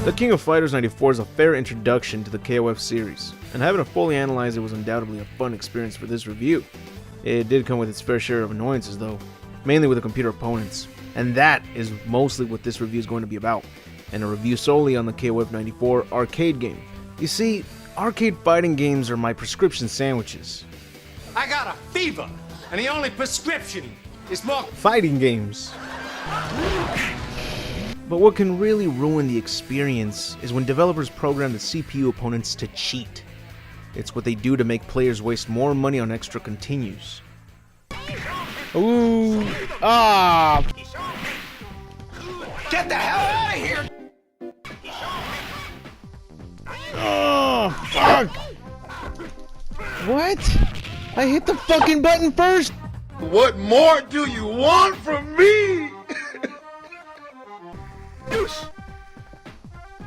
The King of Fighters 94 is a fair introduction to the KOF series, and having to fully analyze it was undoubtedly a fun experience for this review. It did come with its fair share of annoyances though, mainly with the computer opponents, and that is mostly what this review is going to be about, and a review solely on the KOF 94 arcade game. You see, arcade fighting games are my prescription sandwiches. I got a fever, and the only prescription is more fighting games. But what can really ruin the experience is when developers program the CPU opponents to cheat. It's what they do to make players waste more money on extra continues. Ooh! Ah! Get the hell out of here! Oh, fuck! What? I hit the fucking button first! What more do you want from me? Douche!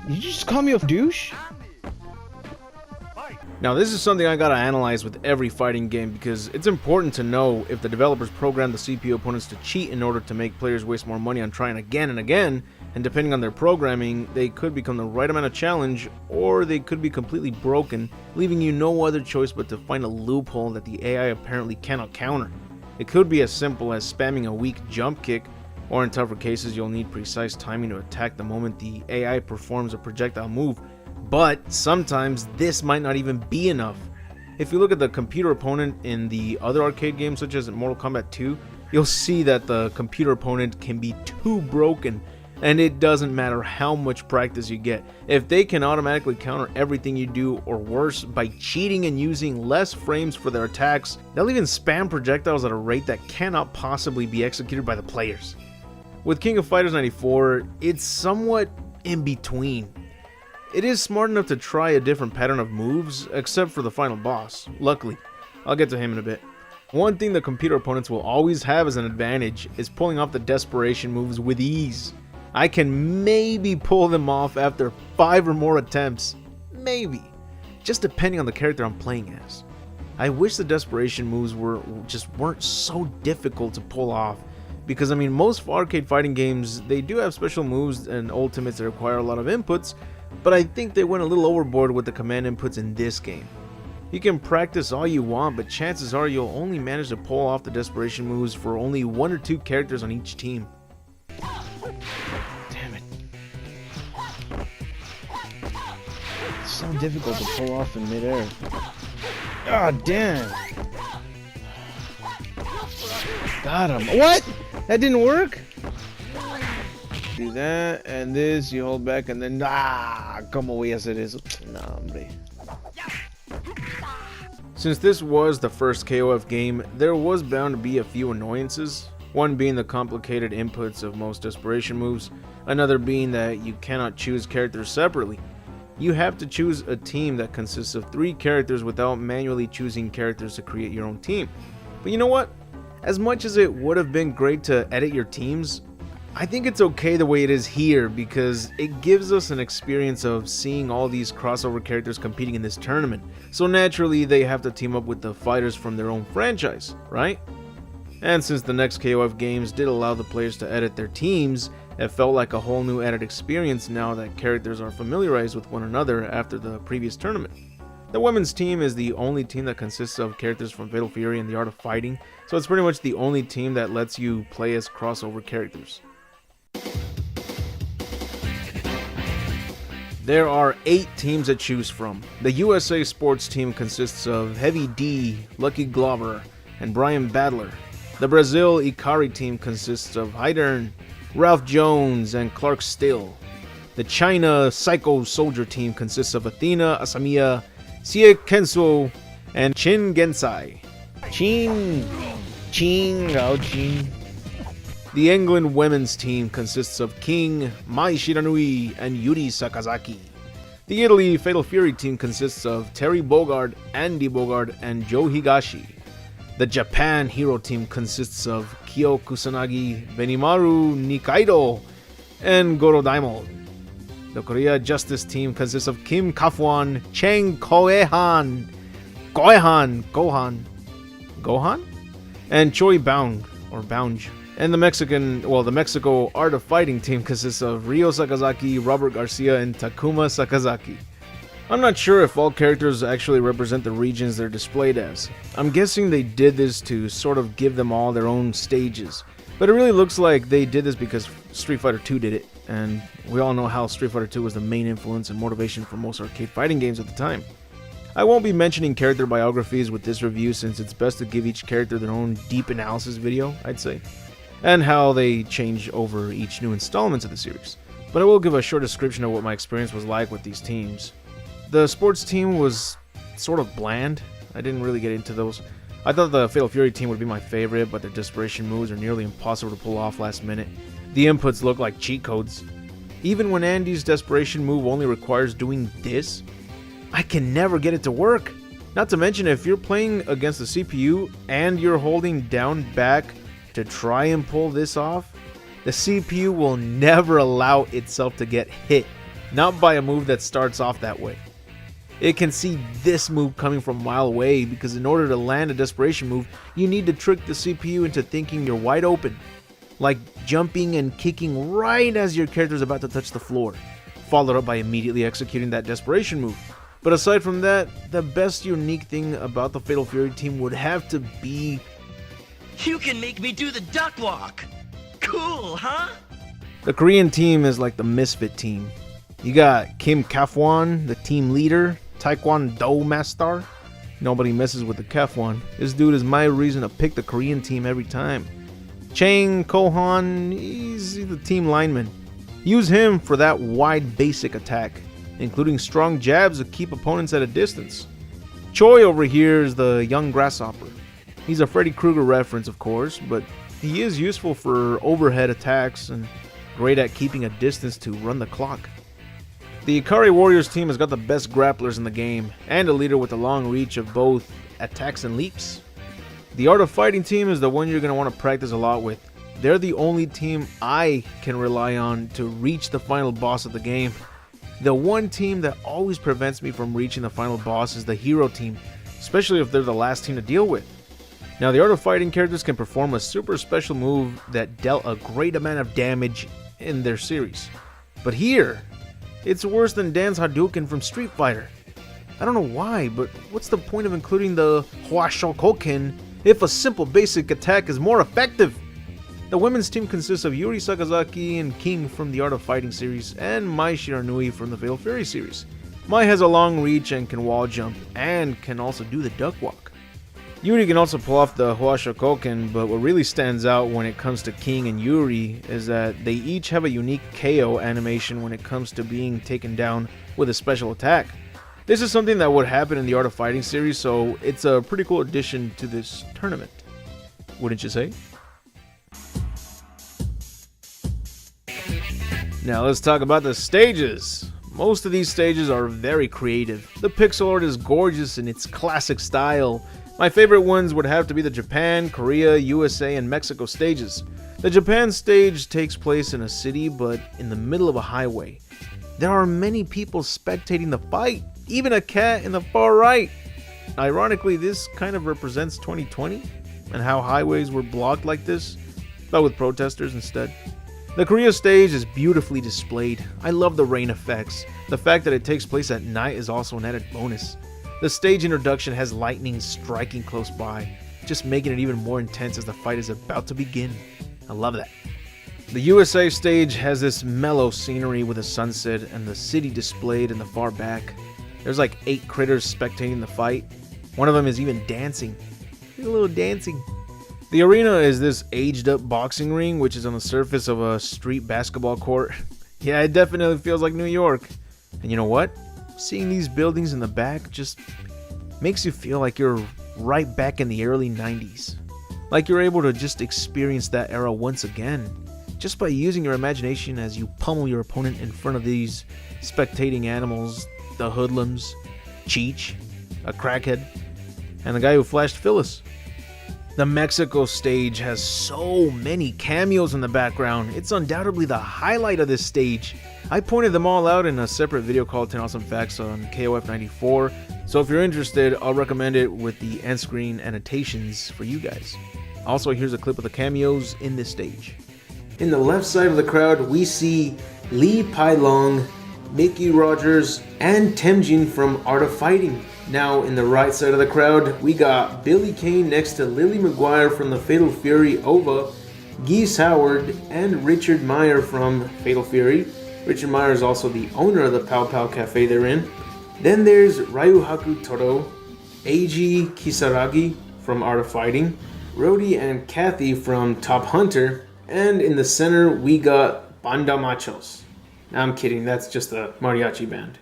Did you just call me a douche? Now this is something I gotta analyze with every fighting game because it's important to know if the developers program the CPU opponents to cheat in order to make players waste more money on trying again and again, and depending on their programming, they could become the right amount of challenge, or they could be completely broken, leaving you no other choice but to find a loophole that the AI apparently cannot counter. It could be as simple as spamming a weak jump kick, or in tougher cases you'll need precise timing to attack the moment the AI performs a projectile move. But sometimes this might not even be enough. If you look at the computer opponent in the other arcade games such as Mortal Kombat 2, you'll see that the computer opponent can be too broken, and it doesn't matter how much practice you get. If they can automatically counter everything you do, or worse, by cheating and using less frames for their attacks, they'll even spam projectiles at a rate that cannot possibly be executed by the players. With King of Fighters 94, it's somewhat in between. It is smart enough to try a different pattern of moves, except for the final boss, luckily. I'll get to him in a bit. One thing the computer opponents will always have as an advantage is pulling off the desperation moves with ease. I can maybe pull them off after 5 or more attempts. Maybe. Just depending on the character I'm playing as. I wish the desperation moves weren't so difficult to pull off. Because I mean, most arcade fighting games, they do have special moves and ultimates that require a lot of inputs, but I think they went a little overboard with the command inputs in this game. You can practice all you want, but chances are you'll only manage to pull off the desperation moves for only 1 or 2 characters on each team. Damn it. It's so difficult to pull off in midair. Ah, damn. Got him. What? That didn't work? Do that, and this, you hold back, and then, como voy a hacer eso? No, hombre. Since this was the first KOF game, there was bound to be a few annoyances. One being the complicated inputs of most desperation moves, another being that you cannot choose characters separately. You have to choose a team that consists of 3 characters without manually choosing characters to create your own team. But you know what? As much as it would have been great to edit your teams, I think it's okay the way it is here because it gives us an experience of seeing all these crossover characters competing in this tournament. So naturally they have to team up with the fighters from their own franchise, right? And since the next KOF games did allow the players to edit their teams, it felt like a whole new added experience now that characters are familiarized with one another after the previous tournament. The women's team is the only team that consists of characters from Fatal Fury and the Art of Fighting, so it's pretty much the only team that lets you play as crossover characters. There are 8 teams to choose from. The USA Sports team consists of Heavy D, Lucky Glover, and Brian Badler. The Brazil Ikari team consists of Heidern, Ralph Jones, and Clark Still. The China Psycho Soldier team consists of Athena, Asamiya, Sie Kensuo, and Chin Gensai. Chin. The England women's team consists of King, Mai Shiranui, and Yuri Sakazaki. The Italy Fatal Fury team consists of Terry Bogard, Andy Bogard, and Joe Higashi. The Japan Hero team consists of Kyo Kusanagi, Benimaru Nikaido, and Goro Daimon. The Korea Justice team consists of Kim Kafwan, Cheng Gohan, and Choi Bound, And the Mexico Art of Fighting team consists of Ryo Sakazaki, Robert Garcia, and Takuma Sakazaki. I'm not sure if all characters actually represent the regions they're displayed as. I'm guessing they did this to sort of give them all their own stages. But it really looks like they did this because Street Fighter 2 did it, and we all know how Street Fighter 2 was the main influence and motivation for most arcade fighting games at the time. I won't be mentioning character biographies with this review since it's best to give each character their own deep analysis video, I'd say, and how they change over each new installment of the series. But I will give a short description of what my experience was like with these teams. The sports team was sort of bland. I didn't really get into those. I thought the Fatal Fury team would be my favorite, but their desperation moves are nearly impossible to pull off last minute. The inputs look like cheat codes. Even when Andy's desperation move only requires doing this, I can never get it to work. Not to mention, if you're playing against the CPU and you're holding down back to try and pull this off, the CPU will never allow itself to get hit. Not by a move that starts off that way. It can see this move coming from a mile away because in order to land a desperation move, you need to trick the CPU into thinking you're wide open. Like jumping and kicking right as your character is about to touch the floor, followed up by immediately executing that desperation move. But aside from that, the best unique thing about the Fatal Fury team would have to be... You can make me do the duck walk! Cool, huh? The Korean team is like the misfit team. You got Kim Kafwan, the team leader, Taekwondo master. Nobody messes with the Kafwan. This dude is my reason to pick the Korean team every time. Chang Kohan, he's the team lineman. Use him for that wide basic attack, including strong jabs to keep opponents at a distance. Choi over here is the young grasshopper. He's a Freddy Krueger reference, of course, but he is useful for overhead attacks and great at keeping a distance to run the clock. The Ikari Warriors team has got the best grapplers in the game, and a leader with a long reach of both attacks and leaps. The Art of Fighting team is the one you're going to want to practice a lot with. They're the only team I can rely on to reach the final boss of the game. The one team that always prevents me from reaching the final boss is the Hero team, especially if they're the last team to deal with. Now, the Art of Fighting characters can perform a super special move that dealt a great amount of damage in their series. But here, it's worse than Dan's Hadouken from Street Fighter. I don't know why, but what's the point of including the Hwashokoken if a simple basic attack is more effective? The women's team consists of Yuri Sakazaki and King from the Art of Fighting series, and Mai Shiranui from the Fatal Fury series. Mai has a long reach and can wall jump, and can also do the duck walk. Yuri can also pull off the Hwashokoken, but what really stands out when it comes to King and Yuri is that they each have a unique KO animation when it comes to being taken down with a special attack. This is something that would happen in the Art of Fighting series, so it's a pretty cool addition to this tournament. Wouldn't you say? Now let's talk about the stages. Most of these stages are very creative. The pixel art is gorgeous in its classic style. My favorite ones would have to be the Japan, Korea, USA, and Mexico stages. The Japan stage takes place in a city, but in the middle of a highway. There are many people spectating the fight, even a cat in the far right. Ironically, this kind of represents 2020 and how highways were blocked like this, but with protesters instead. The Korea stage is beautifully displayed. I love the rain effects. The fact that it takes place at night is also an added bonus. The stage introduction has lightning striking close by, just making it even more intense as the fight is about to begin. I love that. The USA stage has this mellow scenery with a sunset and the city displayed in the far back. There's like 8 critters spectating the fight. One of them is even dancing. A little dancing. The arena is this aged up boxing ring which is on the surface of a street basketball court. Yeah, it definitely feels like New York. And you know what? Seeing these buildings in the back just makes you feel like you're right back in the early 90s. Like you're able to just experience that era once again, just by using your imagination as you pummel your opponent in front of these spectating animals, the hoodlums, Cheech, a crackhead, and the guy who flashed Phyllis. The Mexico stage has so many cameos in the background. It's undoubtedly the highlight of this stage. I pointed them all out in a separate video called 10 Awesome Facts on KOF 94, so if you're interested, I'll recommend it with the end screen annotations for you guys. Also, here's a clip of the cameos in this stage. In the left side of the crowd, we see Lee Pailong, Mickey Rogers, and Temjin from Art of Fighting. Now, in the right side of the crowd, we got Billy Kane next to Lily McGuire from the Fatal Fury OVA, Geese Howard, and Richard Meyer from Fatal Fury. Richard Meyer is also the owner of the Pow Pow Cafe they're in. Then there's Ryuhaku Toro, Eiji Kisaragi from Art of Fighting, Rhodey and Kathy from Top Hunter, and in the center we got Banda Machos. Now I'm kidding, that's just a mariachi band.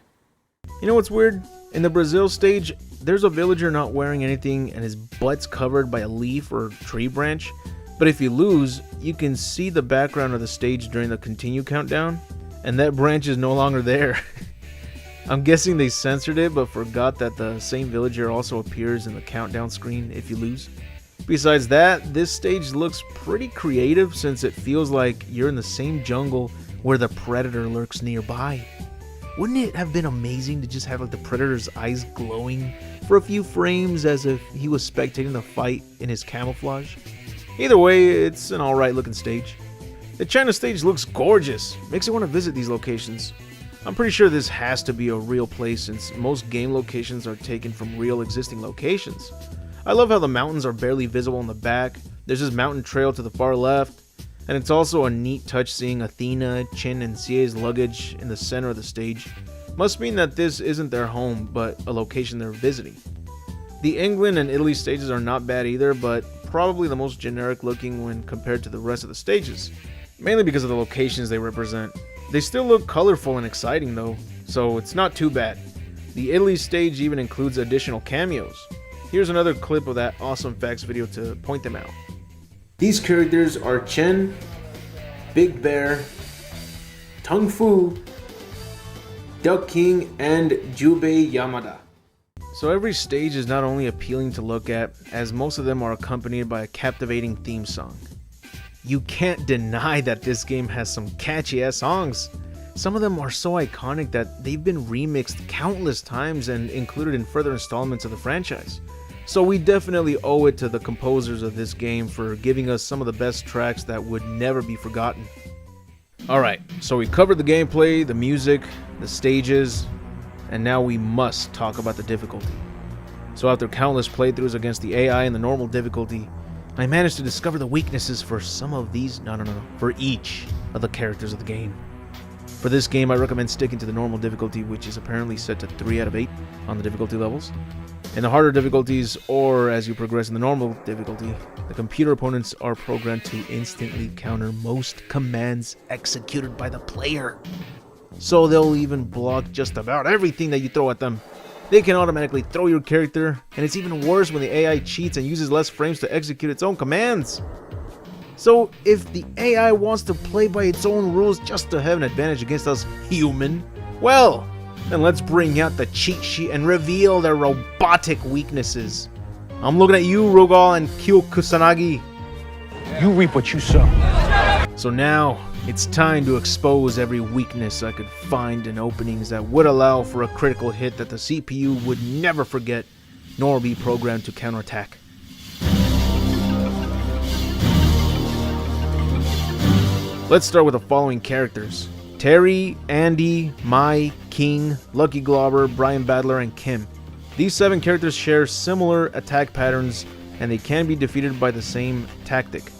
You know what's weird? In the Brazil stage, there's a villager not wearing anything and his butt's covered by a leaf or tree branch. But if you lose, you can see the background of the stage during the continue countdown, and that branch is no longer there. I'm guessing they censored it but forgot that the same villager also appears in the countdown screen if you lose. Besides that, this stage looks pretty creative since it feels like you're in the same jungle where the predator lurks nearby. Wouldn't it have been amazing to just have like the predator's eyes glowing for a few frames as if he was spectating the fight in his camouflage? Either way, it's an alright looking stage. The China stage looks gorgeous, makes you want to visit these locations. I'm pretty sure this has to be a real place since most game locations are taken from real existing locations. I love how the mountains are barely visible in the back, there's this mountain trail to the far left, and it's also a neat touch seeing Athena, Chin, and Cie's luggage in the center of the stage. Must mean that this isn't their home, but a location they're visiting. The England and Italy stages are not bad either, but probably the most generic looking when compared to the rest of the stages, mainly because of the locations they represent. They still look colorful and exciting though, so it's not too bad. The Italy stage even includes additional cameos. Here's another clip of that awesome facts video to point them out. These characters are Chen, Big Bear, Tung Fu, Duck King, and Jubei Yamada. So every stage is not only appealing to look at, as most of them are accompanied by a captivating theme song. You can't deny that this game has some catchy ass songs. Some of them are so iconic that they've been remixed countless times and included in further installments of the franchise. So we definitely owe it to the composers of this game for giving us some of the best tracks that would never be forgotten. Alright, so we covered the gameplay, the music, the stages, and now we must talk about the difficulty. So after countless playthroughs against the AI in the normal difficulty, I managed to discover the weaknesses for some of these, for each of the characters of the game. For this game, I recommend sticking to the normal difficulty, which is apparently set to 3 out of 8 on the difficulty levels. In the harder difficulties, or as you progress in the normal difficulty, the computer opponents are programmed to instantly counter most commands executed by the player. So they'll even block just about everything that you throw at them. They can automatically throw your character, and it's even worse when the AI cheats and uses less frames to execute its own commands. So if the AI wants to play by its own rules just to have an advantage against us human, well, then let's bring out the cheat sheet and reveal their robotic weaknesses. I'm looking at you, Rogal and Kyo Kusanagi. You reap what you sow. So now, it's time to expose every weakness I could find in openings that would allow for a critical hit that the CPU would never forget, nor be programmed to counterattack. Let's start with the following characters: Terry, Andy, Mai, King, Lucky Glauber, Brian Badler, and Kim. These 7 characters share similar attack patterns, and they can be defeated by the same tactic.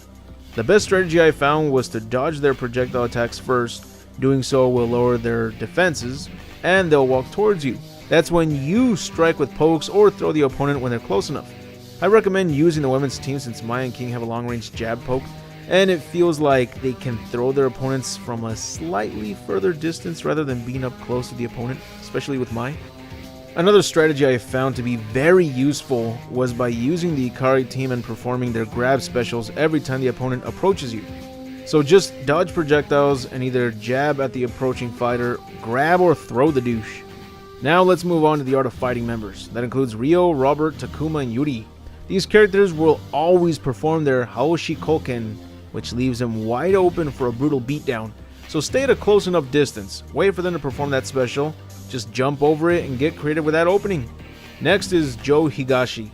The best strategy I found was to dodge their projectile attacks first. Doing so will lower their defenses, and they'll walk towards you. That's when you strike with pokes or throw the opponent when they're close enough. I recommend using the women's team since Mai and King have a long-range jab poke, and it feels like they can throw their opponents from a slightly further distance rather than being up close to the opponent, especially with Mai. Another strategy I found to be very useful was by using the Ikari team and performing their grab specials every time the opponent approaches you. So just dodge projectiles and either jab at the approaching fighter, grab or throw the douche. Now let's move on to the Art of Fighting members. That includes Ryo, Robert, Takuma, and Yuri. These characters will always perform their Haoshi Koken, which leaves them wide open for a brutal beatdown. So stay at a close enough distance, wait for them to perform that special, just jump over it and get creative with that opening. Next is Joe Higashi.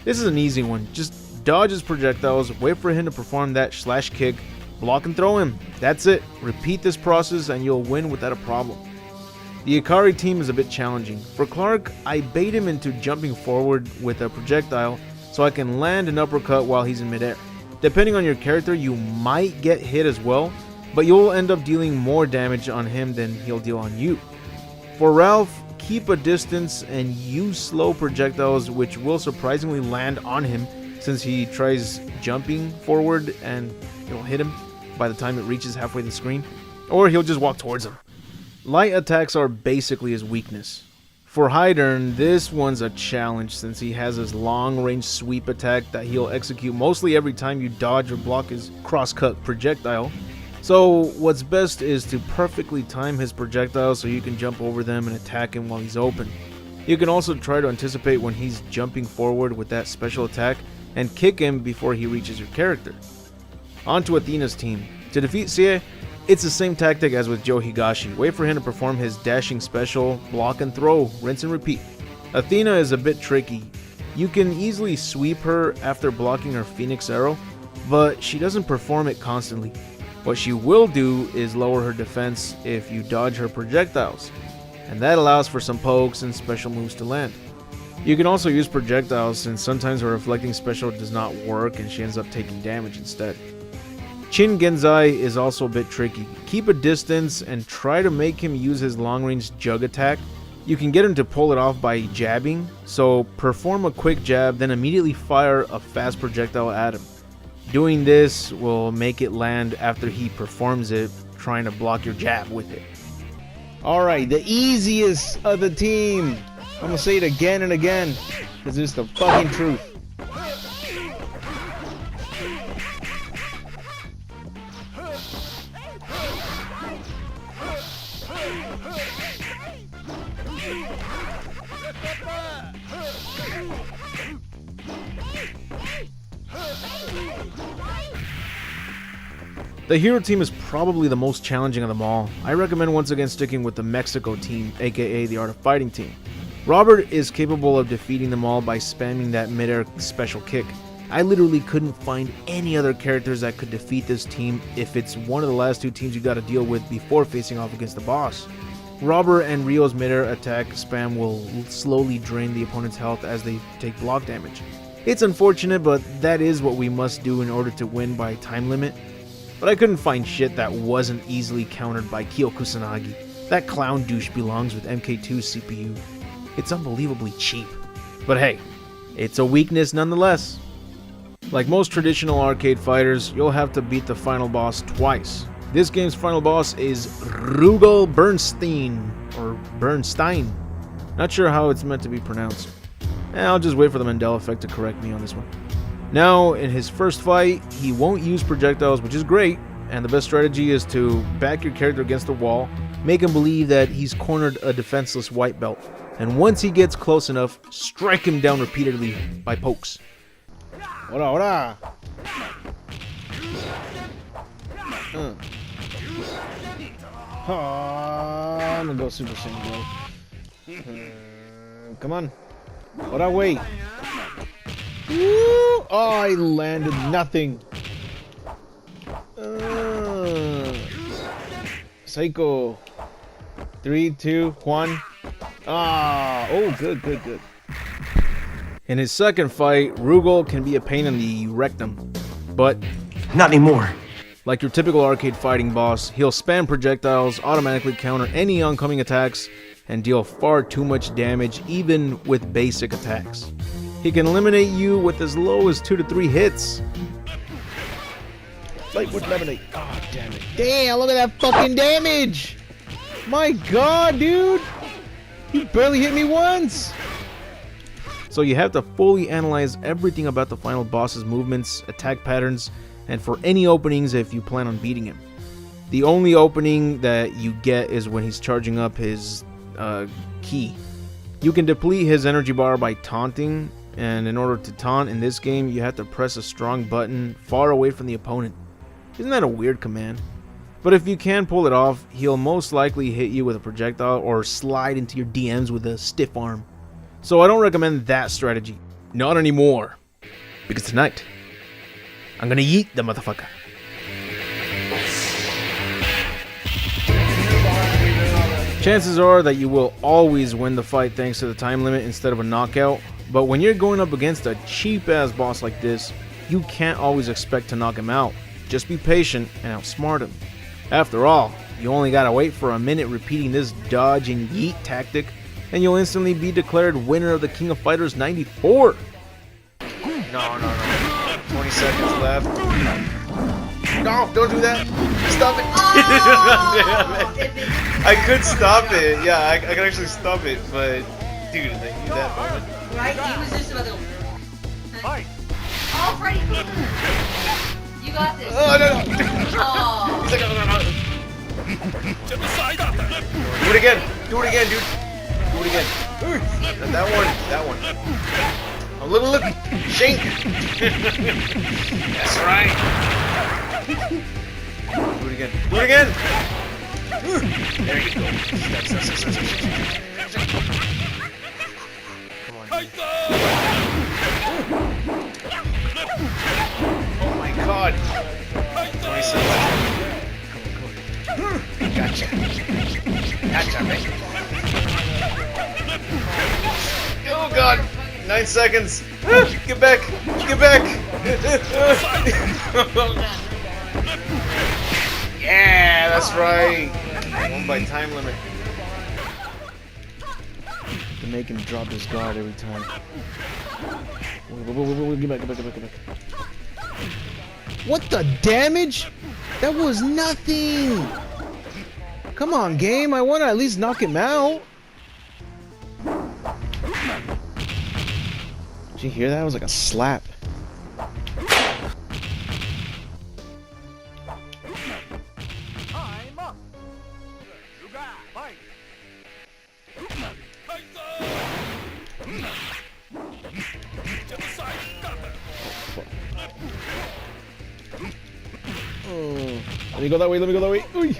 This is an easy one, just dodge his projectiles, wait for him to perform that slash kick, block and throw him. That's it. Repeat this process and you'll win without a problem. The Ikari team is a bit challenging. For Clark, I bait him into jumping forward with a projectile so I can land an uppercut while he's in midair. Depending on your character, you might get hit as well, but you'll end up dealing more damage on him than he'll deal on you. For Ralph, keep a distance and use slow projectiles which will surprisingly land on him since he tries jumping forward and it'll hit him by the time it reaches halfway the screen, or he'll just walk towards him. Light attacks are basically his weakness. For Hydern, this one's a challenge since he has his long-range sweep attack that he'll execute mostly every time you dodge or block his cross-cut projectile. So what's best is to perfectly time his projectiles so you can jump over them and attack him while he's open. You can also try to anticipate when he's jumping forward with that special attack and kick him before he reaches your character. On to Athena's team. To defeat Sie, it's the same tactic as with Joe Higashi. Wait for him to perform his dashing special, block and throw, rinse and repeat. Athena is a bit tricky. You can easily sweep her after blocking her Phoenix Arrow, but she doesn't perform it constantly. What she will do is lower her defense if you dodge her projectiles, and that allows for some pokes and special moves to land. You can also use projectiles since sometimes her reflecting special does not work and she ends up taking damage instead. Shin Genzai is also a bit tricky. Keep a distance and try to make him use his long-range jug attack. You can get him to pull it off by jabbing, so perform a quick jab, then immediately fire a fast projectile at him. Doing this will make it land after he performs it, trying to block your jab with it. Alright, the easiest of the team. I'm gonna say it again and again, because it's the fucking truth. The hero team is probably the most challenging of them all. I recommend once again sticking with the Mexico team, aka the Art of Fighting team. Robert is capable of defeating them all by spamming that midair special kick. I literally couldn't find any other characters that could defeat this team if it's one of the last two teams you gotta deal with before facing off against the boss. Robert and Rio's midair attack spam will slowly drain the opponent's health as they take block damage. It's unfortunate, but that is what we must do in order to win by time limit. But I couldn't find shit that wasn't easily countered by Kyo Kusanagi. That clown douche belongs with MK2's CPU. It's unbelievably cheap. But hey, it's a weakness nonetheless. Like most traditional arcade fighters, you'll have to beat the final boss twice. This game's final boss is Rugal Bernstein, or Bernstein. Not sure how it's meant to be pronounced. I'll just wait for the Mandela effect to correct me on this one. Now, in his first fight, he won't use projectiles, which is great, and the best strategy is to back your character against the wall, make him believe that he's cornered a defenseless white belt, and once he gets close enough, strike him down repeatedly by pokes. Ora, ora. I'm gonna go Super Saiyan, bro. Come on. Ora, wait. Woo! Oh, I landed nothing. Psycho. 3, 2, 1. Ah, oh, good. In his second fight, Rugal can be a pain in the rectum, but Not anymore. like your typical arcade fighting boss, he'll spam projectiles, automatically counter any oncoming attacks, and deal far too much damage even with basic attacks. He can eliminate you with as low as 2 to 3 hits. Lightwood lemonade. Oh, damn it. Damn, look at that fucking damage. My god, dude. He barely hit me once. So you have to fully analyze everything about the final boss's movements, attack patterns, and for any openings if you plan on beating him. The only opening that you get is when he's charging up his key. You can deplete his energy bar by taunting, and in order to taunt in this game, you have to press a strong button far away from the opponent. Isn't that a weird command? But if you can pull it off, he'll most likely hit you with a projectile or slide into your DMs with a stiff arm. So I don't recommend that strategy. Not anymore. Because tonight, I'm gonna yeet the motherfucker. Chances are that you will always win the fight thanks to the time limit instead of a knockout, but when you're going up against a cheap-ass boss like this, you can't always expect to knock him out. Just be patient and outsmart him. After all, you only gotta wait for a minute repeating this dodge and yeet tactic, and you'll instantly be declared winner of the King of Fighters 94. No. 20 seconds left. No, don't do that. Stop it. I could stop it. Yeah, I could actually stop it, but dude, that moment. Right? He was just about to. Fight. Oh, Freddy! You got this. Oh, no. Oh. He's like, no. Do it again, dude. Do it again. That one. A little look. Shake. That's right. Do it again. There you go. Step. Come on. Oh my god. 20 seconds. Come on. Gotcha, man. Oh god. 9 seconds. Get back. Yeah, that's right. Won by time limit. To make him drop his guard every time. Get back. What the damage? That was nothing. Come on, game. I want to at least knock him out. Did you hear that? It was like a slap. Let me go that way. Ooh.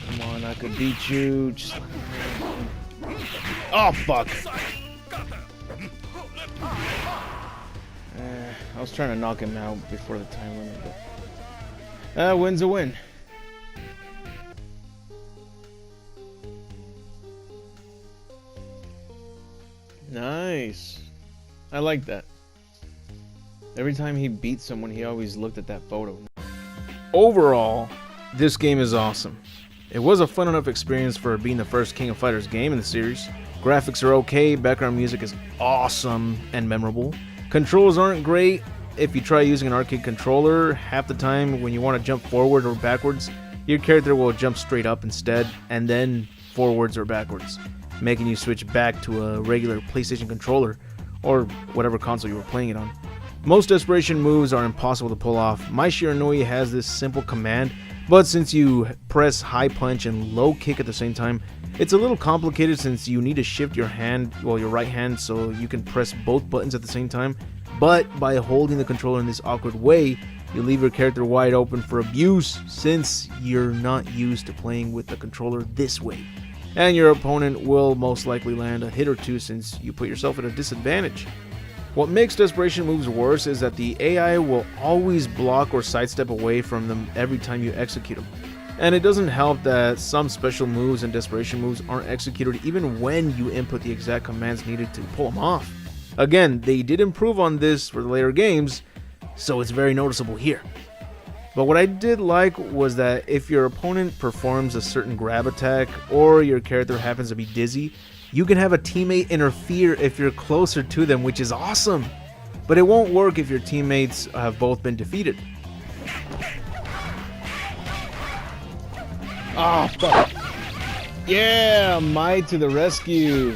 Come on, I could beat you. Just... Oh, fuck. I was trying to knock him out before the time limit, but... win's a win. Nice. I like that. Every time he beat someone, he always looked at that photo. Overall, this game is awesome. It was a fun enough experience for being the first King of Fighters game in the series. Graphics are okay, background music is awesome and memorable. Controls aren't great. If you try using an arcade controller, half the time when you want to jump forward or backwards, your character will jump straight up instead, and then forwards or backwards, making you switch back to a regular PlayStation controller, or whatever console you were playing it on. Most desperation moves are impossible to pull off. My Shiranui has this simple command, but since you press high punch and low kick at the same time, it's a little complicated since you need to shift your right hand so you can press both buttons at the same time. But by holding the controller in this awkward way, you leave your character wide open for abuse since you're not used to playing with the controller this way. And your opponent will most likely land a hit or two since you put yourself at a disadvantage. What makes desperation moves worse is that the AI will always block or sidestep away from them every time you execute them. And it doesn't help that some special moves and desperation moves aren't executed even when you input the exact commands needed to pull them off. Again, they did improve on this for the later games, so it's very noticeable here. But what I did like was that if your opponent performs a certain grab attack or your character happens to be dizzy, you can have a teammate interfere if you're closer to them, which is awesome. But it won't work if your teammates have both been defeated. Oh, fuck. Yeah, Mai to the rescue.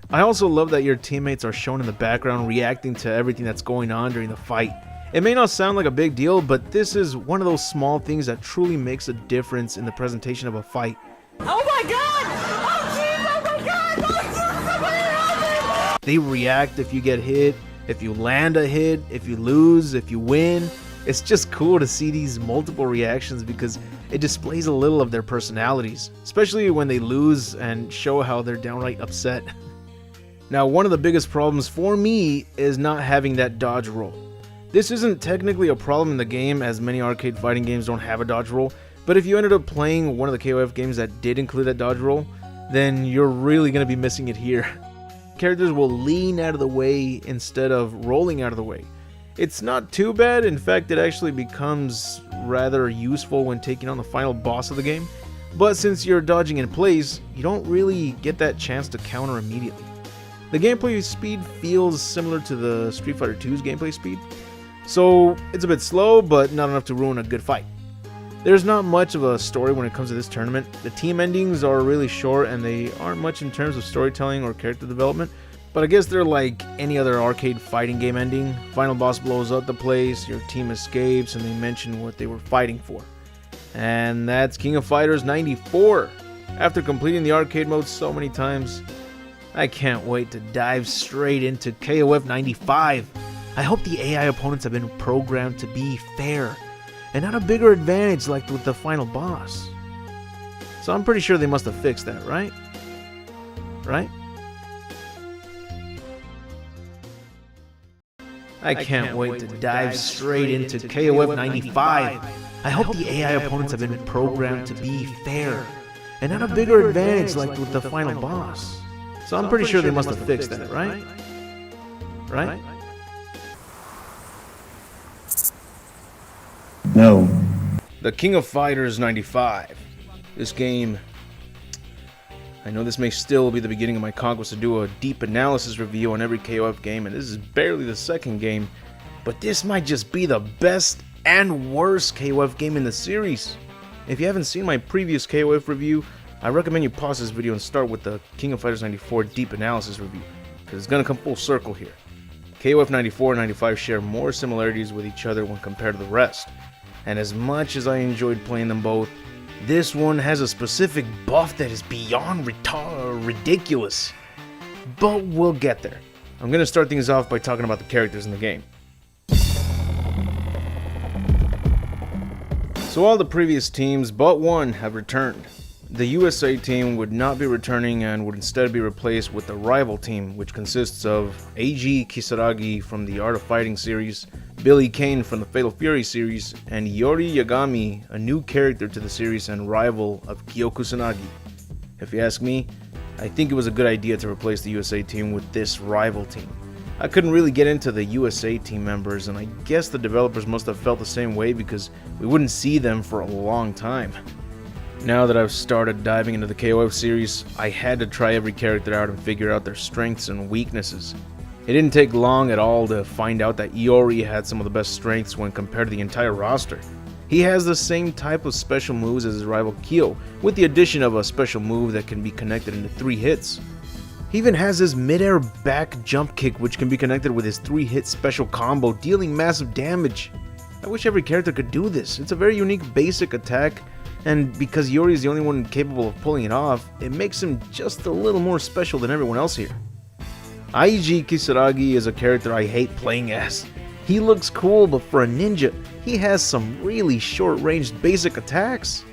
I also love that your teammates are shown in the background reacting to everything that's going on during the fight. It may not sound like a big deal, but this is one of those small things that truly makes a difference in the presentation of a fight. Oh my god! Oh jeez! Oh my god! Oh jeez! Somebody help me! They react if you get hit, if you land a hit, if you lose, if you win. It's just cool to see these multiple reactions because it displays a little of their personalities, especially when they lose and show how they're downright upset. Now, one of the biggest problems for me is not having that dodge roll. This isn't technically a problem in the game, as many arcade fighting games don't have a dodge roll, but if you ended up playing one of the KOF games that did include that dodge roll, then you're really going to be missing it here. Characters will lean out of the way instead of rolling out of the way. It's not too bad, in fact it actually becomes rather useful when taking on the final boss of the game, but since you're dodging in place, you don't really get that chance to counter immediately. The gameplay speed feels similar to the Street Fighter 2's gameplay speed, so it's a bit slow, but not enough to ruin a good fight. There's not much of a story when it comes to this tournament. The team endings are really short and they aren't much in terms of storytelling or character development, but I guess they're like any other arcade fighting game ending. Final boss blows up the place, your team escapes, and they mention what they were fighting for. And that's King of Fighters 94. After completing the arcade mode so many times, I can't wait to dive straight into KOF 95. I hope the AI opponents have been programmed to be fair and not a bigger advantage like with the final boss. So I'm pretty sure they must have fixed that, right? Right? I can't wait to dive straight into KOF 95. I hope the AI opponents have been programmed to be fair and not a bigger advantage like with the final boss. So I'm pretty sure they must have fixed that, right? Right? No. The King of Fighters 95. This game, I know this may still be the beginning of my conquest to do a deep analysis review on every KOF game, and this is barely the second game, but this might just be the best and worst KOF game in the series. If you haven't seen my previous KOF review, I recommend you pause this video and start with the King of Fighters 94 deep analysis review, because it's going to come full circle here. KOF 94 and 95 share more similarities with each other when compared to the rest, and as much as I enjoyed playing them both, this one has a specific buff that is beyond ridiculous. But we'll get there. I'm going to start things off by talking about the characters in the game. So all the previous teams but one have returned. The USA team would not be returning and would instead be replaced with the rival team, which consists of Eiji Kisaragi from the Art of Fighting series, Billy Kane from the Fatal Fury series, and Yori Yagami, a new character to the series and rival of Kyo Kusanagi. If you ask me, I think it was a good idea to replace the USA team with this rival team. I couldn't really get into the USA team members, and I guess the developers must have felt the same way because we wouldn't see them for a long time. Now that I've started diving into the KOF series, I had to try every character out and figure out their strengths and weaknesses. It didn't take long at all to find out that Iori had some of the best strengths when compared to the entire roster. He has the same type of special moves as his rival Kyo, with the addition of a special move that can be connected into 3 hits. He even has his mid-air back jump kick, which can be connected with his 3-hit special combo, dealing massive damage. I wish every character could do this. It's a very unique basic attack, and because Yori is the only one capable of pulling it off, it makes him just a little more special than everyone else here. Eiji Kisaragi is a character I hate playing as. He looks cool, but for a ninja, he has some really short-ranged basic attacks.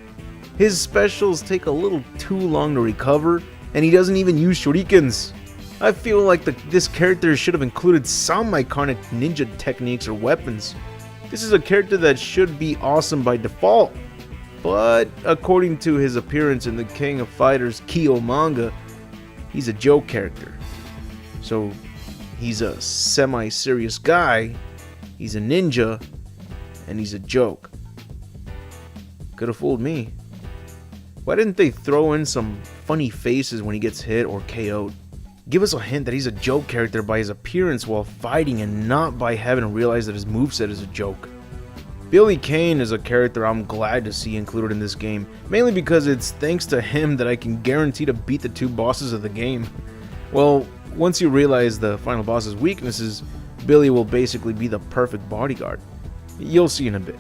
His specials take a little too long to recover, and he doesn't even use shurikens. I feel like this character should have included some iconic ninja techniques or weapons. This is a character that should be awesome by default, but according to his appearance in the King of Fighters Kyo manga, he's a joke character. So he's a semi-serious guy, he's a ninja, and he's a joke. Could have fooled me. Why didn't they throw in some funny faces when he gets hit or KO'd? Give us a hint that he's a joke character by his appearance while fighting and not by having to realize that his moveset is a joke. Billy Kane is a character I'm glad to see included in this game, mainly because it's thanks to him that I can guarantee to beat the 2 bosses of the game. Well, once you realize the final boss's weaknesses, Billy will basically be the perfect bodyguard. You'll see in a bit.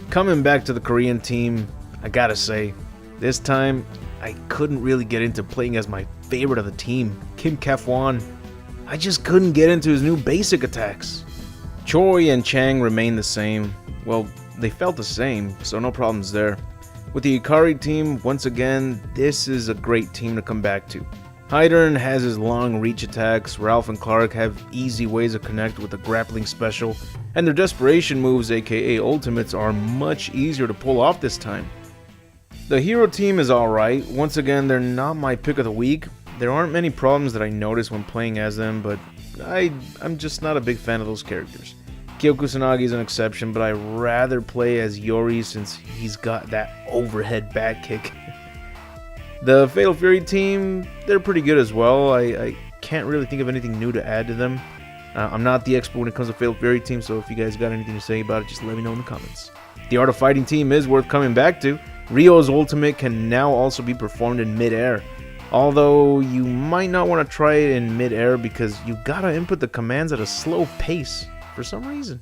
Coming back to the Korean team, I gotta say, this time I couldn't really get into playing as my favorite of the team, Kim Kaf-won. I just couldn't get into his new basic attacks. Choi and Chang remain the same. Well, they felt the same, so no problems there. With the Ikari team, once again, this is a great team to come back to. Hydern has his long reach attacks, Ralph and Clark have easy ways to connect with the grappling special, and their desperation moves, aka ultimates, are much easier to pull off this time. The hero team is alright. Once again, they're not my pick of the week. There aren't many problems that I notice when playing as them, but I'm just not a big fan of those characters. Kyo Kusanagi is an exception, but I'd rather play as Yori since he's got that overhead back kick. The Fatal Fury team, they're pretty good as well. I can't really think of anything new to add to them. I'm not the expert when it comes to Fatal Fury team, so if you guys got anything to say about it, just let me know in the comments. The Art of Fighting team is worth coming back to. Ryo's ultimate can now also be performed in mid-air, although you might not want to try it in mid-air because you gotta input the commands at a slow pace for some reason.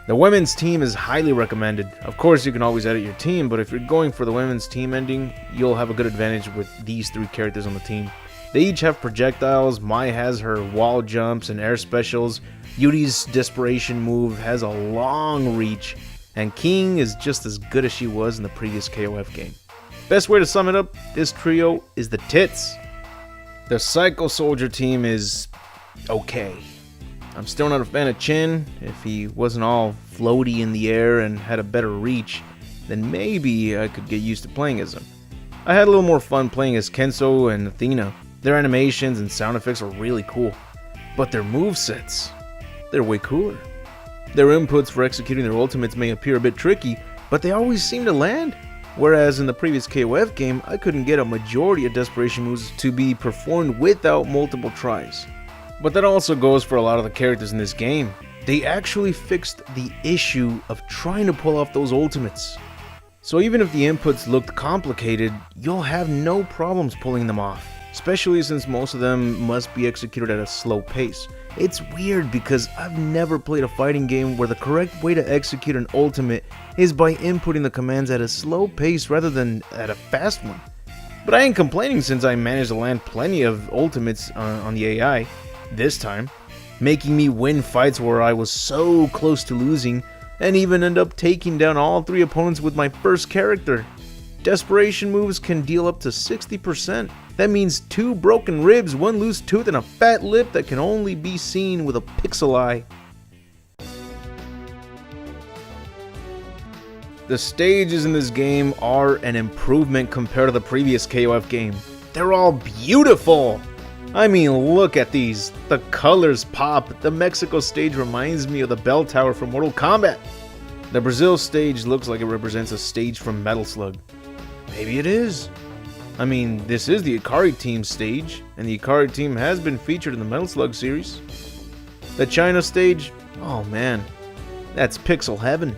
The women's team is highly recommended. Of course, you can always edit your team, but if you're going for the women's team ending, you'll have a good advantage with these 3 characters on the team. They each have projectiles. Mai has her wall jumps and air specials. Yuri's desperation move has a long reach, and King is just as good as she was in the previous KOF game. Best way to sum it up, this trio is the tits. The Psycho Soldier team is okay. I'm still not a fan of Chin. If he wasn't all floaty in the air and had a better reach, then maybe I could get used to playing as him. I had a little more fun playing as Kenso and Athena. Their animations and sound effects are really cool, but their movesets, they're way cooler. Their inputs for executing their ultimates may appear a bit tricky, but they always seem to land. Whereas in the previous KOF game, I couldn't get a majority of desperation moves to be performed without multiple tries. But that also goes for a lot of the characters in this game. They actually fixed the issue of trying to pull off those ultimates. So even if the inputs looked complicated, you'll have no problems pulling them off, especially since most of them must be executed at a slow pace. It's weird because I've never played a fighting game where the correct way to execute an ultimate is by inputting the commands at a slow pace rather than at a fast one. But I ain't complaining since I managed to land plenty of ultimates on the AI this time, making me win fights where I was so close to losing and even end up taking down all 3 opponents with my first character. Desperation moves can deal up to 60%. That means 2 broken ribs, 1 loose tooth, and a fat lip that can only be seen with a pixel eye. The stages in this game are an improvement compared to the previous KOF game. They're all beautiful! I mean, look at these. The colors pop. The Mexico stage reminds me of the bell tower from Mortal Kombat. The Brazil stage looks like it represents a stage from Metal Slug. Maybe it is. I mean, this is the Ikari team stage, and the Ikari team has been featured in the Metal Slug series. The China stage, oh man, that's pixel heaven.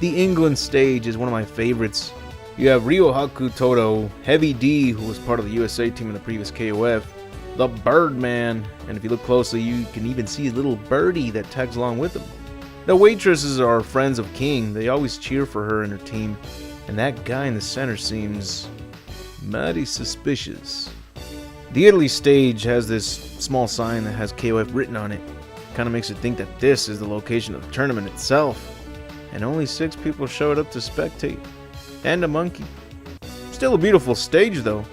The England stage is one of my favorites. You have Ryo Haku Toto, Heavy D, who was part of the USA team in the previous KOF, the Birdman, and if you look closely, you can even see a little birdie that tags along with him. The waitresses are friends of King. They always cheer for her and her team, and that guy in the center seems mighty suspicious. The Italy stage has this small sign that has KOF written on it. Kind of makes it think that this is the location of the tournament itself, and only 6 people showed up to spectate, and a monkey. Still a beautiful stage though.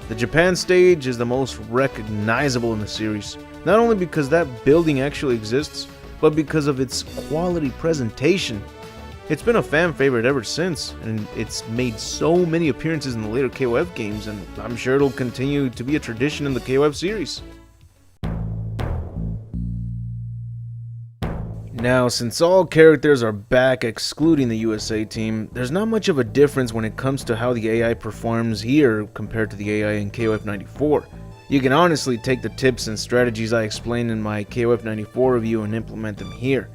The Japan stage is the most recognizable in the series, not only because that building actually exists, but because of its quality presentation. It's been a fan favorite ever since, and it's made so many appearances in the later KOF games, and I'm sure it'll continue to be a tradition in the KOF series. Now, since all characters are back excluding the USA team, there's not much of a difference when it comes to how the AI performs here compared to the AI in KOF 94. You can honestly take the tips and strategies I explained in my KOF 94 review and implement them here.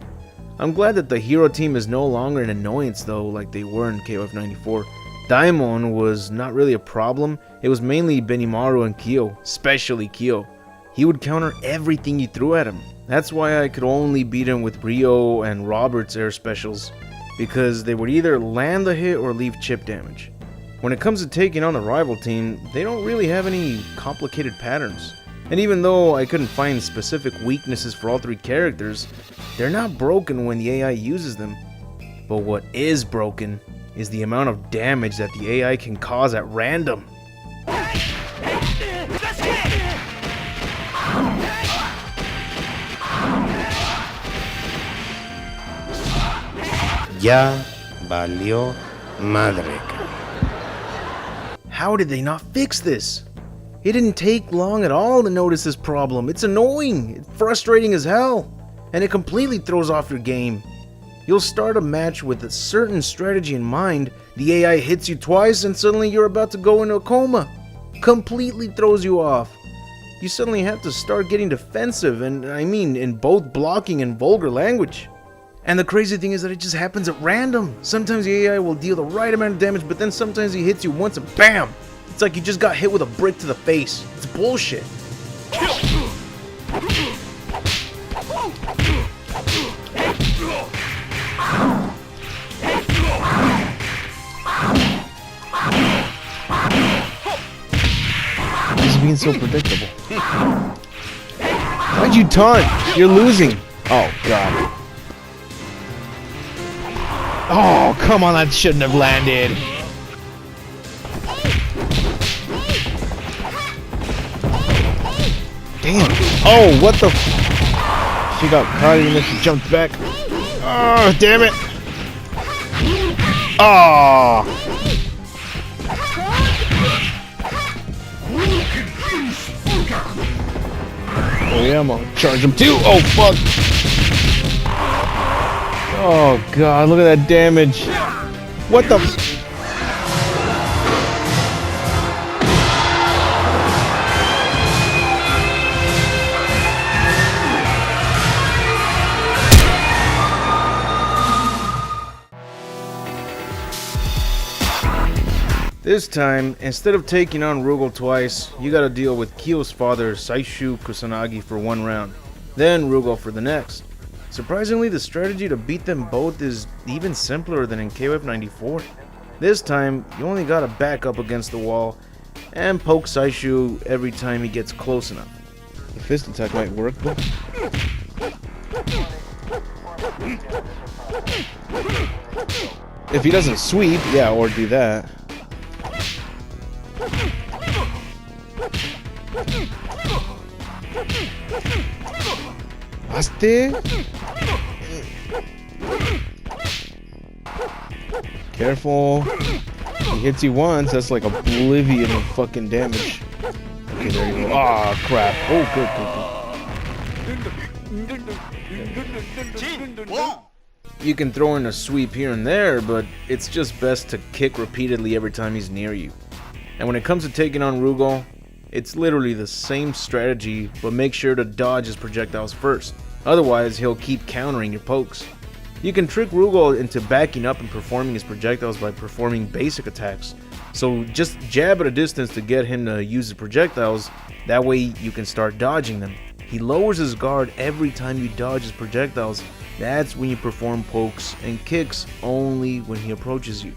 I'm glad that the hero team is no longer an annoyance though, like they were in KOF 94. Daimon was not really a problem, it was mainly Benimaru and Kyo, especially Kyo. He would counter everything you threw at him. That's why I could only beat him with Ryo and Robert's air specials, because they would either land the hit or leave chip damage. When it comes to taking on the rival team, they don't really have any complicated patterns. And even though I couldn't find specific weaknesses for all 3 characters, they're not broken when the AI uses them. But what is broken is the amount of damage that the AI can cause at random. Let's get Ya valió madre. How did they not fix this? It didn't take long at all to notice this problem. It's annoying, it's frustrating as hell, and it completely throws off your game. You'll start a match with a certain strategy in mind, the AI hits you twice and suddenly you're about to go into a coma. Completely throws you off. You suddenly have to start getting defensive, and I mean in both blocking and vulgar language. And the crazy thing is that it just happens at random. Sometimes the AI will deal the right amount of damage, but then sometimes he hits you once and BAM! It's like you just got hit with a brick to the face. It's bullshit. He's being so predictable. Why'd you taunt? You're losing. Oh, God. Oh, come on, that shouldn't have landed. Damn. Oh, what the She got caught even if she jumped back. Oh, damn it. Oh. Oh yeah, I'm gonna charge him too. Oh fuck. Oh god, look at that damage. What the This time, instead of taking on Rugal twice, you gotta deal with Kyo's father, Saishu Kusanagi, for one round, then Rugal for the next. Surprisingly, the strategy to beat them both is even simpler than in KOF 94. This time, you only gotta back up against the wall and poke Saishu every time he gets close enough. The fist attack might work though. If he doesn't sweep, yeah, or do that. Baste. Careful. He hits you once, that's like oblivion of fucking damage. Okay, there you go. Ah, crap. Oh, good. You can throw in a sweep here and there, but it's just best to kick repeatedly every time he's near you. And when it comes to taking on Rugal, it's literally the same strategy, but make sure to dodge his projectiles first. Otherwise, he'll keep countering your pokes. You can trick Rugal into backing up and performing his projectiles by performing basic attacks. So just jab at a distance to get him to use his projectiles, that way you can start dodging them. He lowers his guard every time you dodge his projectiles. That's when you perform pokes and kicks only when he approaches you.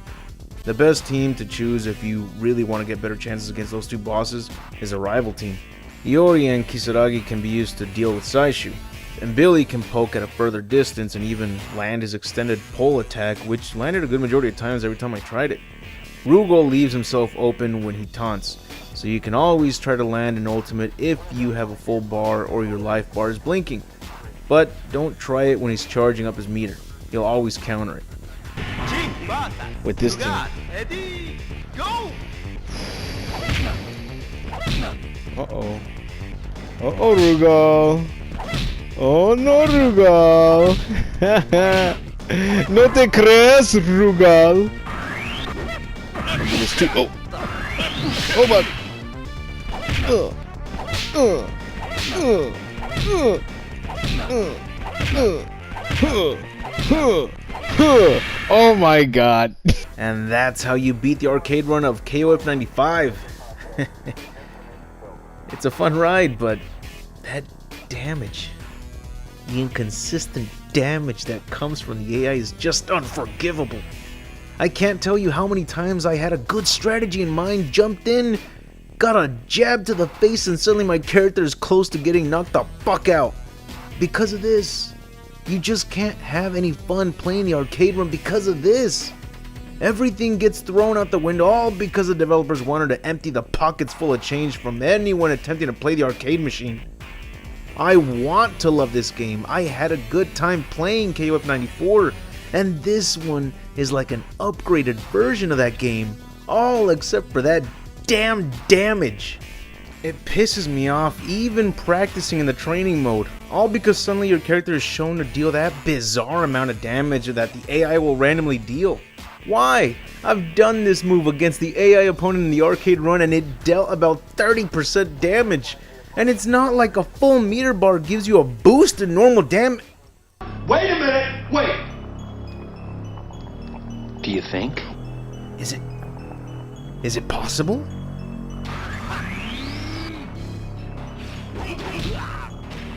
The best team to choose if you really want to get better chances against those two bosses is a rival team. Iori and Kisaragi can be used to deal with Saishu, and Billy can poke at a further distance and even land his extended pole attack, which landed a good majority of times every time I tried it. Rugal leaves himself open when he taunts, so you can always try to land an ultimate if you have a full bar or your life bar is blinking. But don't try it when he's charging up his meter, he'll always counter it. With this team. Uh-oh. Uh-oh, Rugal. Oh no, Rugal. No te crees, Rugal. Oh. Oh, but. Oh my god. And that's how you beat the arcade run of KOF 95. It's a fun ride, but that damage, the inconsistent damage that comes from the AI is just unforgivable. I can't tell you how many times I had a good strategy in mind, jumped in, got a jab to the face, and suddenly my character is close to getting knocked the fuck out. Because of this. You just can't have any fun playing the arcade run because of this. Everything gets thrown out the window all because the developers wanted to empty the pockets full of change from anyone attempting to play the arcade machine. I want to love this game. I had a good time playing KOF 94, And this one is like an upgraded version of that game, all except for that damn damage. It pisses me off even practicing in the training mode, all because suddenly your character is shown to deal that bizarre amount of damage that the AI will randomly deal. Why? I've done this move against the AI opponent in the arcade run and it dealt about 30% damage. And it's not like a full meter bar gives you a boost in normal damage. Wait a minute, wait. Do you think? Is it possible?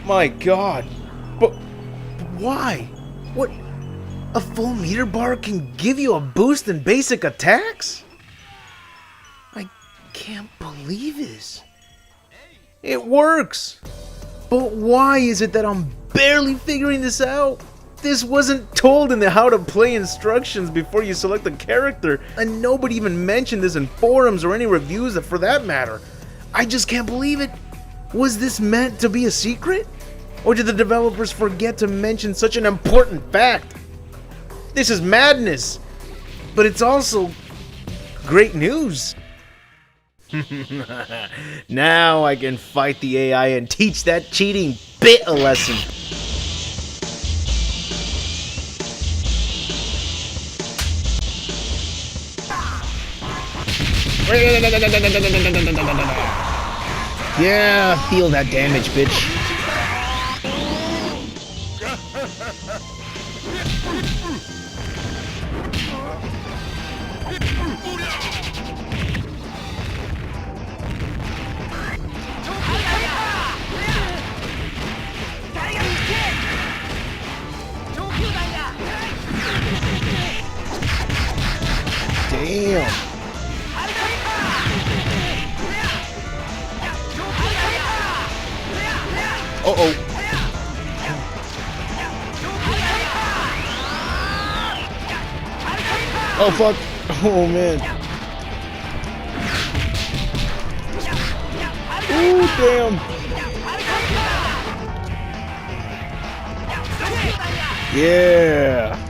My god. But why? What? A full meter bar can give you a boost in basic attacks? I can't believe this. It works. But why is it that I'm barely figuring this out? This wasn't told in the how to play instructions before you select a character, and nobody even mentioned this in forums or any reviews for that matter. I just can't believe it. Was this meant to be a secret? Or did the developers forget to mention such an important fact? This is madness, but it's also great news. Now I can fight the AI and teach that cheating bit a lesson. Yeah, feel that damage, bitch. Damn. Uh-oh. Oh, fuck. Oh, man. Ooh, damn. Yeah.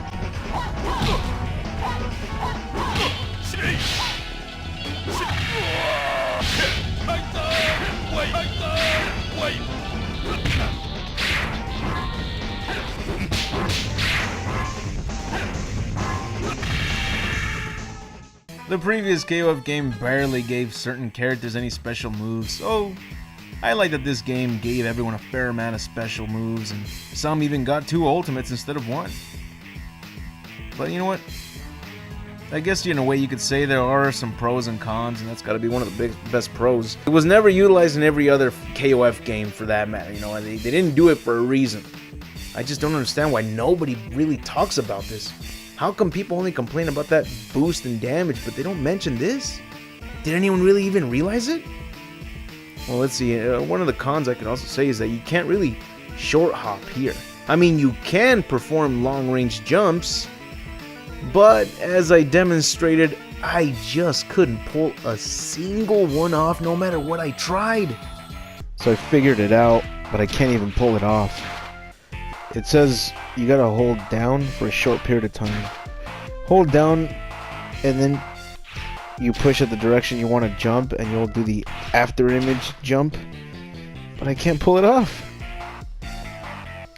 The previous KOF game barely gave certain characters any special moves, so I like that this game gave everyone a fair amount of special moves, and some even got 2 ultimates instead of 1. But you know what? I guess in a way you could say there are some pros and cons, and that's got to be one of the best pros. It was never utilized in every other KOF game for that matter, you know, they didn't do it for a reason. I just don't understand why nobody really talks about this. How come people only complain about that boost in damage, but they don't mention this? Did anyone really even realize it? Well, let's see. One of the cons I could also say is that you can't really short hop here. I mean, you can perform long-range jumps, but as I demonstrated, I just couldn't pull a single one off no matter what I tried. So I figured it out, but I can't even pull it off. It says you gotta hold down for a short period of time. Hold down, and then you push at the direction you want to jump, and you'll do the after image jump. But I can't pull it off.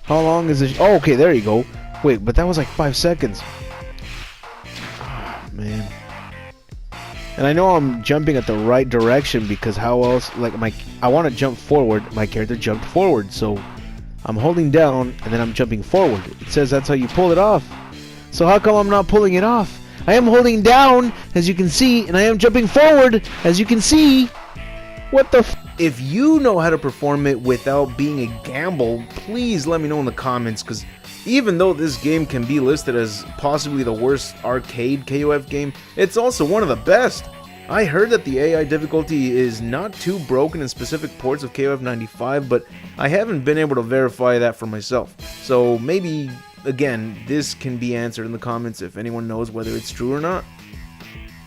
How long is this? Oh, okay, there you go. Wait, but that was like 5 seconds. Oh, man. And I know I'm jumping at the right direction because how else? Like I want to jump forward. My character jumped forward, so I'm holding down and then I'm jumping forward. It says that's how you pull it off. So how come I'm not pulling it off? I am holding down, as you can see, and I am jumping forward, as you can see. What the f? If you know how to perform it without being a gamble, please let me know in the comments, because even though this game can be listed as possibly the worst arcade KOF game, it's also one of the best. I heard that the AI difficulty is not too broken in specific ports of KOF 95, but I haven't been able to verify that for myself. So maybe, again, this can be answered in the comments if anyone knows whether it's true or not.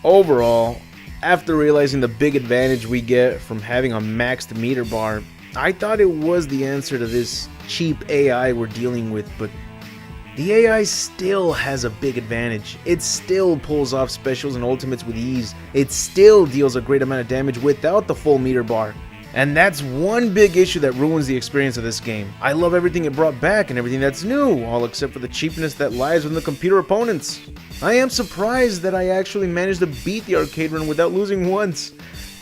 Overall, after realizing the big advantage we get from having a maxed meter bar, I thought it was the answer to this cheap AI we're dealing with, but The AI still has a big advantage. It still pulls off specials and ultimates with ease. It still deals a great amount of damage without the full meter bar. And that's one big issue that ruins the experience of this game. I love everything it brought back and everything that's new, all except for the cheapness that lies within the computer opponents. I am surprised that I actually managed to beat the arcade run without losing once.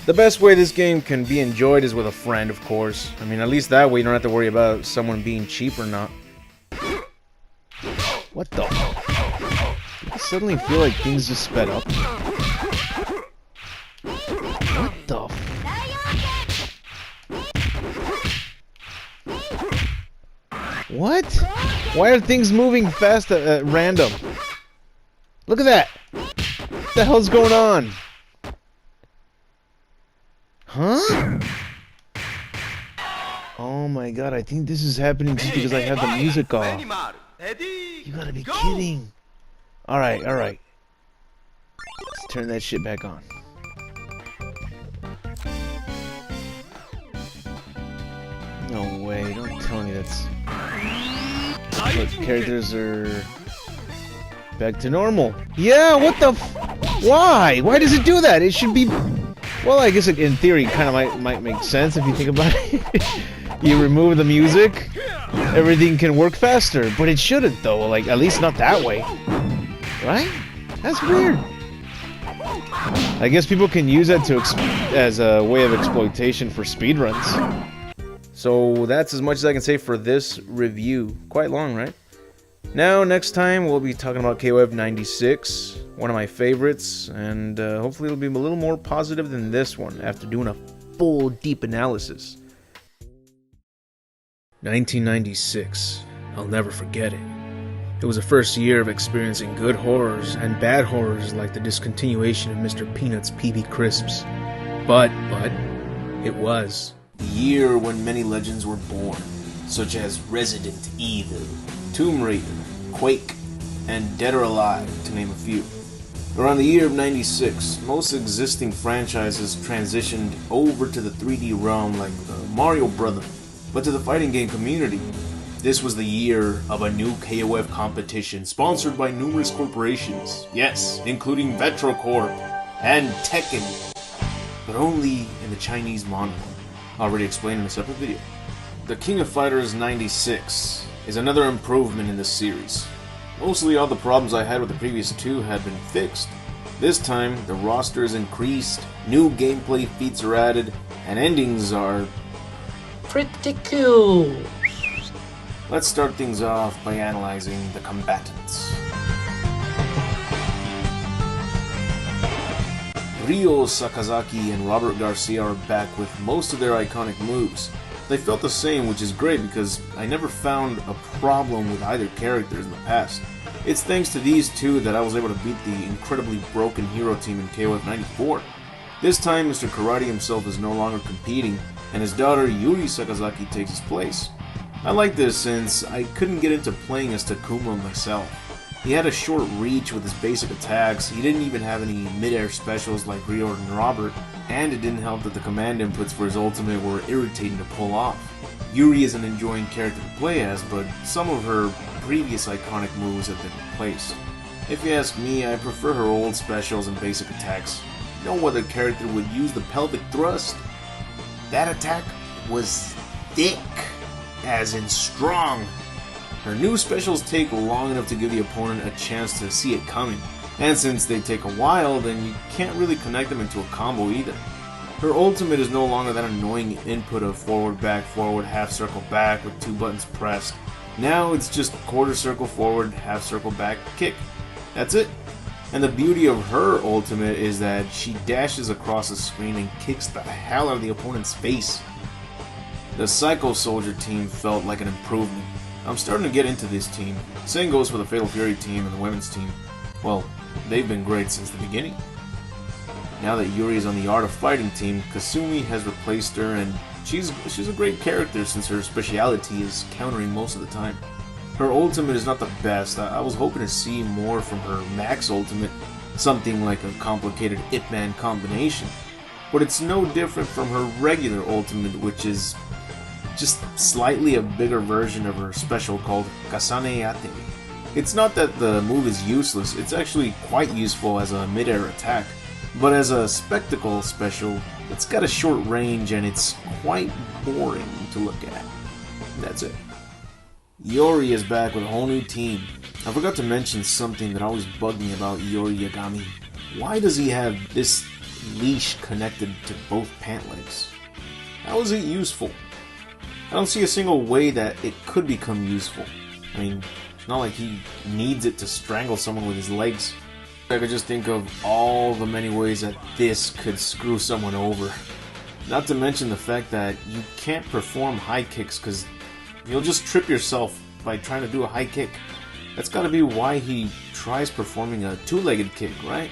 The best way this game can be enjoyed is with a friend, of course. I mean, at least that way you don't have to worry about someone being cheap or not. What the? I suddenly feel like things just sped up. What the? What? Why are things moving fast at random? Look at that! What the hell's going on? Huh? Oh my god, I think this is happening just because I have the music off. You gotta be kidding. Alright, alright. Let's turn that shit back on. No way, don't tell me that's... Look, characters are... back to normal. Yeah, what the f... Why? Why does it do that? It should be... Well, I guess it, in theory, kind of might make sense if you think about it. You remove the music, everything can work faster. But it shouldn't, though. Like, at least not that way. Right? That's weird. I guess people can use that to as a way of exploitation for speedruns. So that's as much as I can say for this review. Quite long, right? Now, next time, we'll be talking about KOF 96, one of my favorites, and hopefully it'll be a little more positive than this one after doing a full, deep analysis. 1996. I'll never forget it. It was the first year of experiencing good horrors and bad horrors like the discontinuation of Mr. Peanut's PB Crisps. But, it was the year when many legends were born, such as Resident Evil, Tomb Raider, Quake, and Dead or Alive, to name a few. Around the year of 96, most existing franchises transitioned over to the 3D realm like Mario Brothers, but to the fighting game community, this was the year of a new KOF competition sponsored by numerous corporations, yes, including Vetrocorp and Tekken, but only in the Chinese monocle, already explained in a separate video. The King of Fighters 96 is another improvement in this series. Mostly all the problems I had with the previous two had been fixed. This time, the roster is increased, new gameplay feats are added, and endings are pretty cool. Let's start things off by analyzing the combatants. Ryo Sakazaki and Robert Garcia are back with most of their iconic moves. They felt the same, which is great because I never found a problem with either characters in the past. It's thanks to these two that I was able to beat the incredibly broken hero team in KOF 94. This time, Mr. Karate himself is no longer competing, and his daughter Yuri Sakazaki takes his place. I like this since I couldn't get into playing as Takuma myself. He had a short reach with his basic attacks, he didn't even have any mid-air specials like Ryo and Robert, and it didn't help that the command inputs for his ultimate were irritating to pull off. Yuri is an enjoying character to play as, but some of her previous iconic moves have been replaced. If you ask me, I prefer her old specials and basic attacks. No other character would use the pelvic thrust. That attack was thick, as in strong. Her new specials take long enough to give the opponent a chance to see it coming, and since they take a while, then you can't really connect them into a combo either. Her ultimate is no longer that annoying input of forward, half circle back with 2 buttons pressed. Now it's just quarter circle forward, half circle back, kick. That's it. And the beauty of her ultimate is that she dashes across the screen and kicks the hell out of the opponent's face. The Psycho Soldier team felt like an improvement. I'm starting to get into this team. Same goes for the Fatal Fury team and the women's team. Well, they've been great since the beginning. Now that Yuri is on the Art of Fighting team, Kasumi has replaced her, and she's a great character since her speciality is countering most of the time. Her ultimate is not the best. I was hoping to see more from her max ultimate, something like a complicated Ip Man combination. But it's no different from her regular ultimate, which is just slightly a bigger version of her special called Kasane Ate. It's not that the move is useless, it's actually quite useful as a mid-air attack, but as a spectacle special, it's got a short range and it's quite boring to look at. That's it. Iori is back with a whole new team. I forgot to mention something that always bugged me about Iori Yagami. Why does he have this leash connected to both pant legs? How is it useful? I don't see a single way that it could become useful. I mean, it's not like he needs it to strangle someone with his legs. I could just think of all the many ways that this could screw someone over. Not to mention the fact that you can't perform high kicks because you'll just trip yourself by trying to do a high kick. That's gotta be why he tries performing a two-legged kick, right?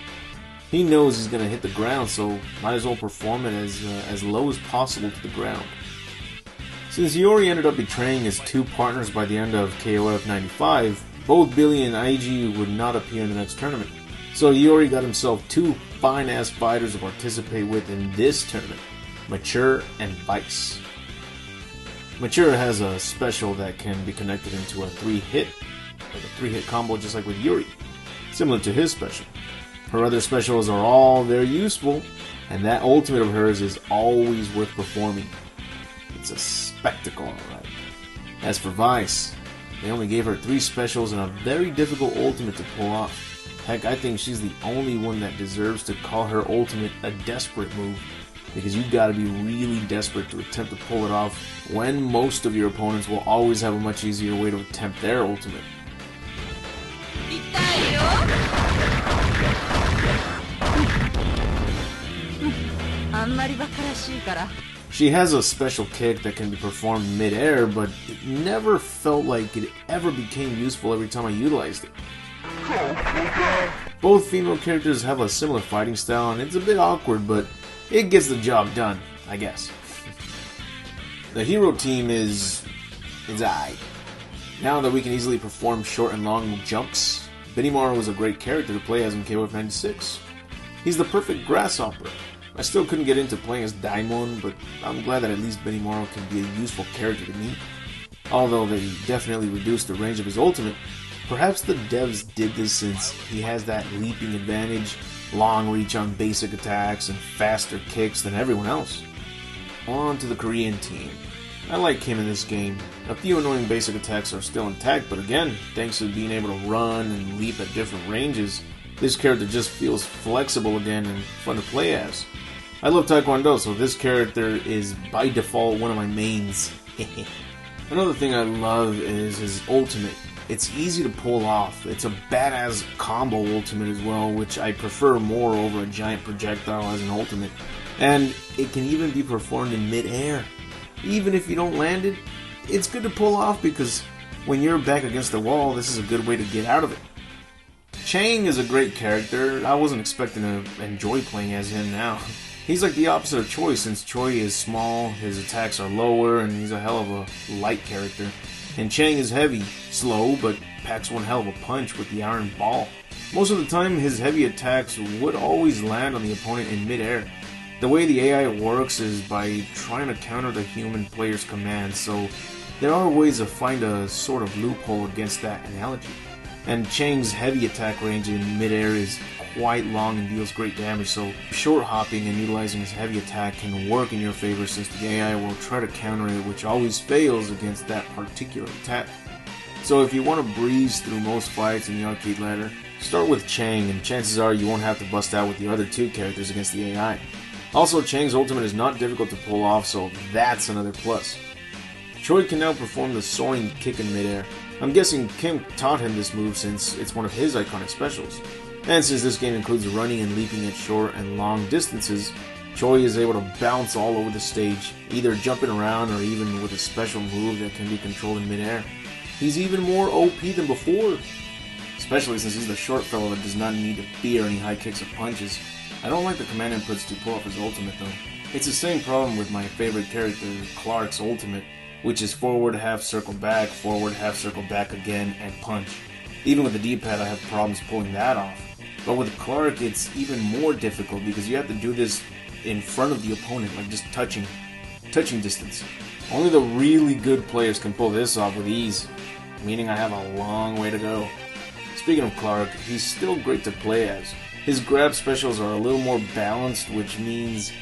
He knows he's gonna hit the ground, so might as well perform it as low as possible to the ground. Since Iori ended up betraying his two partners by the end of KOF 95, both Billy and Aiji would not appear in the next tournament. So Iori got himself two fine-ass fighters to participate with in this tournament, Mature and Vice. Mature has a special that can be connected into a three-hit combo just like with Iori, similar to his special. Her other specials are all very useful, and that ultimate of hers is always worth performing. It's a spectacle, alright. As for Vice, they only gave her 3 specials and a very difficult ultimate to pull off. Heck, I think she's the only one that deserves to call her ultimate a desperate move, because you gotta be really desperate to attempt to pull it off when most of your opponents will always have a much easier way to attempt their ultimate. She has a special kick that can be performed mid-air, but it never felt like it ever became useful every time I utilized it. Both female characters have a similar fighting style, and it's a bit awkward, but it gets the job done, I guess. The hero team is aight. Now that we can easily perform short and long jumps, Benimaru was a great character to play as in KOF 96. He's the perfect grasshopper. I still couldn't get into playing as Daimon, but I'm glad that at least Benimaru can be a useful character to me. Although they definitely reduced the range of his ultimate, perhaps the devs did this since he has that leaping advantage, long reach on basic attacks, and faster kicks than everyone else. On to the Korean team. I like him in this game. A few annoying basic attacks are still intact, but again, thanks to being able to run and leap at different ranges, this character just feels flexible again and fun to play as. I love Taekwondo, so this character is by default one of my mains. Another thing I love is his ultimate. It's easy to pull off. It's a badass combo ultimate as well, which I prefer more over a giant projectile as an ultimate. And it can even be performed in mid-air. Even if you don't land it, it's good to pull off because when you're back against the wall, this is a good way to get out of it. Chang is a great character. I wasn't expecting to enjoy playing as him now. He's like the opposite of Choi, since Choi is small, his attacks are lower, and he's a hell of a light character. And Chang is heavy, slow, but packs one hell of a punch with the iron ball. Most of the time, his heavy attacks would always land on the opponent in mid-air. The way the AI works is by trying to counter the human player's commands, so there are ways to find a sort of loophole against that analogy. And Chang's heavy attack range in mid-air is quite long and deals great damage, so short hopping and utilizing his heavy attack can work in your favor since the AI will try to counter it, which always fails against that particular attack. So if you want to breeze through most fights in the arcade ladder, start with Chang and chances are you won't have to bust out with the other 2 characters against the AI. Also, Chang's ultimate is not difficult to pull off, so that's another plus. Choi can now perform the soaring kick in midair. I'm guessing Kim taught him this move since it's one of his iconic specials. And since this game includes running and leaping at short and long distances, Choi is able to bounce all over the stage, either jumping around or even with a special move that can be controlled in midair. He's even more OP than before, especially since he's the short fellow that does not need to fear any high kicks or punches. I don't like the command inputs to pull off his ultimate though. It's the same problem with my favorite character, Clark's ultimate, which is forward, half circle back again, and punch. Even with the D-pad I have problems pulling that off. But with Clark it's even more difficult because you have to do this in front of the opponent, like just touching distance. Only the really good players can pull this off with ease, meaning I have a long way to go. Speaking of Clark, he's still great to play as. His grab specials are a little more balanced, which means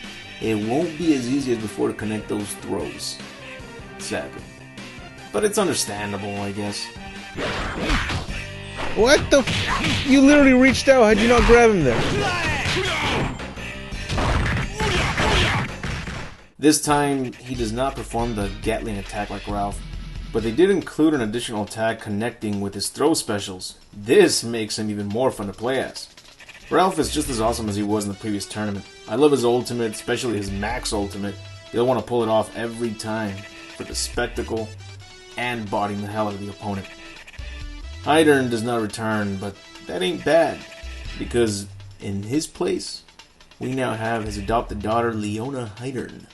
it won't be as easy as before to connect those throws. Sadly. But it's understandable, I guess. What the You literally reached out. How'd you not grab him there? This time, he does not perform the Gatling attack like Ralph, but they did include an additional attack connecting with his throw specials. This makes him even more fun to play as. Ralph is just as awesome as he was in the previous tournament. I love his ultimate, especially his max ultimate. You'll want to pull it off every time for the spectacle and bodying the hell out of the opponent. Heidern does not return, but that ain't bad, because in his place, we now have his adopted daughter, Leona Heidern.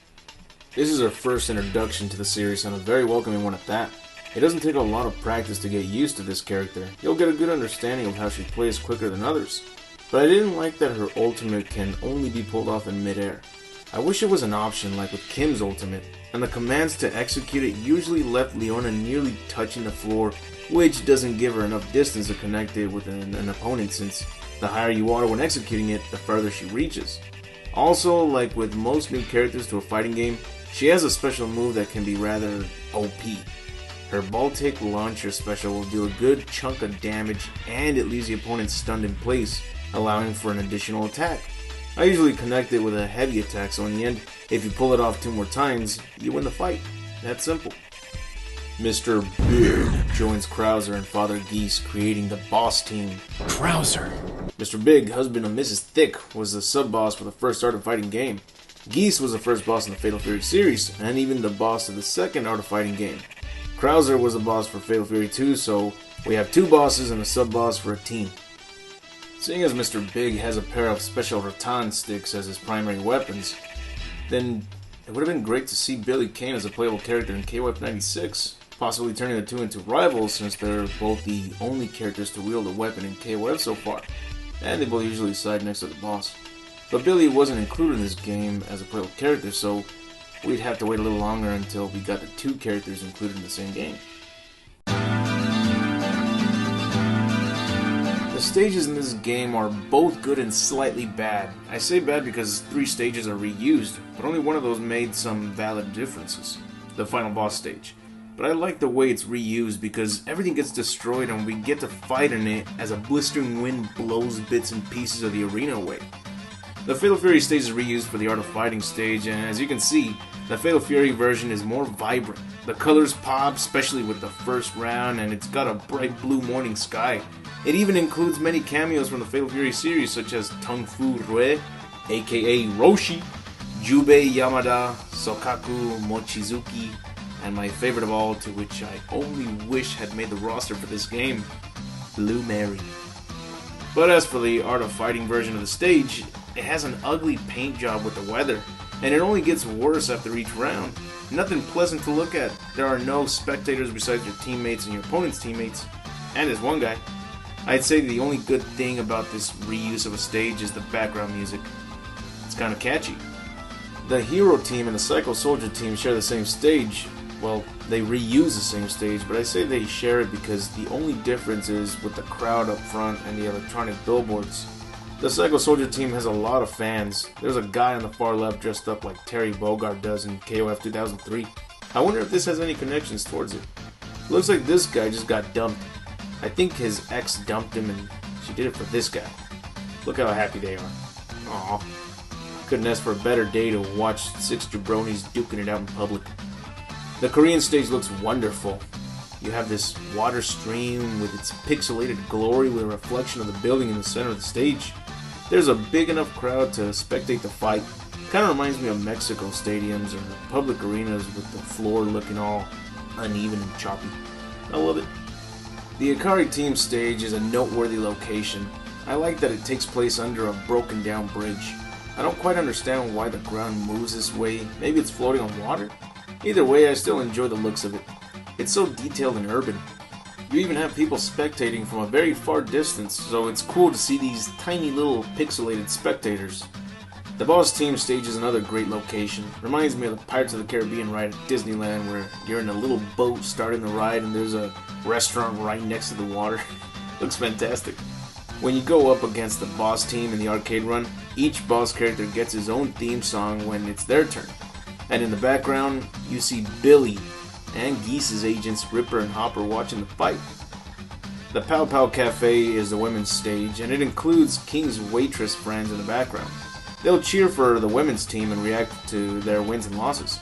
This is her first introduction to the series, and a very welcoming one at that. It doesn't take a lot of practice to get used to this character. You'll get a good understanding of how she plays quicker than others. But I didn't like that her ultimate can only be pulled off in midair. I wish it was an option like with Kim's ultimate, and the commands to execute it usually left Leona nearly touching the floor, which doesn't give her enough distance to connect it with an opponent, since the higher you are when executing it, the further she reaches. Also, like with most new characters to a fighting game, she has a special move that can be rather OP. Her Baltic Launcher special will do a good chunk of damage, and it leaves the opponent stunned in place, allowing for an additional attack. I usually connect it with a heavy attack, so in the end, if you pull it off 2 more times, you win the fight. That's simple. Mr. Big joins Krauser and Father Geese, creating the boss team. Krauser. Mr. Big, husband of Mrs. Thick, was the sub-boss for the first Art of Fighting game. Geese was the first boss in the Fatal Fury series, and even the boss of the second Art of Fighting game. Krauser was the boss for Fatal Fury 2, so we have 2 bosses and a sub-boss for a team. Seeing as Mr. Big has a pair of special rattan sticks as his primary weapons, then it would have been great to see Billy Kane as a playable character in KOF 96, possibly turning the 2 into rivals since they're both the only characters to wield a weapon in KOF so far, and they both usually side next to the boss. But Billy wasn't included in this game as a playable character, so we'd have to wait a little longer until we got the 2 characters included in the same game. The stages in this game are both good and slightly bad. I say bad because 3 stages are reused, but only one of those made some valid differences. The final boss stage. But I like the way it's reused because everything gets destroyed and we get to fight in it as a blistering wind blows bits and pieces of the arena away. The Fatal Fury stage is reused for the Art of Fighting stage, and as you can see, the Fatal Fury version is more vibrant. The colors pop, especially with the first round, and it's got a bright blue morning sky. It even includes many cameos from the Fatal Fury series, such as Tung Fu Rue, aka Roshi, Jubei Yamada, Sokaku Mochizuki, and my favorite of all, to which I only wish had made the roster for this game, Blue Mary. But as for the Art of Fighting version of the stage, it has an ugly paint job with the weather, and it only gets worse after each round. Nothing pleasant to look at. There are no spectators besides your teammates and your opponent's teammates, and there's one guy. I'd say the only good thing about this reuse of a stage is the background music. It's kind of catchy. The Hero team and the Psycho Soldier team share the same stage. Well, they reuse the same stage, but I say they share it because the only difference is with the crowd up front and the electronic billboards. The Psycho Soldier team has a lot of fans. There's a guy on the far left dressed up like Terry Bogard does in KOF 2003. I wonder if this has any connections towards it. Looks like this guy just got dumped. I think his ex dumped him and she did it for this guy. Look how happy they are. Aww. Couldn't ask for a better day to watch 6 jabronis duking it out in public. The Korean stage looks wonderful. You have this water stream with its pixelated glory with a reflection of the building in the center of the stage. There's a big enough crowd to spectate the fight. Kinda reminds me of Mexico stadiums or public arenas with the floor looking all uneven and choppy. I love it. The Ikari team stage is a noteworthy location. I like that it takes place under a broken down bridge. I don't quite understand why the ground moves this way. Maybe it's floating on water? Either way, I still enjoy the looks of it. It's so detailed and urban. You even have people spectating from a very far distance, so it's cool to see these tiny little pixelated spectators. The boss team stage is another great location. Reminds me of the Pirates of the Caribbean ride at Disneyland, where you're in a little boat starting the ride and there's a restaurant right next to the water. Looks fantastic. When you go up against the boss team in the arcade run, each boss character gets his own theme song when it's their turn. And in the background, you see Billy and Geese's agents Ripper and Hopper watching the fight. The Pow Pow Cafe is the women's stage, and it includes King's waitress friends in the background. They'll cheer for the women's team and react to their wins and losses.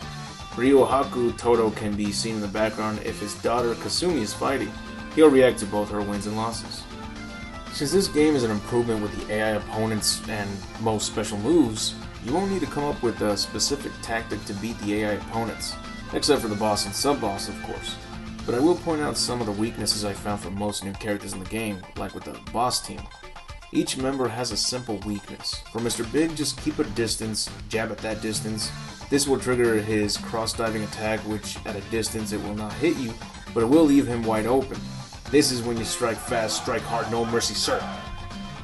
Ryohaku Toto can be seen in the background if his daughter Kasumi is fighting. He'll react to both her wins and losses. Since this game is an improvement with the AI opponents and most special moves, you won't need to come up with a specific tactic to beat the AI opponents, except for the boss and sub-boss, of course. But I will point out some of the weaknesses I found for most new characters in the game, like with the boss team. Each member has a simple weakness. For Mr. Big, just keep a distance, jab at that distance. This will trigger his cross-diving attack, which at a distance it will not hit you, but it will leave him wide open. This is when you strike fast, strike hard, no mercy, sir.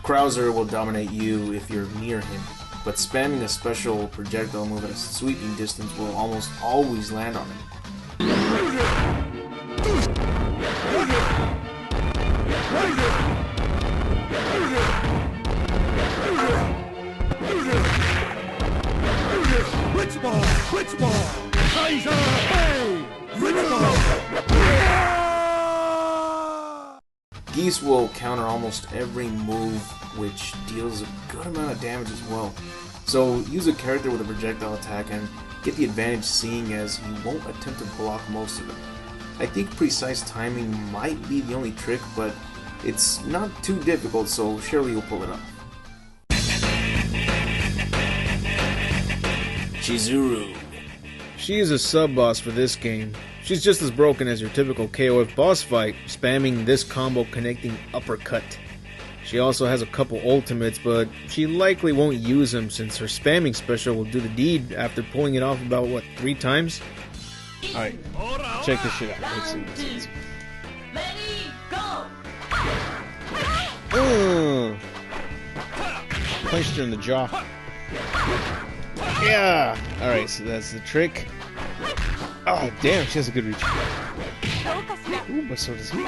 Krauser will dominate you if you're near him, but spamming a special projectile move at a sweeping distance will almost always land on him. Which ball? Kaiser, hey! Which ball? Geese will counter almost every move, which deals a good amount of damage as well. So use a character with a projectile attack and get the advantage, seeing as he won't attempt to block most of it. I think precise timing might be the only trick, but it's not too difficult, so surely you'll pull it off. Chizuru. She is a sub-boss for this game. She's just as broken as your typical KOF boss fight, spamming this combo connecting uppercut. She also has a couple ultimates, but she likely won't use them since her spamming special will do the deed after pulling it off about, 3 times? Alright, check this shit out. Let's see. Ready, go! Punched her in the jaw. Yeah! Alright, so that's the trick. Oh, damn, she has a good reach. Ooh, but so does he.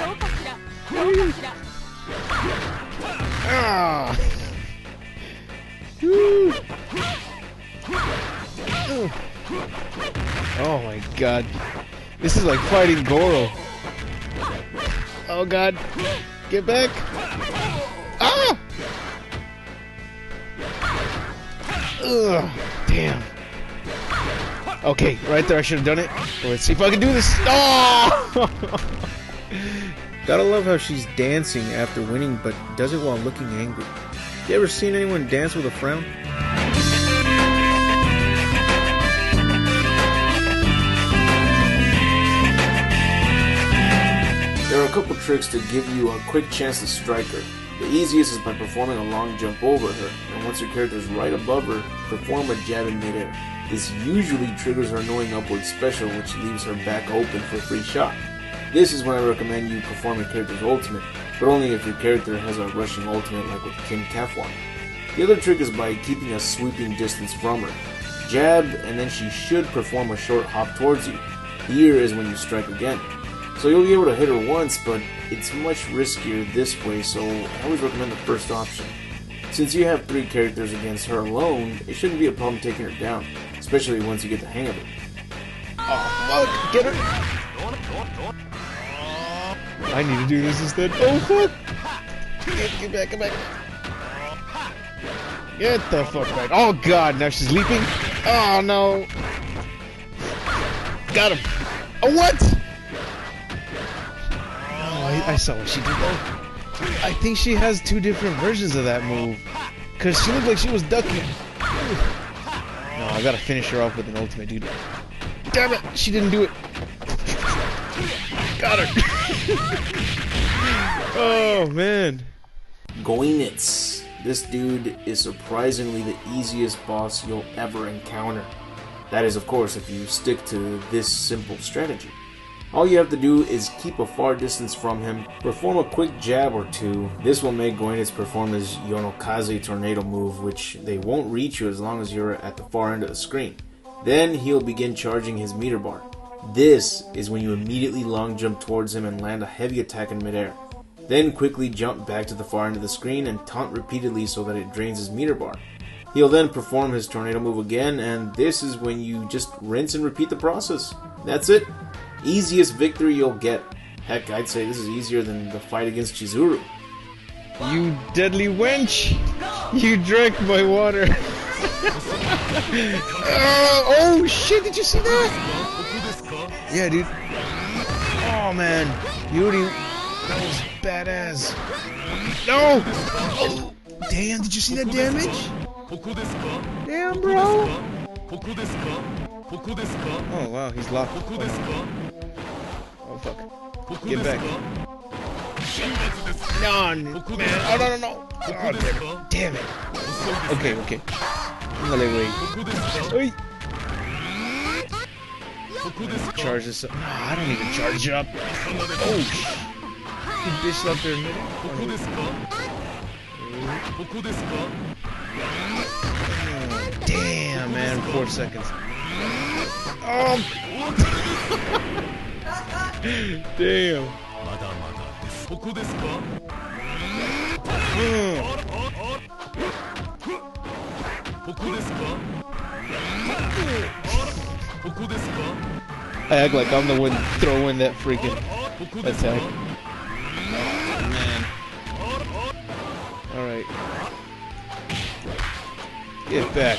Ah! Woo! Oh my god. This is like fighting Goro. Oh god. Get back. Ah! Ugh. Damn. Okay, right there I should have done it. Let's see if I can do this. Oh! Gotta love how she's dancing after winning, but does it while looking angry. You ever seen anyone dance with a frown? There are a couple tricks to give you a quick chance to strike her. The easiest is by performing a long jump over her, and once your character is right above her, perform a jab in midair. This usually triggers her annoying upward special, which leaves her back open for a free shot. This is when I recommend you perform your character's ultimate, but only if your character has a rushing ultimate like with Kim Kafwan. The other trick is by keeping a sweeping distance from her. Jab, and then she should perform a short hop towards you. Here is when you strike again. So you'll be able to hit her once, but it's much riskier this way, so I always recommend the first option. Since you have 3 characters against her alone, it shouldn't be a problem taking her down, especially once you get the hang of it. Oh fuck! Get her! I need to do this instead. Oh fuck! Get back, get back. Get the fuck back. Oh god, now she's leaping. Oh no. Got him. Oh what? Oh, I saw what she did though. I think she has 2 different versions of that move. Cause she looked like she was ducking. No, I gotta finish her off with an ultimate, dude. Damn it, she didn't do it. Got her. Oh man. Goinitz. This dude is surprisingly the easiest boss you'll ever encounter. That is, of course, if you stick to this simple strategy. All you have to do is keep a far distance from him, perform a quick jab or 2. This will make Goinitz perform his Yonokaze tornado move, which they won't reach you as long as you're at the far end of the screen. Then he'll begin charging his meter bar. This is when you immediately long jump towards him and land a heavy attack in midair. then quickly jump back to the far end of the screen and taunt repeatedly so that it drains his meter bar. He'll then perform his tornado move again, and this is when you just rinse and repeat the process. That's it. Easiest victory you'll get. Heck, I'd say this is easier than the fight against Chizuru. You deadly wench! You drank my water. Oh shit, did you see that? Yeah, dude. Oh man, Yuri, that was badass. No! Oh, damn, did you see that damage? Damn, bro. Oh wow, he's locked. Oh fuck. Get back. No, man. Oh, no. Oh, damn it. Okay. Ándale, güey. Uy. Charge this up. No, I don't even charge up. Oh, you bitch left there in the damn, man. 4 seconds. Damn. I act like I'm the one throwing that freaking attack. Oh, man. Alright. Get back.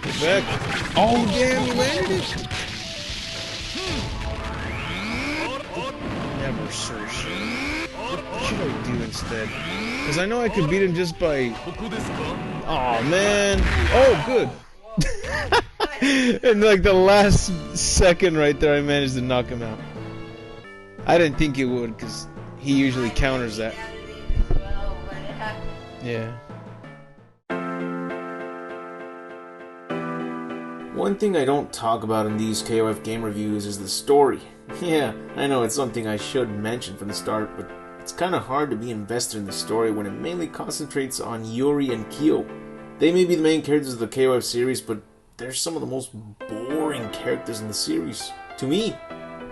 Get back. Oh, damn, he landed it. Never so sure. What should I do instead? Because I know I could beat him just by... Oh man! Oh, good! In like the last second right there, I managed to knock him out. I didn't think it would, because he usually counters that. Yeah. One thing I don't talk about in these KOF game reviews is the story. Yeah, I know it's something I should mention from the start, but it's kinda hard to be invested in the story when it mainly concentrates on Yuri and Kyo. They may be the main characters of the KOF series, but they're some of the most boring characters in the series. To me,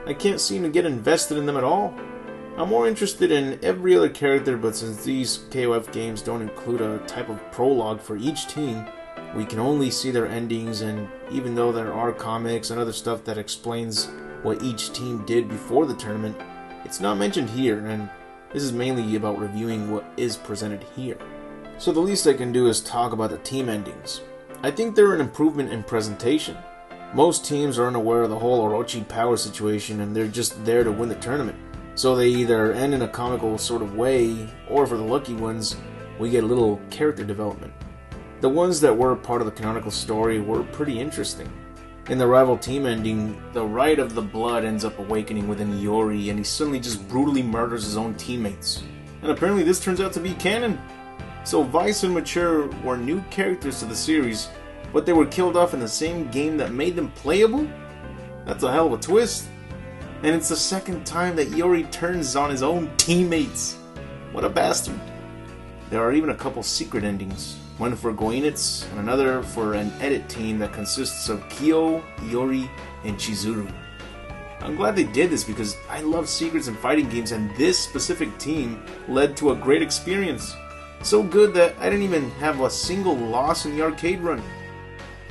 I can't seem to get invested in them at all. I'm more interested in every other character, but since these KOF games don't include a type of prologue for each team, we can only see their endings, and even though there are comics and other stuff that explains what each team did before the tournament, it's not mentioned here, and this is mainly about reviewing what is presented here. So the least I can do is talk about the team endings. I think they're an improvement in presentation. Most teams are unaware of the whole Orochi power situation and they're just there to win the tournament. So they either end in a comical sort of way, or for the lucky ones, we get a little character development. The ones that were part of the canonical story were pretty interesting. In the rival team ending, the Rite of the Blood ends up awakening within Yuri and he suddenly just brutally murders his own teammates. And apparently this turns out to be canon. So Vice and Mature were new characters to the series, but they were killed off in the same game that made them playable? That's a hell of a twist. And it's the second time that Yuri turns on his own teammates. What a bastard. There are even a couple secret endings. One for Goenitz, and another for an edit team that consists of Kyo, Yuri, and Chizuru. I'm glad they did this because I love secrets in fighting games, and this specific team led to a great experience. So good that I didn't even have a single loss in the arcade run.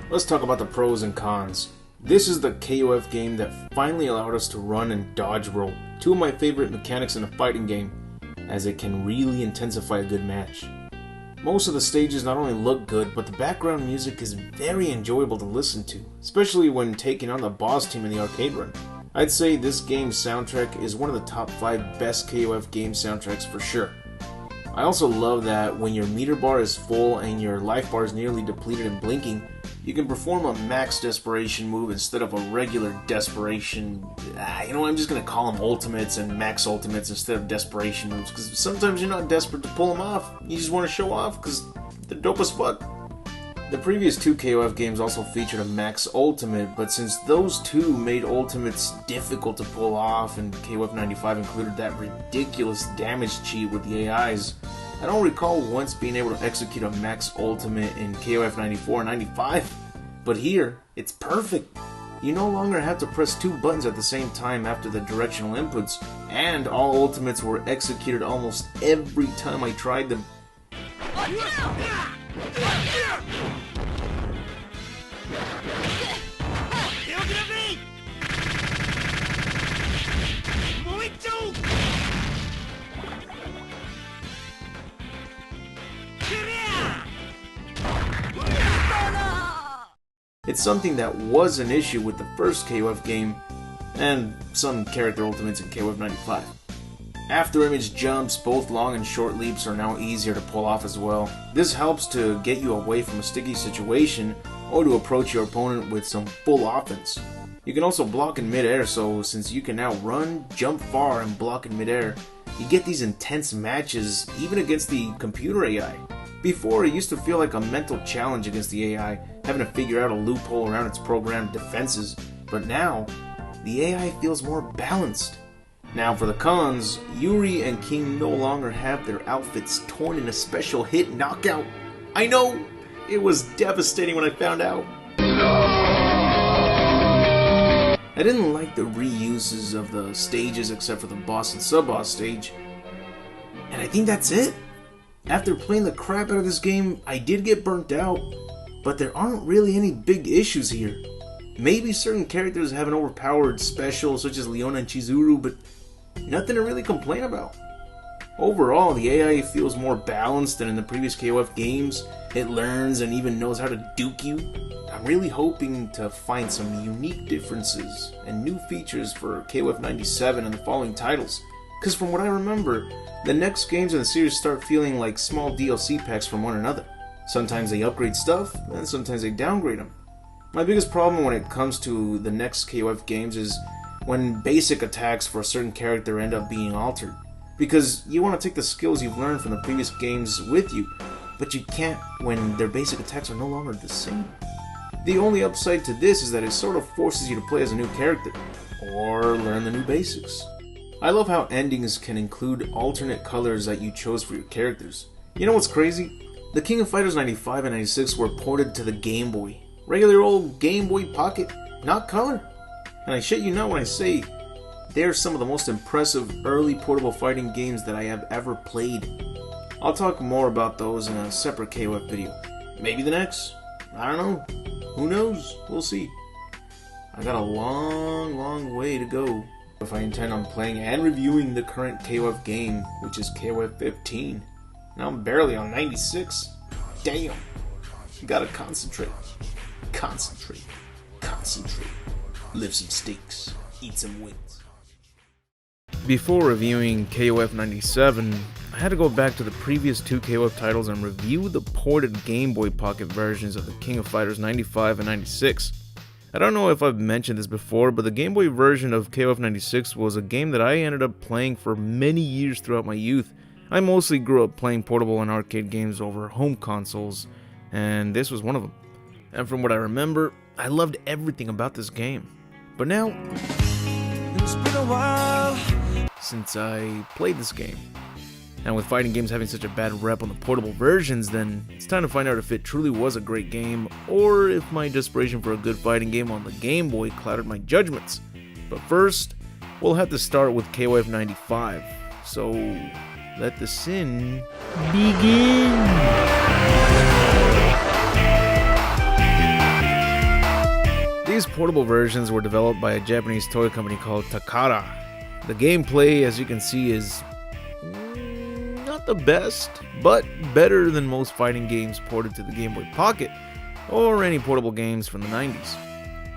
Let's talk about the pros and cons. This is the KOF game that finally allowed us to run and dodge roll, two of my favorite mechanics in a fighting game, as it can really intensify a good match. Most of the stages not only look good, but the background music is very enjoyable to listen to, especially when taking on the boss team in the arcade run. I'd say this game's soundtrack is one of the top 5 best KOF game soundtracks for sure. I also love that when your meter bar is full and your life bar is nearly depleted and blinking, you can perform a max desperation move instead of a regular desperation. I'm just gonna call them ultimates and max ultimates instead of desperation moves, because sometimes you're not desperate to pull them off, you just want to show off because they're dope as fuck. The previous 2 KOF games also featured a max ultimate, but since those 2 made ultimates difficult to pull off and KOF 95 included that ridiculous damage cheat with the AIs, I don't recall once being able to execute a max ultimate in KOF 94 or 95, but here, it's perfect. you no longer have to press 2 buttons at the same time after the directional inputs, and all ultimates were executed almost every time I tried them. It's something that was an issue with the first KOF game, and some character ultimates in KOF 95. After image jumps, both long and short leaps are now easier to pull off as well. This helps to get you away from a sticky situation, or to approach your opponent with some full offense. You can also block in midair, so since you can now run, jump far, and block in midair, you get these intense matches even against the computer AI. Before, it used to feel like a mental challenge against the AI, having to figure out a loophole around its programmed defenses, but now, the AI feels more balanced. Now for the cons, Yuri and King no longer have their outfits torn in a special hit knockout. I know! It was devastating when I found out. I didn't like the reuses of the stages except for the boss and sub-boss stage, and I think that's it. After playing the crap out of this game, I did get burnt out, but there aren't really any big issues here. Maybe certain characters have an overpowered special such as Leona and Chizuru, but nothing to really complain about. Overall, the AI feels more balanced than in the previous KOF games. It learns and even knows how to duke you. I'm really hoping to find some unique differences and new features for KOF 97 and the following titles, because from what I remember, the next games in the series start feeling like small DLC packs from one another. Sometimes they upgrade stuff, and sometimes they downgrade them. My biggest problem when it comes to the next KOF games is when basic attacks for a certain character end up being altered. Because you want to take the skills you've learned from the previous games with you, but you can't when their basic attacks are no longer the same. The only upside to this is that it sort of forces you to play as a new character, or learn the new basics. I love how endings can include alternate colors that you chose for your characters. You know what's crazy? The King of Fighters 95 and 96 were ported to the Game Boy. Regular old Game Boy Pocket, not color. And I shit you not when I say, they're some of the most impressive early portable fighting games that I have ever played. I'll talk more about those in a separate KOF video. Maybe the next? I don't know. Who knows? We'll see. I got a long way to go if I intend on playing and reviewing the current KOF game, which is KOF 15. Now I'm barely on 96. Damn. You gotta concentrate. Concentrate. Lift some steaks. Eat some wings. Before reviewing KOF 97, I had to go back to the previous 2 KOF titles and review the ported Game Boy Pocket versions of the King of Fighters 95 and 96. I don't know if I've mentioned this before, but the Game Boy version of KOF 96 was a game that I ended up playing for many years throughout my youth. I mostly grew up playing portable and arcade games over home consoles, and this was one of them. And from what I remember, I loved everything about this game. But now, it's been a while since I played this game. And with fighting games having such a bad rep on the portable versions, then it's time to find out if it truly was a great game, or if my desperation for a good fighting game on the Game Boy clouded my judgments. But first, we'll have to start with KOF 95. So, let the sin begin! These portable versions were developed by a Japanese toy company called Takara. The gameplay, as you can see, is not the best, but better than most fighting games ported to the Game Boy Pocket, or any portable games from the 90s.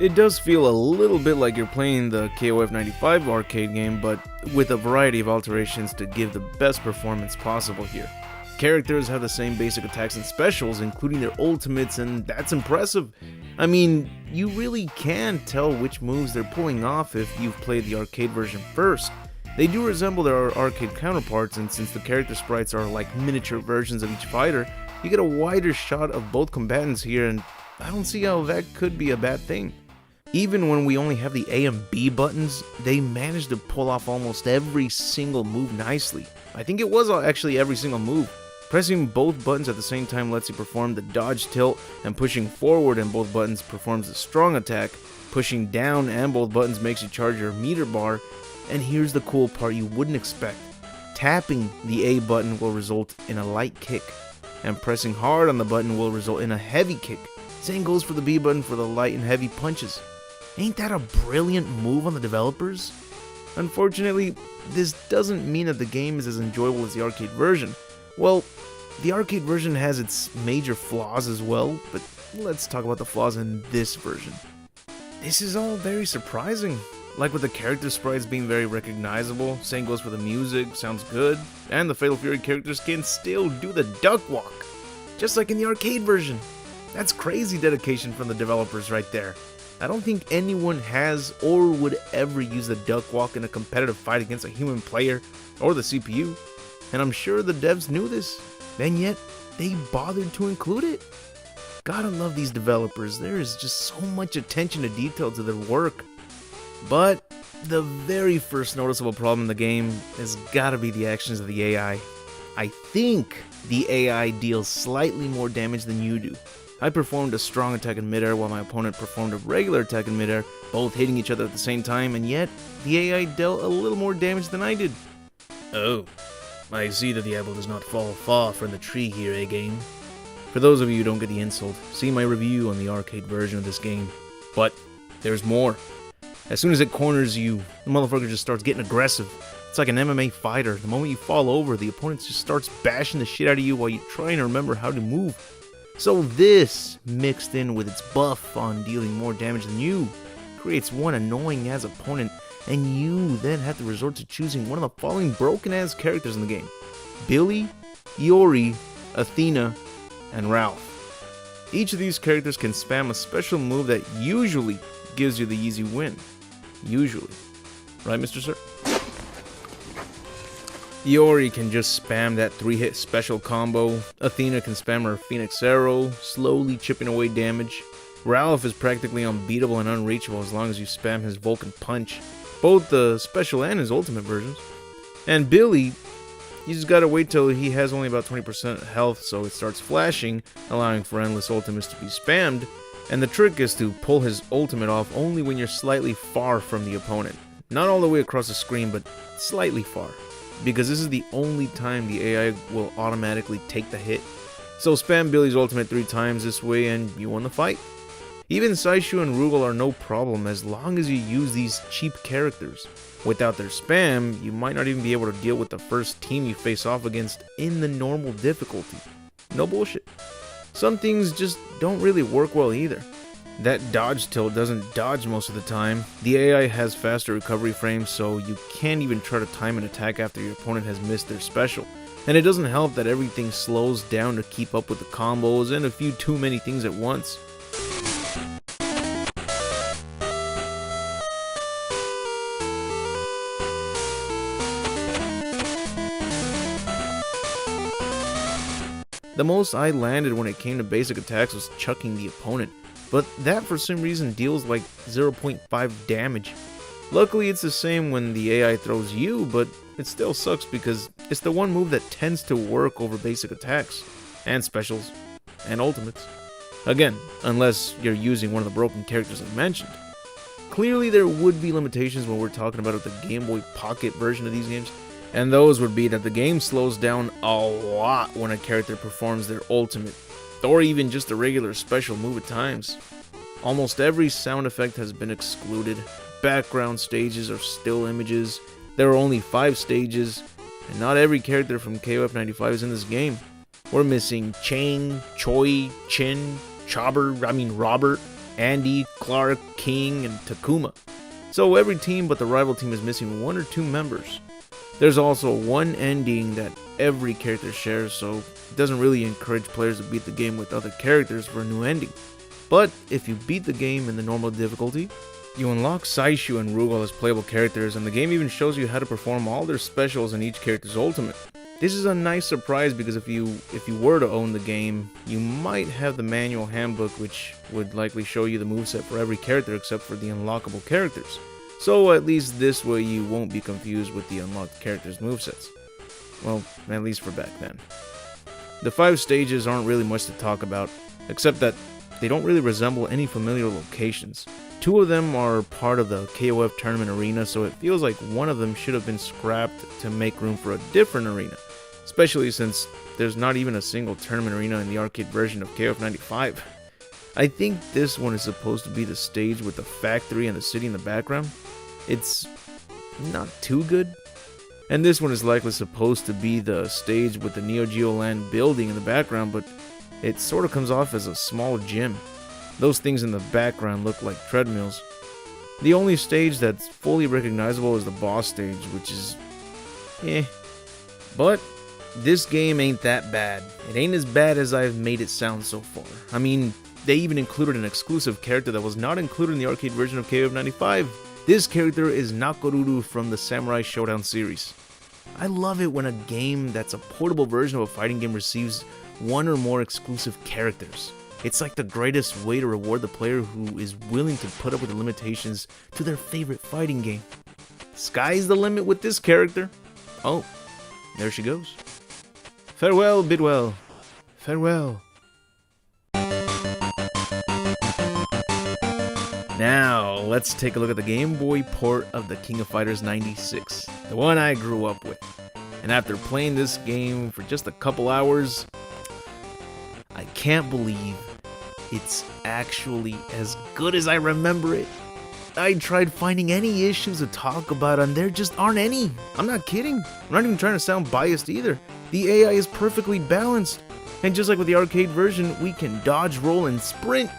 It does feel a little bit like you're playing the KOF 95 arcade game, but with a variety of alterations to give the best performance possible here. Characters have the same basic attacks and specials, including their ultimates, and that's impressive. I mean, you really can tell which moves they're pulling off if you've played the arcade version first. They do resemble their arcade counterparts, and since the character sprites are like miniature versions of each fighter, you get a wider shot of both combatants here, and I don't see how that could be a bad thing. Even when we only have the A and B buttons, they managed to pull off almost every single move nicely. I think it was actually every single move. Pressing both buttons at the same time lets you perform the dodge tilt, and pushing forward and both buttons performs the strong attack. Pushing down and both buttons makes you charge your meter bar. And here's the cool part you wouldn't expect. Tapping the A button will result in a light kick, and pressing hard on the button will result in a heavy kick. Same goes for the B button for the light and heavy punches. Ain't that a brilliant move on the developers? Unfortunately, this doesn't mean that the game is as enjoyable as the arcade version. Well, the arcade version has its major flaws as well, but let's talk about the flaws in this version. This is all very surprising. Like with the character sprites being very recognizable, same goes for the music, sounds good, and the Fatal Fury characters can still do the duck walk, just like in the arcade version. That's crazy dedication from the developers right there. I don't think anyone has or would ever use the duck walk in a competitive fight against a human player or the CPU. And I'm sure the devs knew this, and yet they bothered to include it. Gotta love these developers, there is just so much attention to detail to their work. But the very first noticeable problem in the game has gotta be the actions of the AI. I think the AI deals slightly more damage than you do. I performed a strong attack in midair while my opponent performed a regular attack in midair, both hitting each other at the same time, and yet the AI dealt a little more damage than I did. Oh. I see that the apple does not fall far from the tree here, eh, game? For those of you who don't get the insult, see my review on the arcade version of this game. But there's more. As soon as it corners you, the motherfucker just starts getting aggressive. It's like an MMA fighter. The moment you fall over, the opponent just starts bashing the shit out of you while you're trying to remember how to move. So this, mixed in with its buff on dealing more damage than you, creates one annoying ass opponent, and you then have to resort to choosing one of the following broken ass characters in the game: Billy, Iori, Athena, and Ralph. Each of these characters can spam a special move that usually gives you the easy win. Usually. Right, Mr. Sir? Iori can just spam that 3-hit special combo. Athena can spam her Phoenix Arrow, slowly chipping away damage. Ralph is practically unbeatable and unreachable as long as you spam his Vulcan Punch, both the special and his ultimate versions. And Billy, you just gotta wait till he has only about 20% health so it starts flashing, allowing for endless ultimates to be spammed, and the trick is to pull his ultimate off only when you're slightly far from the opponent. Not all the way across the screen, but slightly far, because this is the only time the AI will automatically take the hit. So spam Billy's ultimate 3 times this way and you won the fight. Even Saishu and Rugal are no problem as long as you use these cheap characters. Without their spam, you might not even be able to deal with the first team you face off against in the normal difficulty. No bullshit. Some things just don't really work well either. That dodge tilt doesn't dodge most of the time. The AI has faster recovery frames, so you can't even try to time an attack after your opponent has missed their special. And it doesn't help that everything slows down to keep up with the combos and a few too many things at once. The most I landed when it came to basic attacks was chucking the opponent, but that for some reason deals like 0.5 damage. Luckily it's the same when the AI throws you, but it still sucks because it's the one move that tends to work over basic attacks, and specials, and ultimates. Again, unless you're using one of the broken characters I mentioned. Clearly there would be limitations when we're talking about the Game Boy Pocket version of these games, and those would be that the game slows down a lot when a character performs their ultimate, or even just a regular special move at times. Almost every sound effect has been excluded, background stages are still images, there are only 5 stages, and not every character from KOF 95 is in this game. We're missing Chang, Choi, Chin, Robert, Andy, Clark, King, and Takuma. So every team but the rival team is missing 1 or 2 members. There's also one ending that every character shares, so it doesn't really encourage players to beat the game with other characters for a new ending. But if you beat the game in the normal difficulty, you unlock Saishu and Rugal as playable characters, and the game even shows you how to perform all their specials in each character's ultimate. This is a nice surprise because if you were to own the game, you might have the manual handbook which would likely show you the moveset for every character except for the unlockable characters. So at least this way you won't be confused with the unlocked characters' movesets. Well, at least for back then. The 5 stages aren't really much to talk about, except that they don't really resemble any familiar locations. 2 of them are part of the KOF tournament arena, so it feels like one of them should have been scrapped to make room for a different arena, especially since there's not even a single tournament arena in the arcade version of KOF 95. I think this one is supposed to be the stage with the factory and the city in the background. It's not too good. And this one is likely supposed to be the stage with the Neo Geo Land building in the background, but it sort of comes off as a small gym. Those things in the background look like treadmills. The only stage that's fully recognizable is the boss stage, which is But this game ain't that bad. It ain't as bad as I've made it sound so far. I mean, they even included an exclusive character that was not included in the arcade version of KOF 95. This character is Nakoruru from the Samurai Showdown series. I love it when a game that's a portable version of a fighting game receives one or more exclusive characters. It's like the greatest way to reward the player who is willing to put up with the limitations to their favorite fighting game. Sky's the limit with this character. Oh, there she goes. Farewell, Bidwell. Farewell. Now, let's take a look at the Game Boy port of the King of Fighters 96, the one I grew up with. And after playing this game for just a couple hours, I can't believe it's actually as good as I remember it. I tried finding any issues to talk about and there just aren't any. I'm not kidding. I'm not even trying to sound biased either. The AI is perfectly balanced. And just like with the arcade version, we can dodge, roll, and sprint.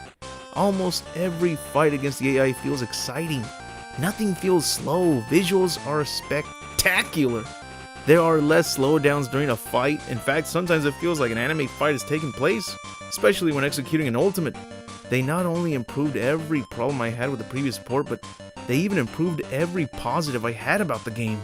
Almost every fight against the AI feels exciting. Nothing feels slow. Visuals are spectacular. There are less slowdowns during a fight. In fact, sometimes it feels like an anime fight is taking place, especially when executing an ultimate. They not only improved every problem I had with the previous port, but they even improved every positive I had about the game.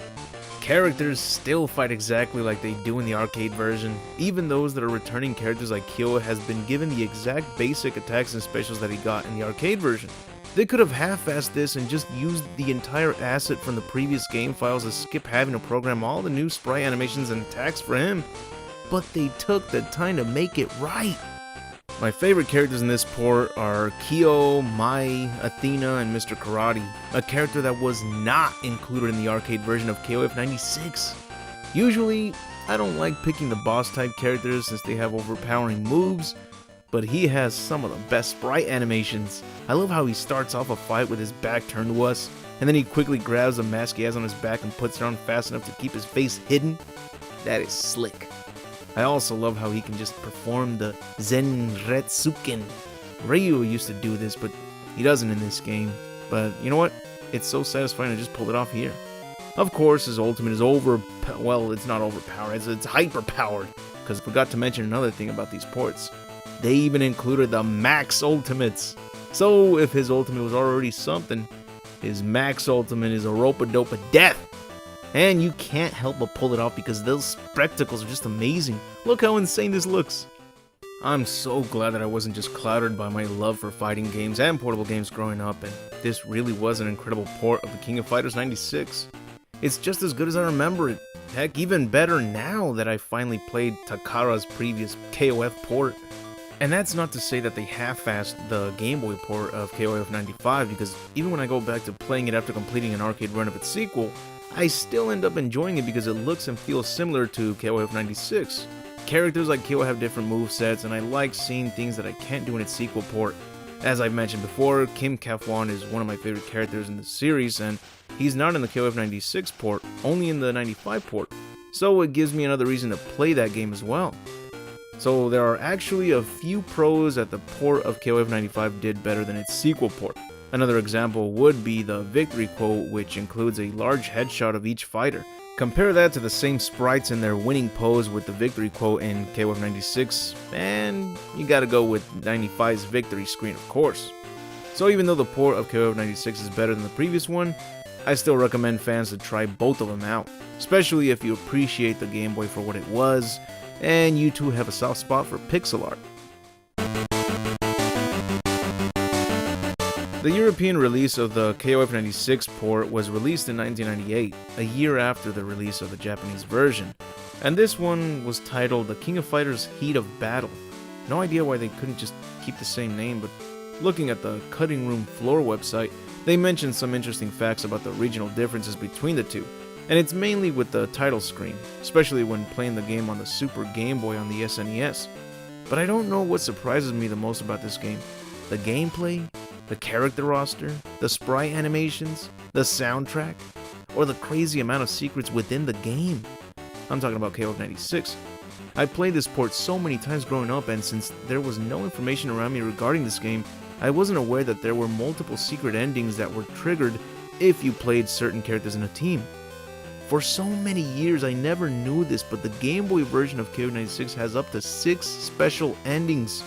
Characters still fight exactly like they do in the arcade version. Even those that are returning characters like Kyo has been given the exact basic attacks and specials that he got in the arcade version. They could have half-assed this and just used the entire asset from the previous game files to skip having to program all the new sprite animations and attacks for him. But they took the time to make it right. My favorite characters in this port are Kyo, Mai, Athena, and Mr. Karate, a character that was not included in the arcade version of KOF 96. Usually, I don't like picking the boss type characters since they have overpowering moves, but he has some of the best sprite animations. I love how he starts off a fight with his back turned to us, and then he quickly grabs the mask he has on his back and puts it on fast enough to keep his face hidden. That is slick. I also love how he can just perform the Zenretsuken. Ryu used to do this, but he doesn't in this game. But you know what? It's so satisfying to just pull it off here. Of course, his ultimate is it's not overpowered, it's hyper-powered. Because I forgot to mention another thing about these ports. They even included the max ultimates. So if his ultimate was already something, his max ultimate is a rope-a-dope of death. And you can't help but pull it off because those spectacles are just amazing. Look how insane this looks. I'm so glad that I wasn't just clouded by my love for fighting games and portable games growing up, and this really was an incredible port of the King of Fighters 96. It's just as good as I remember it. Heck, even better now that I finally played Takara's previous KOF port. And that's not to say that they half-assed the Game Boy port of KOF 95, because even when I go back to playing it after completing an arcade run of its sequel, I still end up enjoying it because it looks and feels similar to KOF 96. Characters like Kyo have different movesets, and I like seeing things that I can't do in its sequel port. As I've mentioned before, Kim Kafwan is one of my favorite characters in the series, and he's not in the KOF 96 port, only in the 95 port. So it gives me another reason to play that game as well. So there are actually a few pros that the port of KOF 95 did better than its sequel port. Another example would be the victory quote, which includes a large headshot of each fighter. Compare that to the same sprites in their winning pose with the victory quote in KOF 96, and you gotta go with 95's victory screen, of course. So even though the port of KOF 96 is better than the previous one, I still recommend fans to try both of them out, especially if you appreciate the Game Boy for what it was, and you too have a soft spot for pixel art. The European release of the KOF 96 port was released in 1998, a year after the release of the Japanese version. And this one was titled The King of Fighters Heat of Battle. No idea why they couldn't just keep the same name, but looking at the Cutting Room Floor website, they mentioned some interesting facts about the regional differences between the two. And it's mainly with the title screen, especially when playing the game on the Super Game Boy on the SNES. But I don't know what surprises me the most about this game. The gameplay, the character roster, the sprite animations, the soundtrack, or the crazy amount of secrets within the game. I'm talking about KOF 96. I played this port so many times growing up, and since there was no information around me regarding this game, I wasn't aware that there were multiple secret endings that were triggered if you played certain characters in a team. For so many years I never knew this, but the Game Boy version of KOF 96 has up to 6 special endings.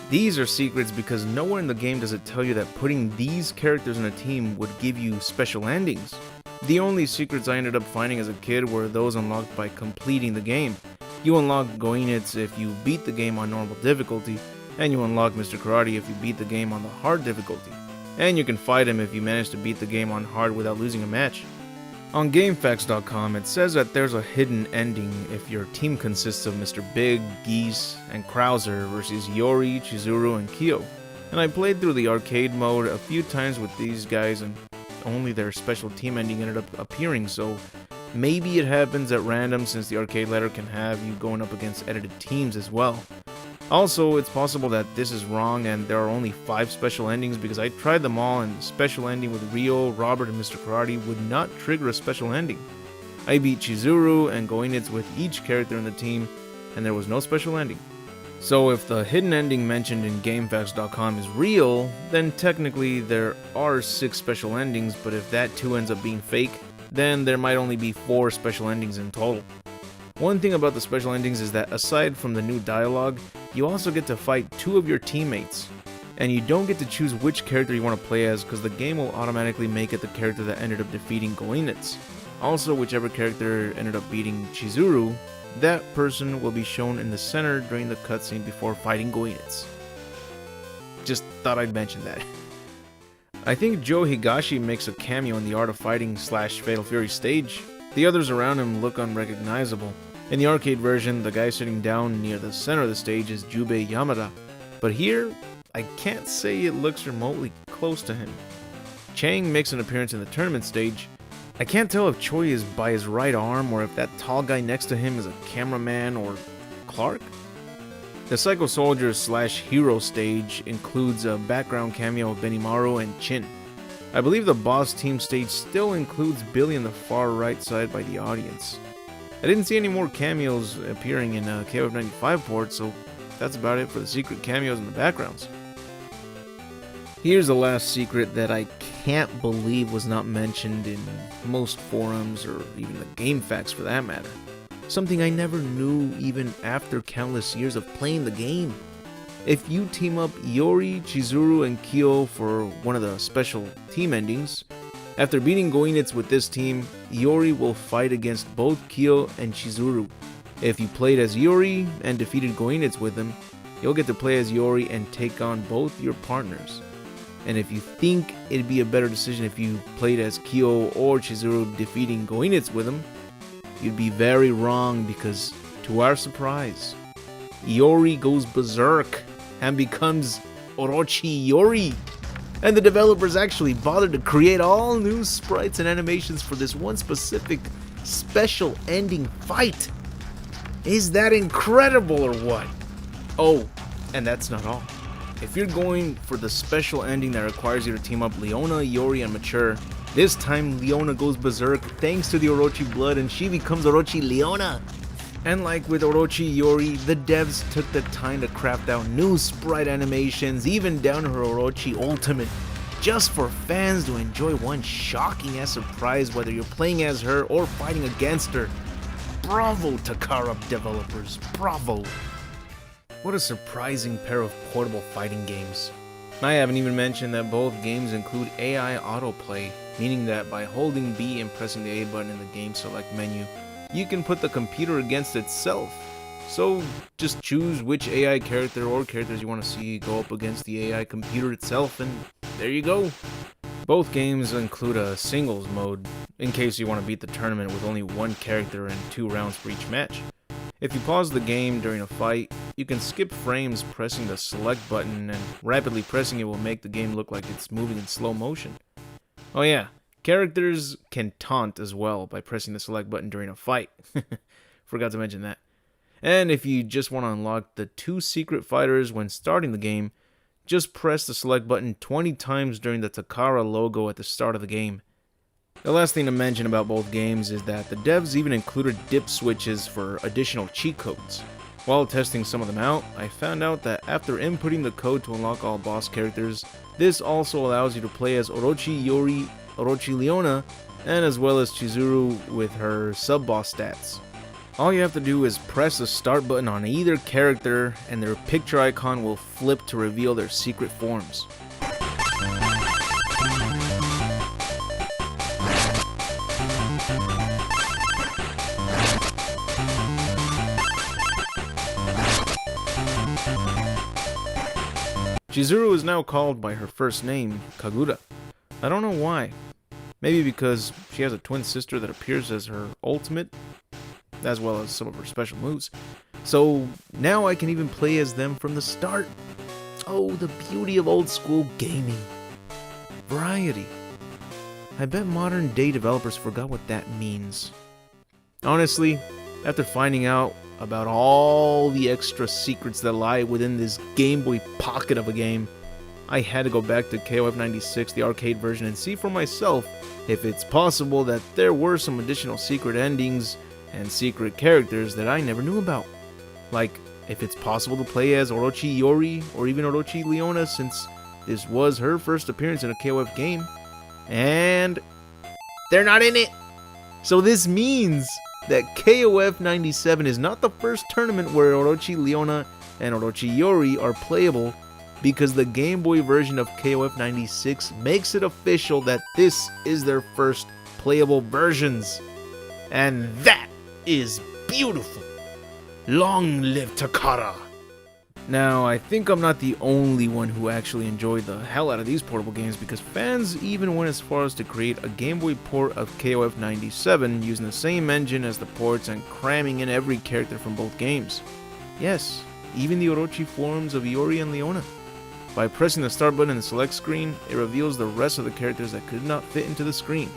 These are secrets because nowhere in the game does it tell you that putting these characters in a team would give you special endings. The only secrets I ended up finding as a kid were those unlocked by completing the game. You unlock Goenitz if you beat the game on normal difficulty, and you unlock Mr. Karate if you beat the game on the hard difficulty. And you can fight him if you manage to beat the game on hard without losing a match. On GameFAQs.com, it says that there's a hidden ending if your team consists of Mr. Big, Geese, and Krauser versus Yori, Chizuru, and Kyo. And I played through the arcade mode a few times with these guys, and only their special team ending ended up appearing, so maybe it happens at random since the arcade ladder can have you going up against edited teams as well. Also, it's possible that this is wrong and there are only 5 special endings because I tried them all and the special ending with Ryo, Robert, and Mr. Karate would not trigger a special ending. I beat Chizuru and Goenitz with each character in the team and there was no special ending. So if the hidden ending mentioned in GameFAQs.com is real, then technically there are 6 special endings, but if that too ends up being fake, then there might only be 4 special endings in total. One thing about the special endings is that aside from the new dialogue, you also get to fight 2 of your teammates. And you don't get to choose which character you want to play as because the game will automatically make it the character that ended up defeating Goenitz. Also, whichever character ended up beating Chizuru, that person will be shown in the center during the cutscene before fighting Goenitz. Just thought I'd mention that. I think Joe Higashi makes a cameo in the Art of Fighting / Fatal Fury stage. The others around him look unrecognizable. In the arcade version, the guy sitting down near the center of the stage is Jubei Yamada, but here, I can't say it looks remotely close to him. Chang makes an appearance in the tournament stage. I can't tell if Choi is by his right arm or if that tall guy next to him is a cameraman or Clark. The Psycho Soldier / Hero stage includes a background cameo of Benimaru and Chin. I believe the boss team stage still includes Billy on the far right side by the audience. I didn't see any more cameos appearing in KOF 95 port, so that's about it for the secret cameos in the backgrounds. Here's the last secret that I can't believe was not mentioned in most forums or even the GameFAQs for that matter. Something I never knew even after countless years of playing the game. If you team up Yori, Chizuru, and Kyo for one of the special team endings, after beating Goenitz with this team, Yori will fight against both Kyo and Chizuru. If you played as Yori and defeated Goenitz with him, you'll get to play as Yori and take on both your partners. And if you think it'd be a better decision if you played as Kyo or Chizuru defeating Goenitz with him, you'd be very wrong because, to our surprise, Yori goes berserk and becomes Orochi Yori. And the developers actually bothered to create all new sprites and animations for this one specific special ending fight. Is that incredible or what? Oh, and that's not all. If you're going for the special ending that requires you to team up Leona, Yori, and Mature, this time Leona goes berserk thanks to the Orochi blood and she becomes Orochi Leona. And like with Orochi Yori, the devs took the time to craft out new sprite animations, even down to her Orochi Ultimate, just for fans to enjoy one shocking ass surprise whether you're playing as her or fighting against her. Bravo, Takara developers, bravo! What a surprising pair of portable fighting games. I haven't even mentioned that both games include AI autoplay, meaning that by holding B and pressing the A button in the game select menu, you can put the computer against itself. So just choose which AI character or characters you want to see go up against the AI computer itself and there you go. Both games include a singles mode, in case you want to beat the tournament with only one character and 2 rounds for each match. If you pause the game during a fight, you can skip frames pressing the select button, and rapidly pressing it will make the game look like it's moving in slow motion. Oh yeah, characters can taunt as well by pressing the select button during a fight. Forgot to mention that. And if you just want to unlock the 2 secret fighters when starting the game, just press the select button 20 times during the Takara logo at the start of the game. The last thing to mention about both games is that the devs even included dip switches for additional cheat codes. While testing some of them out, I found out that after inputting the code to unlock all boss characters, this also allows you to play as Orochi Yori, Orochi Leona, and as well as Chizuru with her sub-boss stats. All you have to do is press the start button on either character and their picture icon will flip to reveal their secret forms. Chizuru is now called by her first name, Kagura. I don't know why. Maybe because she has a twin sister that appears as her ultimate, as well as some of her special moves. So now I can even play as them from the start. Oh, the beauty of old school gaming. Variety. I bet modern day developers forgot what that means. Honestly, after finding out about all the extra secrets that lie within this Game Boy pocket of a game, I had to go back to KOF 96, the arcade version, and see for myself if it's possible that there were some additional secret endings and secret characters that I never knew about. Like, if it's possible to play as Orochi Yori or even Orochi Leona, since this was her first appearance in a KOF game. And they're not in it! So this means that KOF 97 is not the first tournament where Orochi Leona and Orochi Yori are playable, because the Game Boy version of KOF 96 makes it official that this is their first playable versions. And that is beautiful. Long live Takara! Now, I think I'm not the only one who actually enjoyed the hell out of these portable games, because fans even went as far as to create a Game Boy port of KOF 97 using the same engine as the ports and cramming in every character from both games. Yes, even the Orochi forms of Yori and Leona. By pressing the start button in the select screen, it reveals the rest of the characters that could not fit into the screen.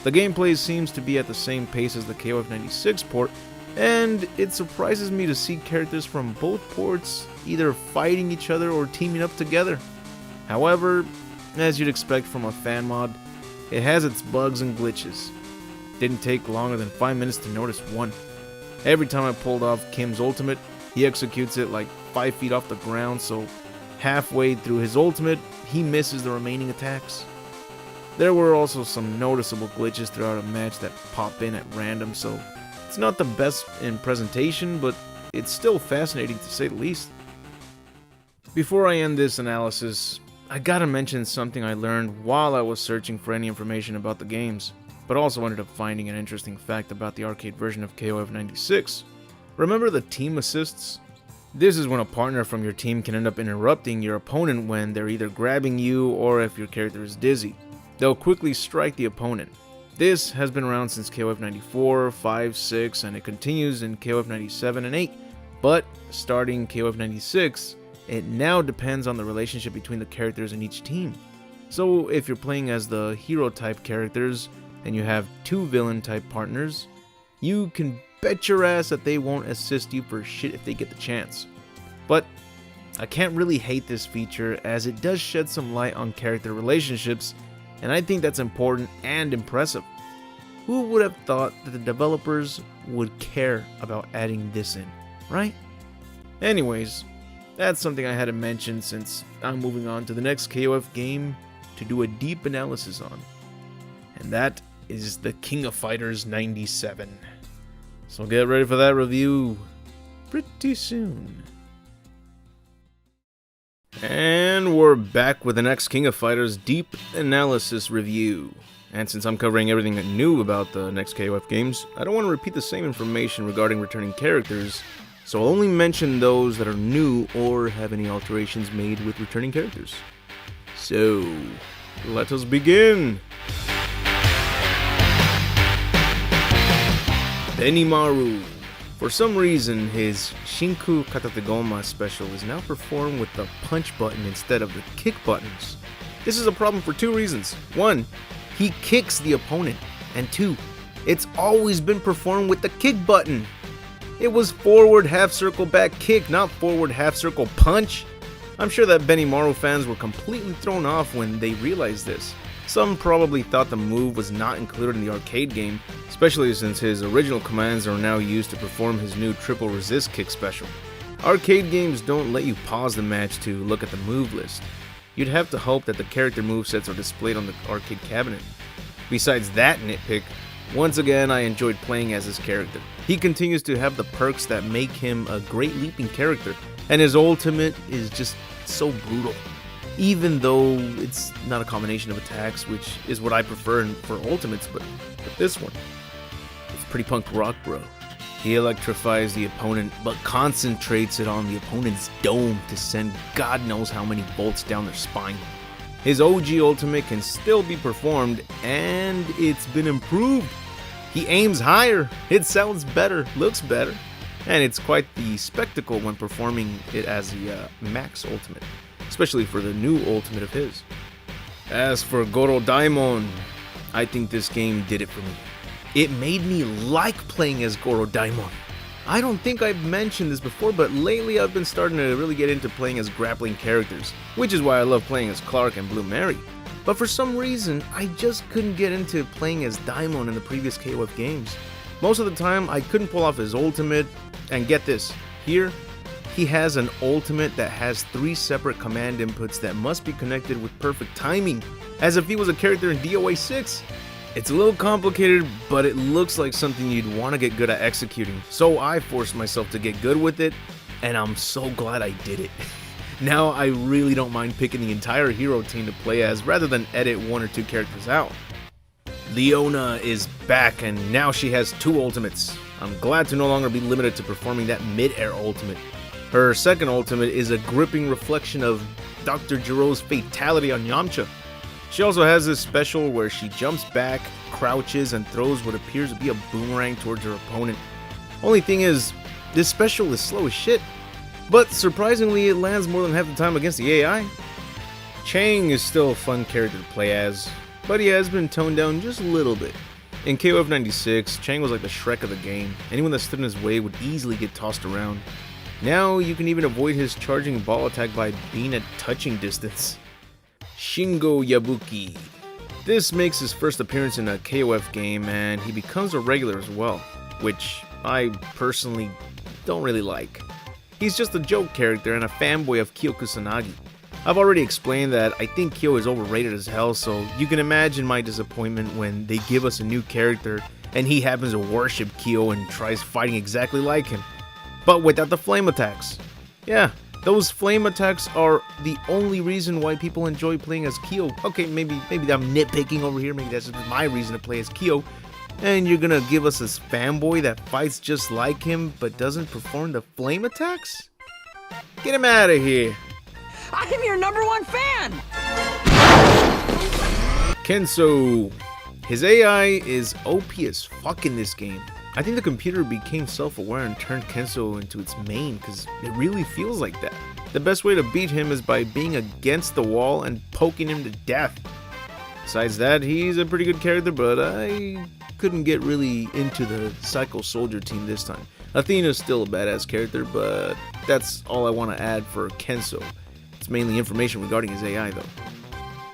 The gameplay seems to be at the same pace as the KOF 96 port, and it surprises me to see characters from both ports either fighting each other or teaming up together. However, as you'd expect from a fan mod, it has its bugs and glitches. Didn't take longer than 5 minutes to notice one. Every time I pulled off Kim's ultimate, he executes it like 5 feet off the ground, so halfway through his ultimate, he misses the remaining attacks. There were also some noticeable glitches throughout a match that pop in at random, so it's not the best in presentation, but it's still fascinating to say the least. Before I end this analysis, I gotta mention something I learned while I was searching for any information about the games, but also ended up finding an interesting fact about the arcade version of KOF 96. Remember the team assists? This is when a partner from your team can end up interrupting your opponent when they're either grabbing you or if your character is dizzy. They'll quickly strike the opponent. This has been around since KOF 94, 5, 6, and it continues in KOF 97 and 8, but starting KOF 96, it now depends on the relationship between the characters in each team. So if you're playing as the hero type characters and you have 2 villain type partners, you can bet your ass that they won't assist you for shit if they get the chance. But I can't really hate this feature, as it does shed some light on character relationships, and I think that's important and impressive. Who would have thought that the developers would care about adding this in, right? Anyways, that's something I had to mention since I'm moving on to the next KOF game to do a deep analysis on. And that is the King of Fighters 97. So get ready for that review pretty soon. And we're back with the next King of Fighters deep analysis review. And since I'm covering everything new about the next KOF games, I don't want to repeat the same information regarding returning characters, so I'll only mention those that are new or have any alterations made with returning characters. So, let us begin! Benimaru. For some reason, his Shinku Katategoma special is now performed with the punch button instead of the kick buttons. This is a problem for two reasons. One, he kicks the opponent, and two, it's always been performed with the kick button. It was forward half circle back kick, not forward half circle punch. I'm sure that Benimaru fans were completely thrown off when they realized this. Some probably thought the move was not included in the arcade game, especially since his original commands are now used to perform his new triple resist kick special. Arcade games don't let you pause the match to look at the move list. You'd have to hope that the character movesets are displayed on the arcade cabinet. Besides that nitpick, once again I enjoyed playing as his character. He continues to have the perks that make him a great leaping character, and his ultimate is just so brutal. Even though it's not a combination of attacks, which is what I prefer for ultimates, but this one, it's pretty punk rock, bro. He electrifies the opponent, but concentrates it on the opponent's dome to send God knows how many bolts down their spine. His OG ultimate can still be performed, and it's been improved. He aims higher, it sounds better, looks better, and it's quite the spectacle when performing it as the max ultimate, especially for the new ultimate of his. As for Goro Daimon, I think this game did it for me. It made me like playing as Goro Daimon. I don't think I've mentioned this before, but lately I've been starting to really get into playing as grappling characters, which is why I love playing as Clark and Blue Mary. But for some reason, I just couldn't get into playing as Daimon in the previous KOF games. Most of the time, I couldn't pull off his ultimate, and get this, here, he has an ultimate that has 3 separate command inputs that must be connected with perfect timing, as if he was a character in DOA 6. It's a little complicated, but it looks like something you'd want to get good at executing, so I forced myself to get good with it, and I'm so glad I did it. Now I really don't mind picking the entire hero team to play as rather than edit 1 or 2 characters out. Leona is back, and now she has 2 ultimates. I'm glad to no longer be limited to performing that mid-air ultimate. Her second ultimate is a gripping reflection of Dr. Jiro's fatality on Yamcha. She also has this special where she jumps back, crouches, and throws what appears to be a boomerang towards her opponent. Only thing is, this special is slow as shit, but surprisingly it lands more than half the time against the AI. Chang is still a fun character to play as, but he has been toned down just a little bit. In KOF 96, Chang was like the Shrek of the game. Anyone that stood in his way would easily get tossed around. Now you can even avoid his charging ball attack by being at touching distance. Shingo Yabuki. This makes his first appearance in a KOF game, and he becomes a regular as well, which I personally don't really like. He's just a joke character and a fanboy of Kyo Kusanagi. I've already explained that I think Kyo is overrated as hell, so you can imagine my disappointment when they give us a new character and he happens to worship Kyo and tries fighting exactly like him, but without the flame attacks. Yeah, those flame attacks are the only reason why people enjoy playing as Kyo. Okay, maybe I'm nitpicking over here, maybe that's just my reason to play as Kyo. And you're gonna give us this fanboy that fights just like him but doesn't perform the flame attacks? Get him out of here. I'm your #1 fan! Kenso. His AI is OP as fuck in this game. I think the computer became self-aware and turned Kenso into its main, because it really feels like that. The best way to beat him is by being against the wall and poking him to death. Besides that, he's a pretty good character, but I couldn't get really into the Psycho Soldier team this time. Athena's still a badass character, but that's all I want to add for Kenso. It's mainly information regarding his AI though.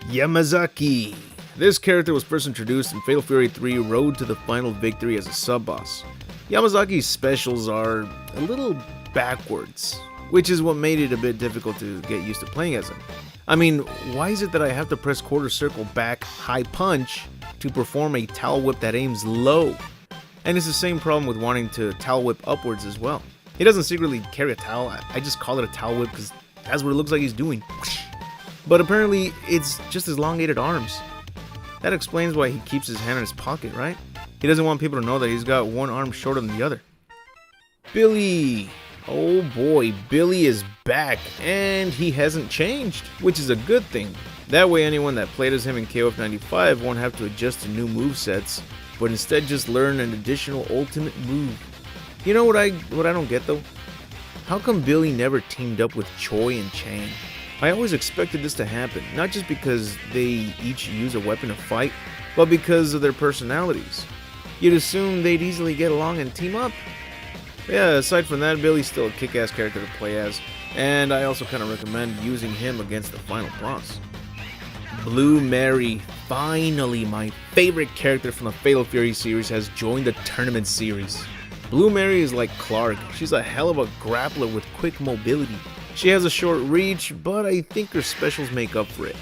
Yamazaki. This character was first introduced in Fatal Fury 3 Road to the Final Victory as a sub-boss. Yamazaki's specials are a little backwards, which is what made it a bit difficult to get used to playing as him. I mean, why is it that I have to press quarter circle back high punch to perform a towel whip that aims low? And it's the same problem with wanting to towel whip upwards as well. He doesn't secretly carry a towel, I just call it a towel whip because that's what it looks like he's doing. But apparently it's just his elongated arms. That explains why he keeps his hand in his pocket, right? He doesn't want people to know that he's got one arm shorter than the other. Billy. Oh boy, Billy is back, and he hasn't changed, which is a good thing. That way anyone that played as him in KOF 95 won't have to adjust to new movesets, but instead just learn an additional ultimate move. You know what I don't get though? How come Billy never teamed up with Choi and Chang? I always expected this to happen, not just because they each use a weapon to fight, but because of their personalities. You'd assume they'd easily get along and team up. Yeah, aside from that, Billy's still a kick-ass character to play as, and I also kind of recommend using him against the final boss. Blue Mary, finally my favorite character from the Fatal Fury series, has joined the tournament series. Blue Mary is like Clark, she's a hell of a grappler with quick mobility. She has a short reach, but I think her specials make up for it.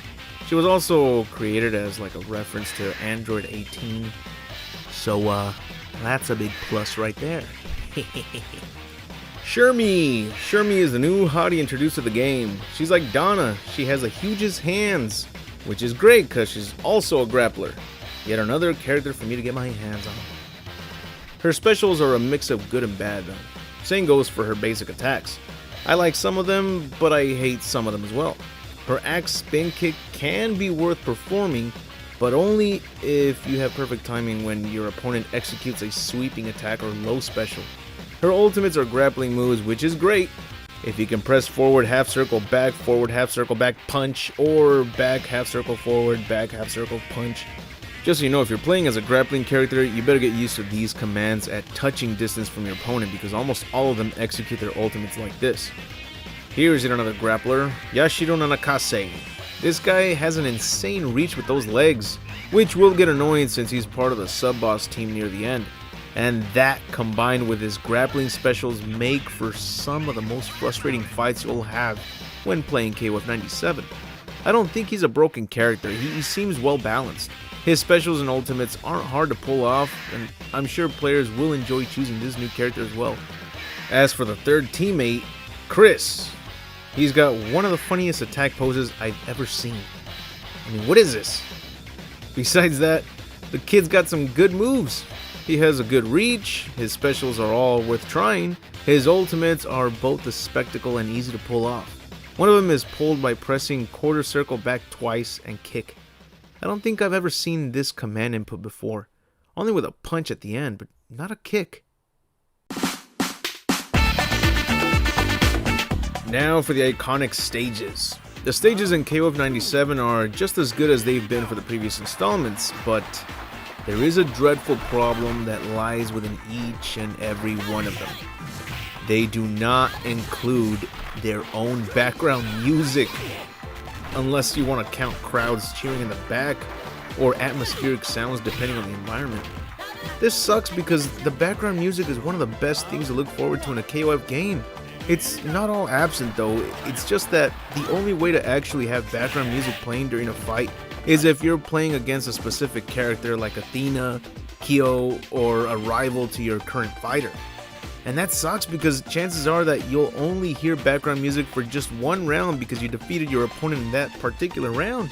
She was also created as like a reference to Android 18, so that's a big plus right there. Shermie is the new hottie introduced to the game. She's like Donna, she has the hugest hands, which is great because she's also a grappler. Yet another character for me to get my hands on. Her specials are a mix of good and bad though. Same goes for her basic attacks. I like some of them, but I hate some of them as well. Her axe spin kick can be worth performing, but only if you have perfect timing when your opponent executes a sweeping attack or low special. Her ultimates are grappling moves, which is great if you can press forward half circle back punch, or back half circle forward, back half circle punch. Just so you know, if you're playing as a grappling character, you better get used to these commands at touching distance from your opponent because almost all of them execute their ultimates like this. Here's yet another grappler, Yashiro Nanakase. This guy has an insane reach with those legs, which will get annoying since he's part of the sub-boss team near the end. And that, combined with his grappling specials, make for some of the most frustrating fights you'll have when playing KOF 97. I don't think he's a broken character, he seems well balanced. His specials and ultimates aren't hard to pull off, and I'm sure players will enjoy choosing this new character as well. As for the third teammate, Chris. He's got one of the funniest attack poses I've ever seen. I mean, what is this? Besides that, the kid's got some good moves. He has a good reach, his specials are all worth trying, his ultimates are both a spectacle and easy to pull off. One of them is pulled by pressing quarter circle back twice and kick. I don't think I've ever seen this command input before, only with a punch at the end, but not a kick. Now for the iconic stages. The stages in KOF 97 are just as good as they've been for the previous installments, but there is a dreadful problem that lies within each and every one of them. They do not include their own background music, unless you want to count crowds cheering in the back or atmospheric sounds depending on the environment. This sucks because the background music is one of the best things to look forward to in a KOF game. It's not all absent though, it's just that the only way to actually have background music playing during a fight is if you're playing against a specific character like Athena, Kyo, or a rival to your current fighter. And that sucks because chances are that you'll only hear background music for just one round because you defeated your opponent in that particular round.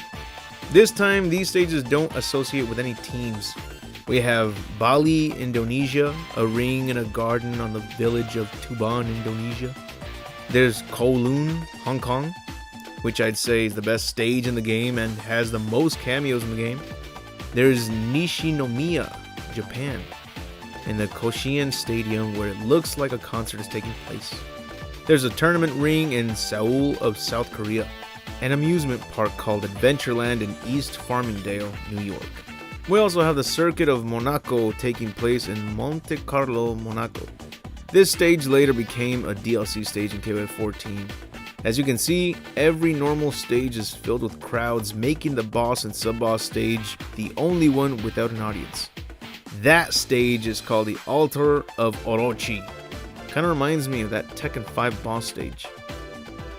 This time, these stages don't associate with any teams. We have Bali, Indonesia, a ring in a garden on the village of Tuban, Indonesia. There's Kowloon, Hong Kong, which I'd say is the best stage in the game and has the most cameos in the game. There's Nishinomiya, Japan, in the Koshien Stadium where it looks like a concert is taking place. There's a tournament ring in Seoul of South Korea, an amusement park called Adventureland in East Farmingdale, New York. We also have the Circuit of Monaco taking place in Monte Carlo, Monaco. This stage later became a DLC stage in KOF 14. As you can see, every normal stage is filled with crowds, making the boss and sub-boss stage the only one without an audience. That stage is called the Altar of Orochi. Kinda reminds me of that Tekken 5 boss stage.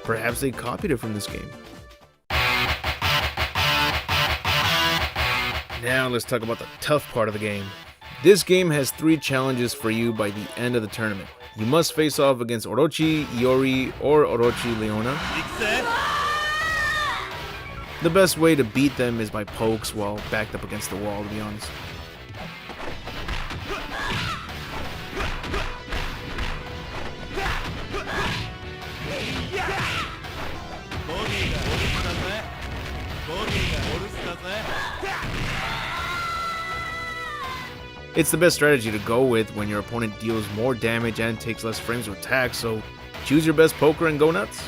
Perhaps they copied it from this game. Now let's talk about the tough part of the game. This game has 3 challenges for you by the end of the tournament. You must face off against Orochi, Iori, or Orochi Leona. The best way to beat them is by pokes while backed up against the wall, to be honest. It's the best strategy to go with when your opponent deals more damage and takes less frames of attack, so choose your best poker and go nuts.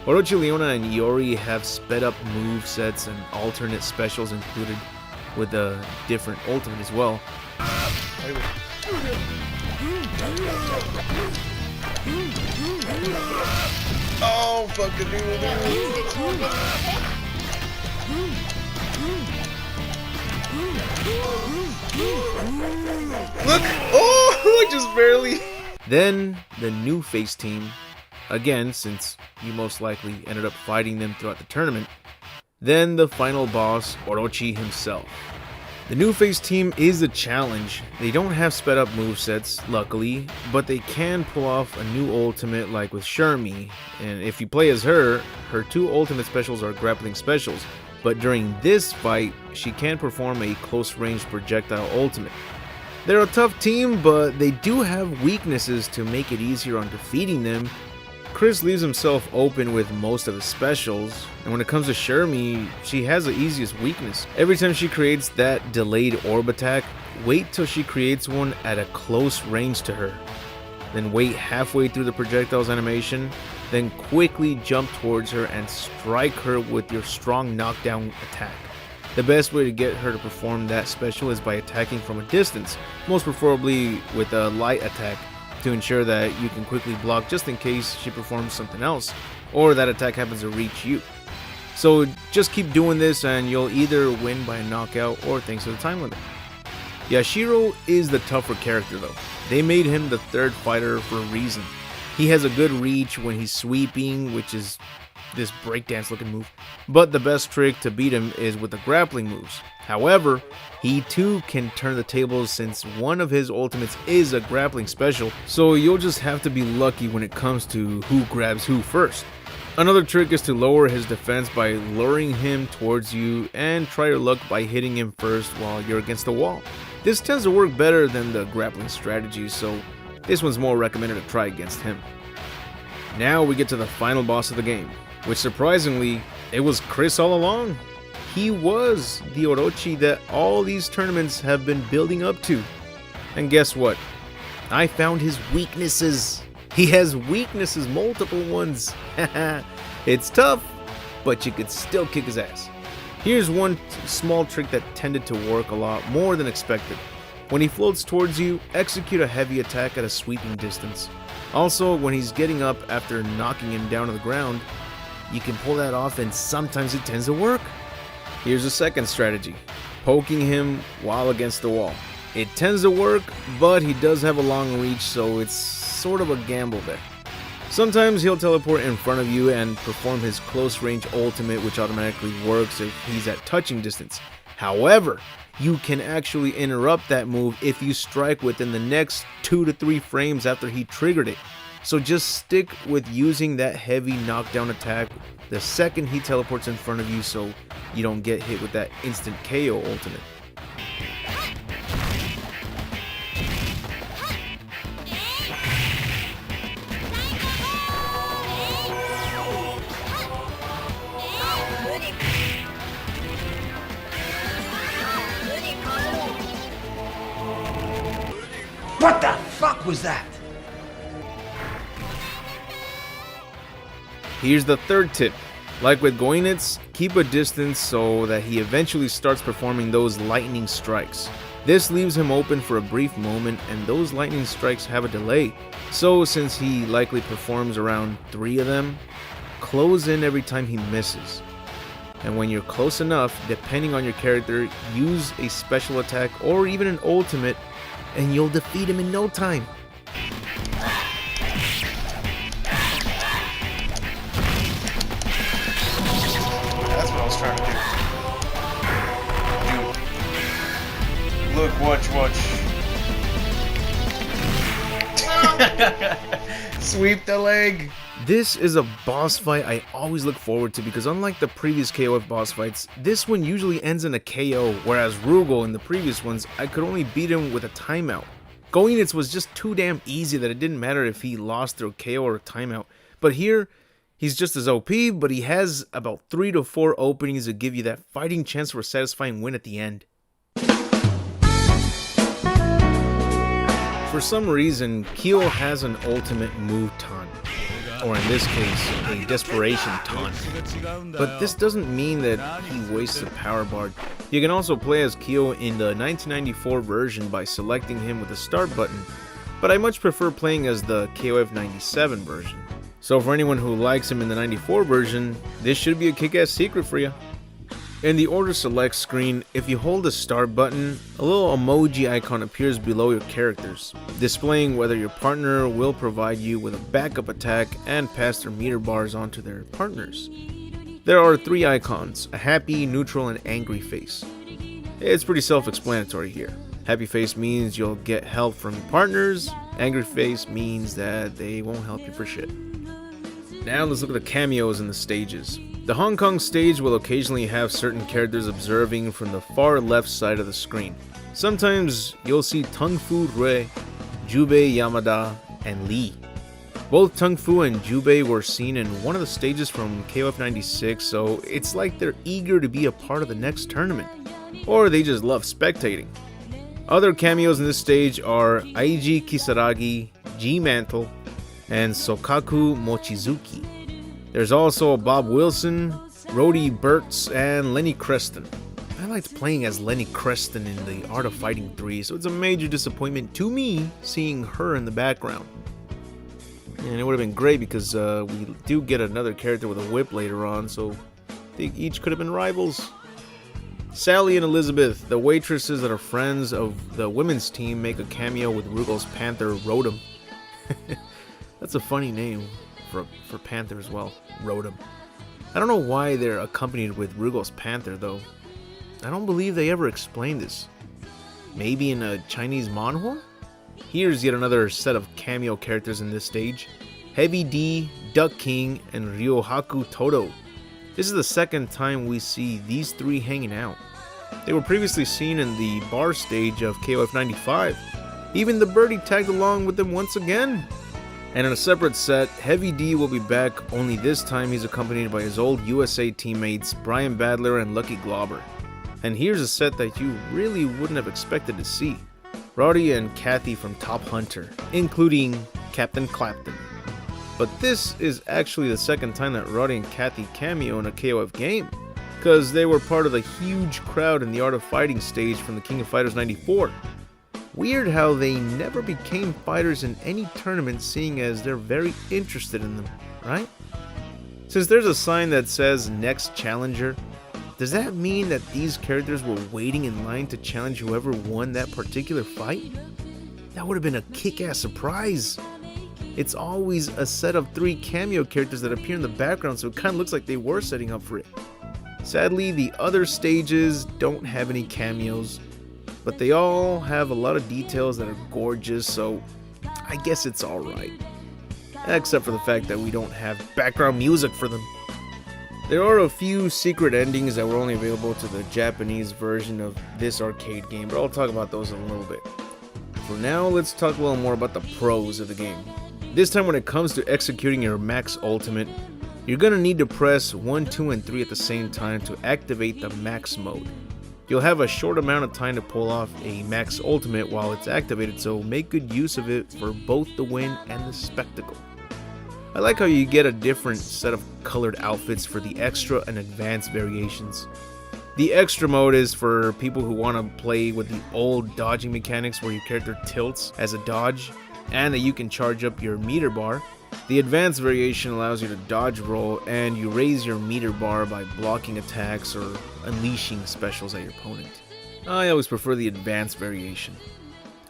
Orochi, Leona, and Iori have sped up move sets and alternate specials included with a different ultimate as well. Oh, fucking Look! Oh, just barely. Then the new face team, again, since you most likely ended up fighting them throughout the tournament. Then the final boss, Orochi himself. The new face team is a challenge. They don't have sped up movesets, luckily, but they can pull off a new ultimate like with Shermie, and if you play as her, her two ultimate specials are grappling specials, but during this fight, she can perform a close range projectile ultimate. They're a tough team, but they do have weaknesses to make it easier on defeating them. Chris leaves himself open with most of his specials, and when it comes to Shermie, she has the easiest weakness. Every time she creates that delayed orb attack, wait till she creates one at a close range to her. Then wait halfway through the projectile's animation, then quickly jump towards her and strike her with your strong knockdown attack. The best way to get her to perform that special is by attacking from a distance, most preferably with a light attack, to ensure that you can quickly block just in case she performs something else, or that attack happens to reach you. So just keep doing this and you'll either win by a knockout or thanks to the time limit. Yashiro is the tougher character though. They made him the third fighter for a reason. He has a good reach when he's sweeping, which is this breakdance looking move, but the best trick to beat him is with the grappling moves. However, he too can turn the tables since one of his ultimates is a grappling special, so you'll just have to be lucky when it comes to who grabs who first. Another trick is to lower his defense by luring him towards you and try your luck by hitting him first while you're against the wall. This tends to work better than the grappling strategy, so this one's more recommended to try against him. Now we get to the final boss of the game, which surprisingly, it was Chris all along. He was the Orochi that all these tournaments have been building up to. And guess what? I found his weaknesses. He has weaknesses, multiple ones. It's tough, but you could still kick his ass. Here's one small trick that tended to work a lot more than expected. When he floats towards you, execute a heavy attack at a sweeping distance. Also, when he's getting up after knocking him down to the ground, you can pull that off and sometimes it tends to work. Here's a second strategy, poking him while against the wall. It tends to work, but he does have a long reach, so it's sort of a gamble there. Sometimes he'll teleport in front of you and perform his close range ultimate, which automatically works if he's at touching distance. However, you can actually interrupt that move if you strike within the next 2 to 3 frames after he triggered it. So just stick with using that heavy knockdown attack the second he teleports in front of you so you don't get hit with that instant KO ultimate. What the fuck was that? Here's the third tip. Like with Goinitz, keep a distance so that he eventually starts performing those lightning strikes. This leaves him open for a brief moment, and those lightning strikes have a delay. So since he likely performs around 3 of them, close in every time he misses. And when you're close enough, depending on your character, use a special attack or even an ultimate, and you'll defeat him in no time. That's what I was trying to do. Dude. Look, watch. Sweep the leg. This is a boss fight I always look forward to because unlike the previous KOF boss fights, this one usually ends in a KO, whereas Rugal in the previous ones, I could only beat him with a timeout. Goenitz was just too damn easy that it didn't matter if he lost through a KO or a timeout. But here, he's just as OP, but he has about 3 to 4 openings to give you that fighting chance for a satisfying win at the end. For some reason, Kyo has an ultimate move taunt, or in this case, a desperation taunt. But this doesn't mean that he wastes a power bar. You can also play as Kyo in the 1994 version by selecting him with the start button, but I much prefer playing as the KOF 97 version. So for anyone who likes him in the 94 version, this should be a kick-ass secret for you. In the order select screen, if you hold the start button, a little emoji icon appears below your characters, displaying whether your partner will provide you with a backup attack and pass their meter bars onto their partners. There are 3 icons, a happy, neutral, and angry face. It's pretty self-explanatory here. Happy face means you'll get help from your partners, angry face means that they won't help you for shit. Now let's look at the cameos in the stages. The Hong Kong stage will occasionally have certain characters observing from the far left side of the screen. Sometimes you'll see Tung Fu Rui, Jubei Yamada, and Lee. Both Tung Fu and Jubei were seen in one of the stages from KOF 96, so it's like they're eager to be a part of the next tournament. Or they just love spectating. Other cameos in this stage are Aiji Kisaragi, G Mantle, and Sokaku Mochizuki. There's also Bob Wilson, Rhodey Burtz, and Lenny Creston. I liked playing as Lenny Creston in the Art of Fighting 3, so it's a major disappointment to me seeing her in the background. And it would have been great because we do get another character with a whip later on, so they each could have been rivals. Sally and Elizabeth, the waitresses that are friends of the women's team, make a cameo with Rugal's panther, Rotom. That's a funny name for panther as well, Rotom. I don't know why they're accompanied with Rugal's panther though. I don't believe they ever explained this. Maybe in a Chinese manhwa? Here's yet another set of cameo characters in this stage. Heavy D, Duck King, and Ryohaku Toto. This is the second time we see these 3 hanging out. They were previously seen in the bar stage of KOF 95. Even the birdie tagged along with them once again. And in a separate set, Heavy D will be back, only this time he's accompanied by his old USA teammates Brian Badler and Lucky Glauber. And here's a set that you really wouldn't have expected to see. Roddy and Kathy from Top Hunter, including Captain Clapton. But this is actually the second time that Roddy and Kathy cameo in a KOF game, because they were part of the huge crowd in the Art of Fighting stage from the King of Fighters 94. Weird how they never became fighters in any tournament, seeing as they're very interested in them, right? Since there's a sign that says Next Challenger, does that mean that these characters were waiting in line to challenge whoever won that particular fight? That would have been a kick-ass surprise. It's always a set of 3 cameo characters that appear in the background, so it kind of looks like they were setting up for it. Sadly, the other stages don't have any cameos, but they all have a lot of details that are gorgeous, so I guess it's alright. Except for the fact that we don't have background music for them. There are a few secret endings that were only available to the Japanese version of this arcade game, but I'll talk about those in a little bit. For now, let's talk a little more about the pros of the game. This time when it comes to executing your max ultimate, you're gonna need to press 1, 2, and 3 at the same time to activate the max mode. You'll have a short amount of time to pull off a max ultimate while it's activated, so make good use of it for both the win and the spectacle. I like how you get a different set of colored outfits for the extra and advanced variations. The extra mode is for people who want to play with the old dodging mechanics where your character tilts as a dodge and that you can charge up your meter bar. The advanced variation allows you to dodge roll and you raise your meter bar by blocking attacks or unleashing specials at your opponent. I always prefer the advanced variation.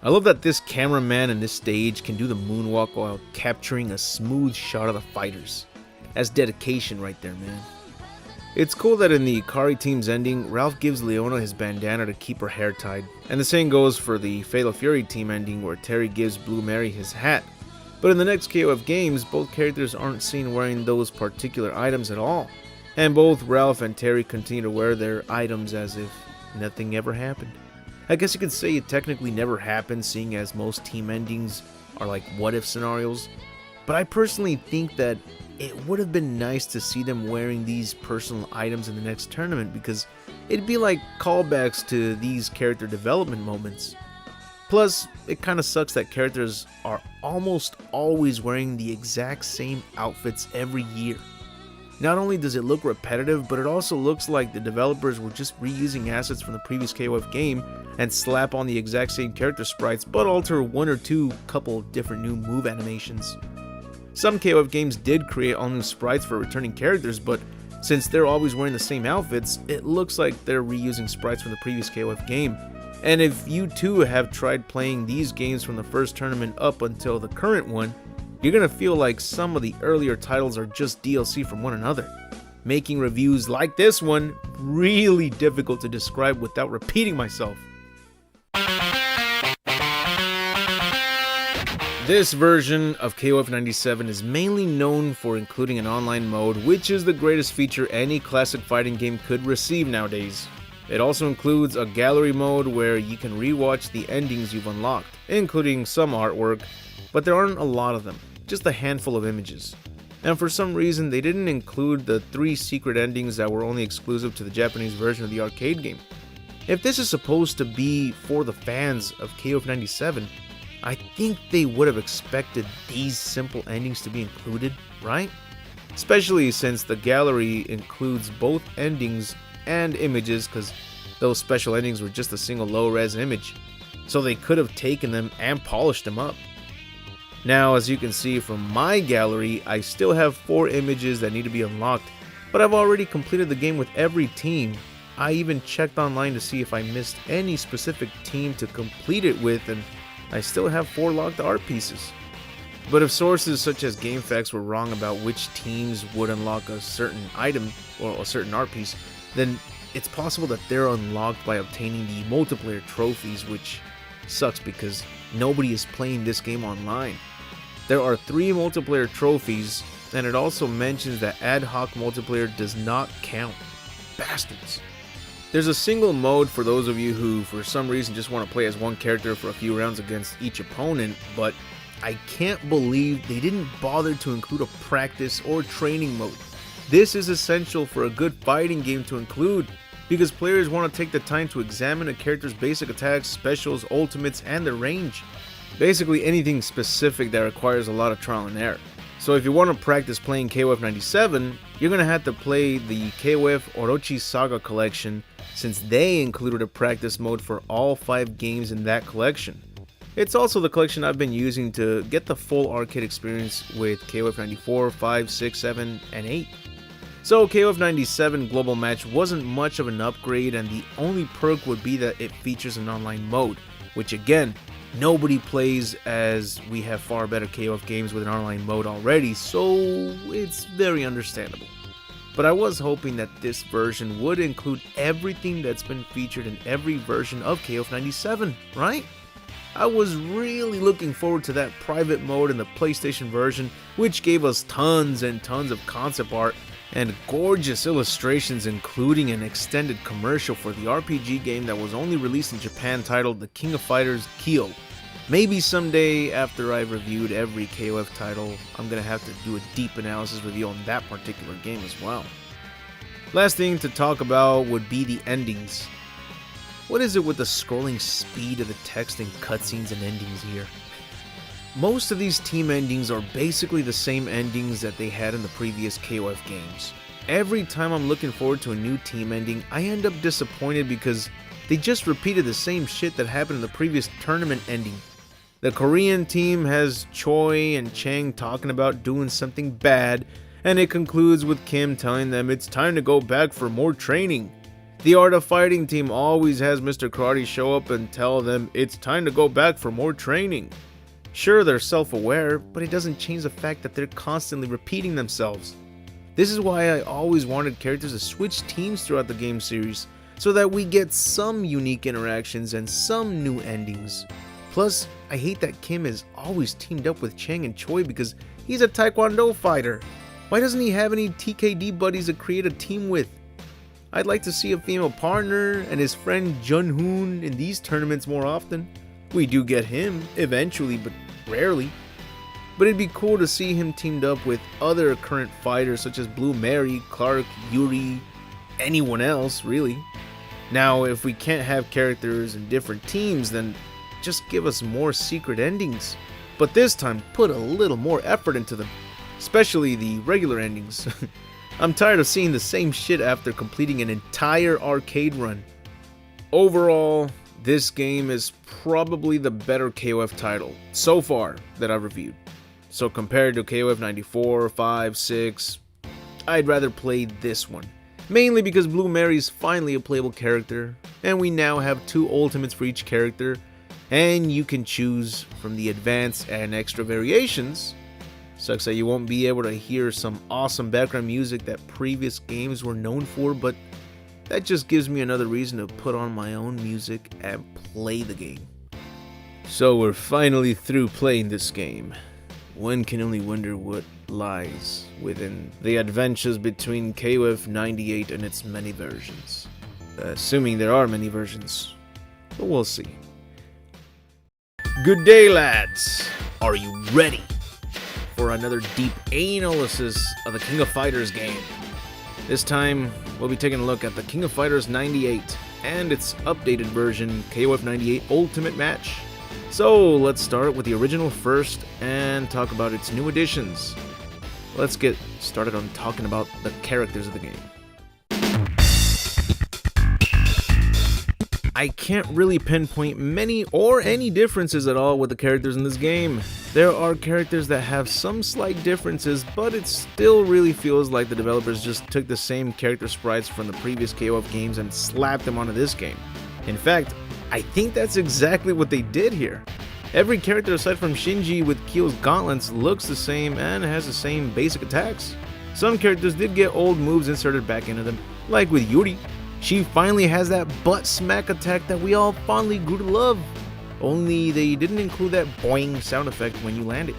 I love that this cameraman in this stage can do the moonwalk while capturing a smooth shot of the fighters. That's dedication right there, man. It's cool that in the Ikari team's ending, Ralph gives Leona his bandana to keep her hair tied. And the same goes for the Fatal Fury team ending where Terry gives Blue Mary his hat. But in the next KOF games, both characters aren't seen wearing those particular items at all, and both Ralph and Terry continue to wear their items as if nothing ever happened. I guess you could say it technically never happened, seeing as most team endings are like what-if scenarios, but I personally think that it would have been nice to see them wearing these personal items in the next tournament, because it'd be like callbacks to these character development moments. Plus, it kind of sucks that characters are almost always wearing the exact same outfits every year. Not only does it look repetitive, but it also looks like the developers were just reusing assets from the previous KOF game and slap on the exact same character sprites, but alter one or two couple different new move animations. Some KOF games did create all new sprites for returning characters, but since they're always wearing the same outfits, it looks like they're reusing sprites from the previous KOF game. And if you too have tried playing these games from the first tournament up until the current one, you're gonna feel like some of the earlier titles are just DLC from one another, making reviews like this one really difficult to describe without repeating myself. This version of KOF 97 is mainly known for including an online mode, which is the greatest feature any classic fighting game could receive nowadays. It also includes a gallery mode where you can rewatch the endings you've unlocked, including some artwork, but there aren't a lot of them, just a handful of images. And for some reason they didn't include the 3 secret endings that were only exclusive to the Japanese version of the arcade game. If this is supposed to be for the fans of KOF 97, I think they would have expected these simple endings to be included, right? Especially since the gallery includes both endings and images, because those special endings were just a single low-res image, so they could have taken them and polished them up. Now, as you can see from my gallery, I still have 4 images that need to be unlocked, but I've already completed the game with every team. I even checked online to see if I missed any specific team to complete it with, and I still have 4 locked art pieces. But if sources such as GameFAQs were wrong about which teams would unlock a certain item or a certain art piece, then it's possible that they're unlocked by obtaining the multiplayer trophies, which sucks because nobody is playing this game online. There are 3 multiplayer trophies, and it also mentions that ad hoc multiplayer does not count. Bastards. There's a single mode for those of you who for some reason just want to play as one character for a few rounds against each opponent, but I can't believe they didn't bother to include a practice or training mode. This is essential for a good fighting game to include, because players want to take the time to examine a character's basic attacks, specials, ultimates, and their range. Basically anything specific that requires a lot of trial and error. So if you want to practice playing KOF 97, you're going to have to play the KOF Orochi Saga collection, since they included a practice mode for all 5 games in that collection. It's also the collection I've been using to get the full arcade experience with KOF 94, 5, 6, 7, and 8. So KOF 97 Global Match wasn't much of an upgrade, and the only perk would be that it features an online mode, which again, nobody plays, as we have far better KOF games with an online mode already, so it's very understandable. But I was hoping that this version would include everything that's been featured in every version of KOF 97, right? I was really looking forward to that private mode in the PlayStation version, which gave us tons and tons of concept art and gorgeous illustrations, including an extended commercial for the RPG game that was only released in Japan titled The King of Fighters Kyo. Maybe someday after I've reviewed every KOF title, I'm gonna have to do a deep analysis review on that particular game as well. Last thing to talk about would be the endings. What is it with the scrolling speed of the text and cutscenes and endings here? Most of these team endings are basically the same endings that they had in the previous KOF games. Every time I'm looking forward to a new team ending, I end up disappointed because they just repeated the same shit that happened in the previous tournament ending. The Korean team has Choi and Chang talking about doing something bad, and it concludes with Kim telling them it's time to go back for more training. The Art of Fighting team always has Mr. Karate show up and tell them it's time to go back for more training. Sure, they're self-aware, but it doesn't change the fact that they're constantly repeating themselves. This is why I always wanted characters to switch teams throughout the game series, so that we get some unique interactions and some new endings. Plus, I hate that Kim is always teamed up with Chang and Choi because he's a Taekwondo fighter. Why doesn't he have any TKD buddies to create a team with? I'd like to see a female partner and his friend Jun-hoon in these tournaments more often. We do get him eventually, but rarely. But it'd be cool to see him teamed up with other current fighters such as Blue Mary, Clark, Yuri, anyone else really. Now, if we can't have characters in different teams, then just give us more secret endings. But this time, put a little more effort into them, especially the regular endings. I'm tired of seeing the same shit after completing an entire arcade run. Overall, this game is probably the better KOF title so far that I've reviewed. So compared to KOF 94, 5, 6, I'd rather play this one. Mainly because Blue Mary's finally a playable character, and we now have 2 ultimates for each character, and you can choose from the advanced and extra variations. Sucks that you won't be able to hear some awesome background music that previous games were known for, but that just gives me another reason to put on my own music and play the game. So we're finally through playing this game. One can only wonder what lies within the adventures between KOF 98 and its many versions. Assuming there are many versions, but we'll see. Good day, lads! Are you ready for another deep analysis of the King of Fighters game? This time, we'll be taking a look at the King of Fighters 98 and its updated version, KOF 98 Ultimate Match. So, let's start with the original first and talk about its new additions. Let's get started on talking about the characters of the game. I can't really pinpoint many or any differences at all with the characters in this game. There are characters that have some slight differences, but it still really feels like the developers just took the same character sprites from the previous KOF games and slapped them onto this game. In fact, I think that's exactly what they did here. Every character aside from Shinji with Kyo's gauntlets looks the same and has the same basic attacks. Some characters did get old moves inserted back into them, like with Yuri. She finally has that butt smack attack that we all fondly grew to love. Only they didn't include that boing sound effect when you land it.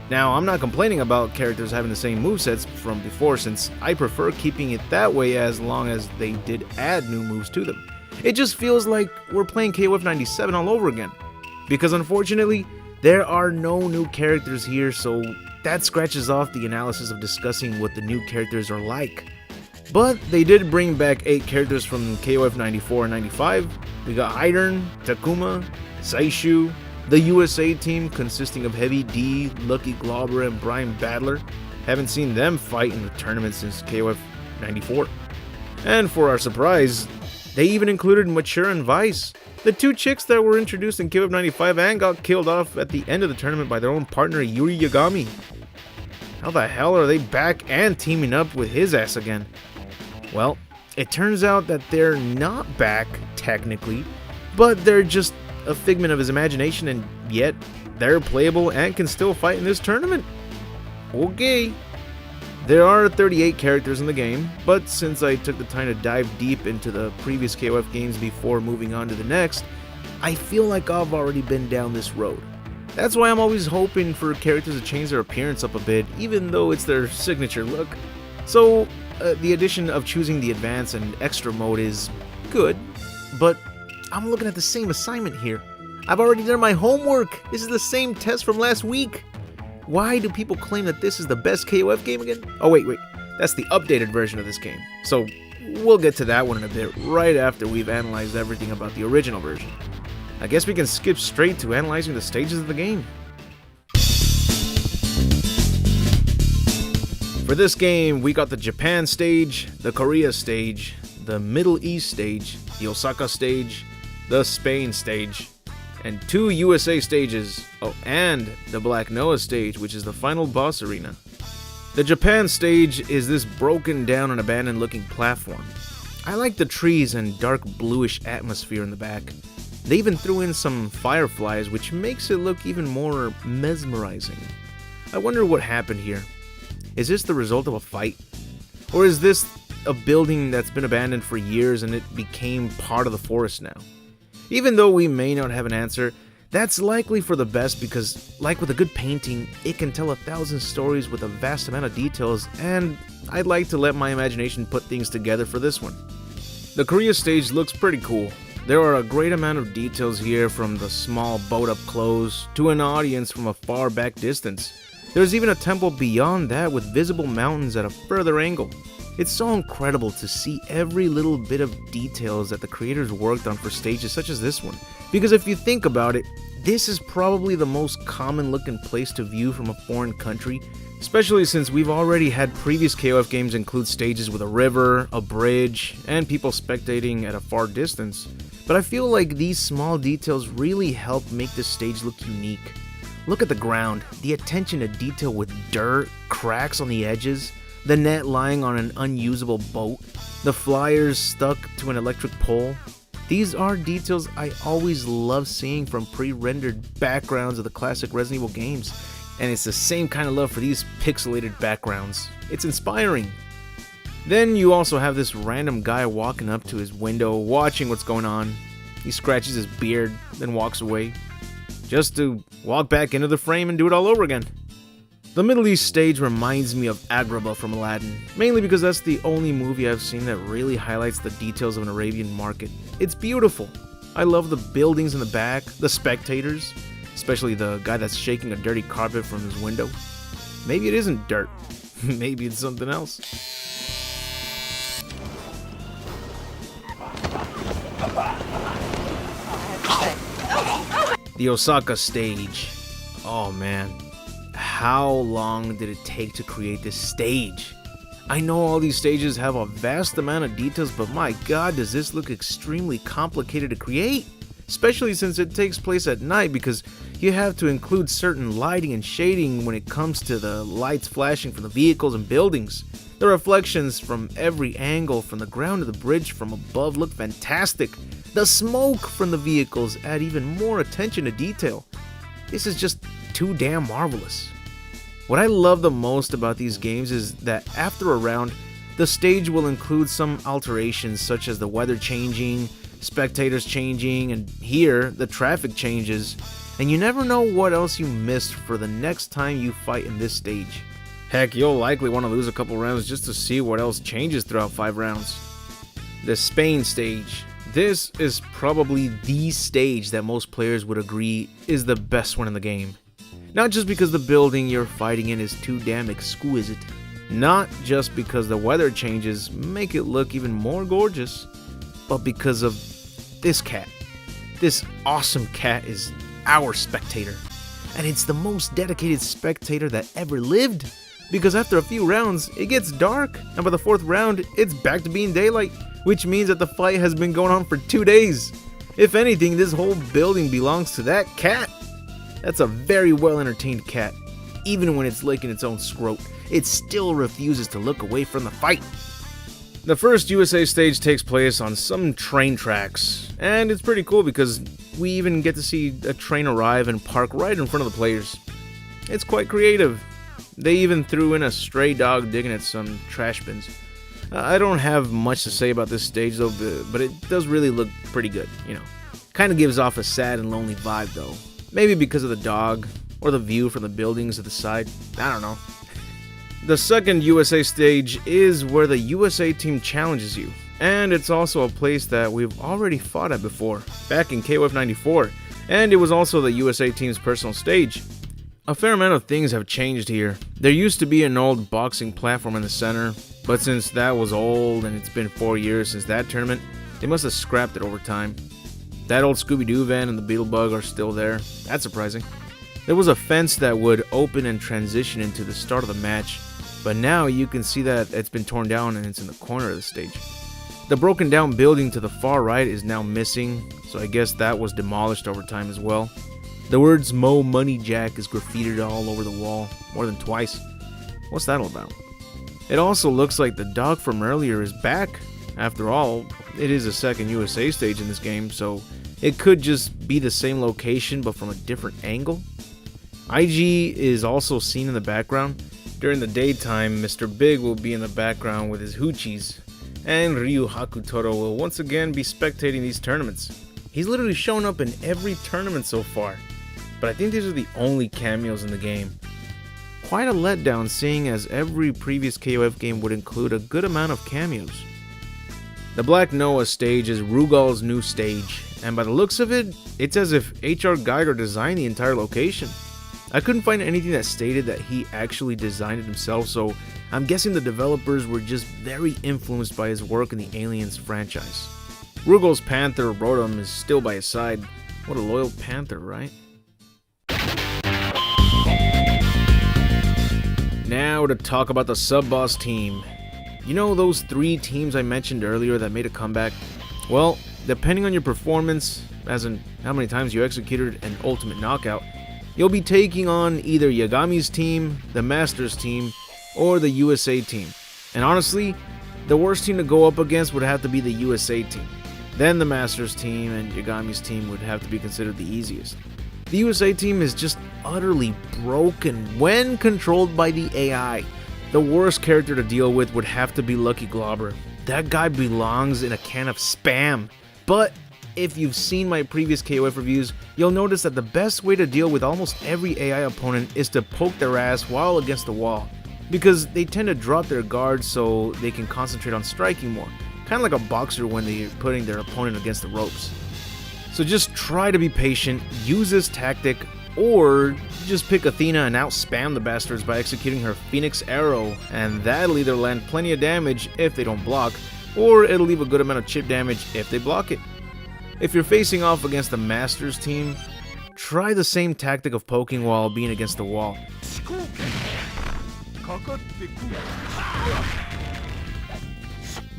Now, I'm not complaining about characters having the same movesets from before, since I prefer keeping it that way as long as they did add new moves to them. It just feels like we're playing KOF 97 all over again. Because unfortunately, there are no new characters here, so that scratches off the analysis of discussing what the new characters are like. But they did bring back 8 characters from KOF 94 and 95. We got Hydern, Takuma, Saishu, the USA team consisting of Heavy D, Lucky Glauber, and Brian Badler. Haven't seen them fight in the tournament since KOF 94. And for our surprise, they even included Mature and Vice, the 2 chicks that were introduced in KOF 95 and got killed off at the end of the tournament by their own partner Yuri Yagami. How the hell are they back and teaming up with his ass again? Well, it turns out that they're not back, technically, but they're just a figment of his imagination, and yet they're playable and can still fight in this tournament. Okay. There are 38 characters in the game, but since I took the time to dive deep into the previous KOF games before moving on to the next, I feel like I've already been down this road. That's why I'm always hoping for characters to change their appearance up a bit, even though it's their signature look. So, the addition of choosing the advanced and extra mode is good, but I'm looking at the same assignment here. I've already done my homework. This is the same test from last week. Why do people claim that this is the best KOF game again? Oh wait, that's the updated version of this game. So we'll get to that one in a bit, right after we've analyzed everything about the original version. I guess we can skip straight to analyzing the stages of the game. For this game, we got the Japan stage, the Korea stage, the Middle East stage, the Osaka stage, the Spain stage, and 2 USA stages, oh, and the Black Noah stage, which is the final boss arena. The Japan stage is this broken down and abandoned looking platform. I like the trees and dark bluish atmosphere in the back. They even threw in some fireflies, which makes it look even more mesmerizing. I wonder what happened here. Is this the result of a fight? Or is this a building that's been abandoned for years and it became part of the forest now? Even though we may not have an answer, That's likely for the best because, like with a good painting, it can tell 1,000 stories with a vast amount of details, and I'd like to let my imagination put things together for this one. The Korea stage looks pretty cool. There are a great amount of details here, from the small boat up close to an audience from a far back distance. There's even a temple beyond that with visible mountains at a further angle. It's so incredible to see every little bit of details that the creators worked on for stages such as this one. Because if you think about it, this is probably the most common looking place to view from a foreign country, especially since we've already had previous KOF games include stages with a river, a bridge, and people spectating at a far distance. But I feel like these small details really help make this stage look unique. Look at the ground, the attention to detail with dirt, cracks on the edges, the net lying on an unusable boat, the flyers stuck to an electric pole. These are details I always love seeing from pre-rendered backgrounds of the classic Resident Evil games, and it's the same kind of love for these pixelated backgrounds. It's inspiring. Then you also have this random guy walking up to his window, watching what's going on. He scratches his beard, then walks away, just to walk back into the frame and do it all over again. The Middle East stage reminds me of Agrabah from Aladdin, mainly because that's the only movie I've seen that really highlights the details of an Arabian market. It's beautiful. I love the buildings in the back, the spectators, especially the guy that's shaking a dirty carpet from his window. Maybe it isn't dirt. Maybe it's something else. The Osaka stage. Oh man. How long did it take to create this stage? I know all these stages have a vast amount of details, but my god, does this look extremely complicated to create? Especially since it takes place at night, because you have to include certain lighting and shading when it comes to the lights flashing from the vehicles and buildings. The reflections from every angle, from the ground to the bridge from above, look fantastic. The smoke from the vehicles add even more attention to detail. This is just too damn marvelous. What I love the most about these games is that after a round, the stage will include some alterations such as the weather changing, spectators changing, and here, the traffic changes, and you never know what else you missed for the next time you fight in this stage. Heck, you'll likely want to lose a couple rounds just to see what else changes throughout 5 rounds. The Spain stage. This is probably the stage that most players would agree is the best one in the game. Not just because the building you're fighting in is too damn exquisite, not just because the weather changes make it look even more gorgeous, but because of this cat. This awesome cat is our spectator, and it's the most dedicated spectator that ever lived, because after a few rounds it gets dark, and by the 4th round it's back to being daylight, which means that the fight has been going on for 2 days. If anything, this whole building belongs to that cat. That's a very well entertained cat. Even when it's licking its own scrot, it still refuses to look away from the fight. The first USA stage takes place on some train tracks, and it's pretty cool because we even get to see a train arrive and park right in front of the players. It's quite creative. They even threw in a stray dog digging at some trash bins. I don't have much to say about this stage though, but it does really look pretty good, you know. Kind of gives off a sad and lonely vibe though. Maybe because of the dog, or the view from the buildings to the side, I don't know. The second USA stage is where the USA team challenges you, and it's also a place that we've already fought at before, back in KOF 94, and it was also the USA team's personal stage. A fair amount of things have changed here. There used to be an old boxing platform in the center, but since that was old and it's been 4 years since that tournament, they must have scrapped it over time. That old Scooby-Doo van and the Beetlebug are still there. That's surprising. There was a fence that would open and transition into the start of the match, but now you can see that it's been torn down and it's in the corner of the stage. The broken down building to the far right is now missing, so I guess that was demolished over time as well. The words "Mo Money Jack" is graffitied all over the wall, more than twice. What's that all about? It also looks like the dog from earlier is back. After all, it is a second USA stage in this game, so it could just be the same location but from a different angle. IG is also seen in the background. During the daytime, Mr. Big will be in the background with his hoochies, and Ryu Hakutoro will once again be spectating these tournaments. He's literally shown up in every tournament so far, but I think these are the only cameos in the game. Quite a letdown, seeing as every previous KOF game would include a good amount of cameos. The Black Noah stage is Rugal's new stage, and by the looks of it, it's as if H.R. Geiger designed the entire location. I couldn't find anything that stated that he actually designed it himself, so I'm guessing the developers were just very influenced by his work in the Aliens franchise. Rugal's Panther Rotom is still by his side. What a loyal Panther, right? Now to talk about the sub-boss team. You know those 3 teams I mentioned earlier that made a comeback? Well, depending on your performance, as in how many times you executed an ultimate knockout, you'll be taking on either Yagami's team, the Masters team, or the USA team. And honestly, the worst team to go up against would have to be the USA team. Then the Masters team and Yagami's team would have to be considered the easiest. The USA team is just utterly broken when controlled by the AI. The worst character to deal with would have to be Lucky Globber. That guy belongs in a can of Spam. But if you've seen my previous KOF reviews, you'll notice that the best way to deal with almost every AI opponent is to poke their ass while against the wall, because they tend to drop their guard so they can concentrate on striking more, kind of like a boxer when they're putting their opponent against the ropes. So just try to be patient, use this tactic, or just pick Athena and out-spam the bastards by executing her Phoenix Arrow, and that'll either land plenty of damage if they don't block, or it'll leave a good amount of chip damage if they block it. If you're facing off against the Masters team, try the same tactic of poking while being against the wall.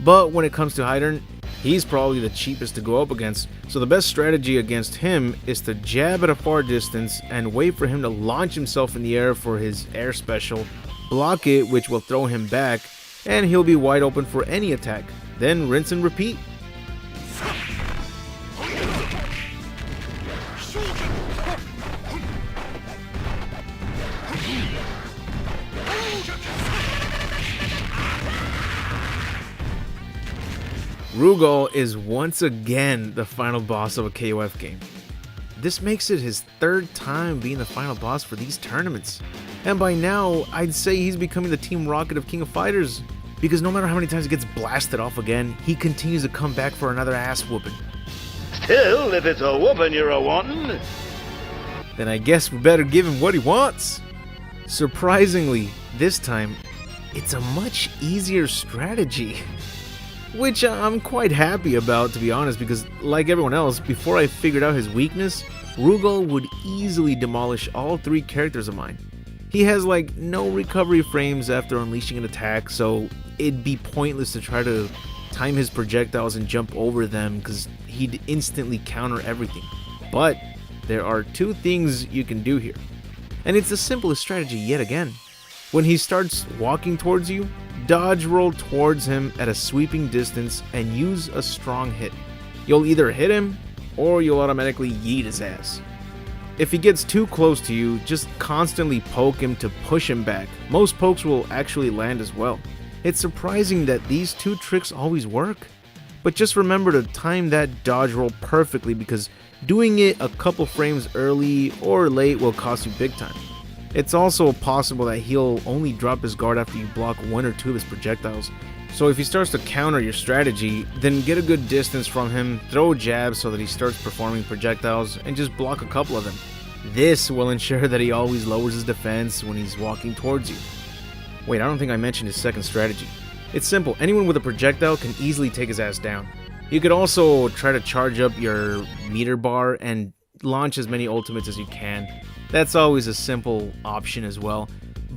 But when it comes to Hydern, he's probably the cheapest to go up against, so the best strategy against him is to jab at a far distance and wait for him to launch himself in the air for his air special, block it, which will throw him back, and he'll be wide open for any attack. Then rinse and repeat. Rugal is once again the final boss of a KOF game. This makes it his 3rd time being the final boss for these tournaments. And by now, I'd say he's becoming the Team Rocket of King of Fighters, because no matter how many times he gets blasted off again, he continues to come back for another ass whooping. Still, if it's a whooping you're a wantin'. Then I guess we better give him what he wants. Surprisingly, this time, it's a much easier strategy. Which I'm quite happy about, to be honest, because like everyone else, before I figured out his weakness, Rugal would easily demolish all 3 characters of mine. He has like no recovery frames after unleashing an attack, so it'd be pointless to try to time his projectiles and jump over them because he'd instantly counter everything. But there are 2 things you can do here, and it's the simplest strategy yet again. When he starts walking towards you, dodge roll towards him at a sweeping distance and use a strong hit. You'll either hit him or you'll automatically yeet his ass. If he gets too close to you, just constantly poke him to push him back. Most pokes will actually land as well. It's surprising that these 2 tricks always work. But just remember to time that dodge roll perfectly, because doing it a couple frames early or late will cost you big time. It's also possible that he'll only drop his guard after you block 1 or 2 of his projectiles. So if he starts to counter your strategy, then get a good distance from him, throw jabs so that he starts performing projectiles, and just block a couple of them. This will ensure that he always lowers his defense when he's walking towards you. Wait, I don't think I mentioned his second strategy. It's simple, anyone with a projectile can easily take his ass down. You could also try to charge up your meter bar and launch as many ultimates as you can. That's always a simple option as well.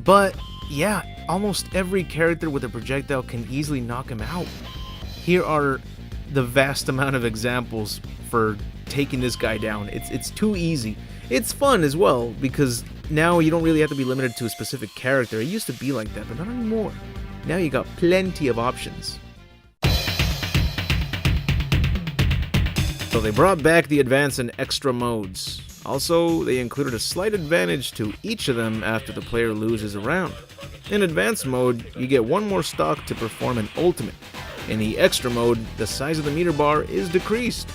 But yeah, almost every character with a projectile can easily knock him out. Here are the vast amount of examples for taking this guy down. It's too easy. It's fun as well, because now you don't really have to be limited to a specific character. It used to be like that, but not anymore. Now you got plenty of options. So they brought back the advanced and extra modes. Also, they included a slight advantage to each of them after the player loses a round. In advanced mode, you get 1 more stock to perform an ultimate. In the extra mode, the size of the meter bar is decreased.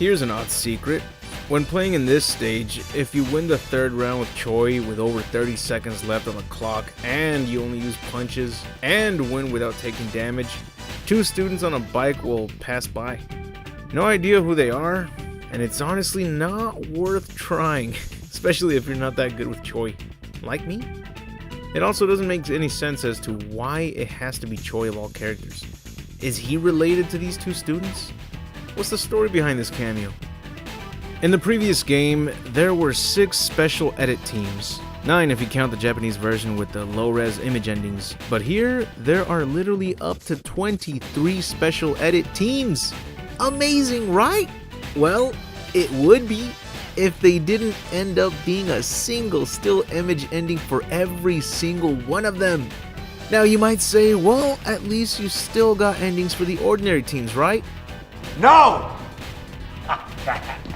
Here's an odd secret. When playing in this stage, if you win the third round with Choi with over 30 seconds left on the clock, and you only use punches, and win without taking damage, 2 students on a bike will pass by. No idea who they are, and it's honestly not worth trying, especially if you're not that good with Choi. Like me? It also doesn't make any sense as to why it has to be Choi of all characters. Is he related to these 2 students? What's the story behind this cameo? In the previous game, there were 6 special edit teams, 9 if you count the Japanese version with the low-res image endings, but here, there are literally up to 23 special edit teams! Amazing, right? Well, it would be if they didn't end up being a single still image ending for every single one of them. Now you might say, well, at least you still got endings for the ordinary teams, right? No!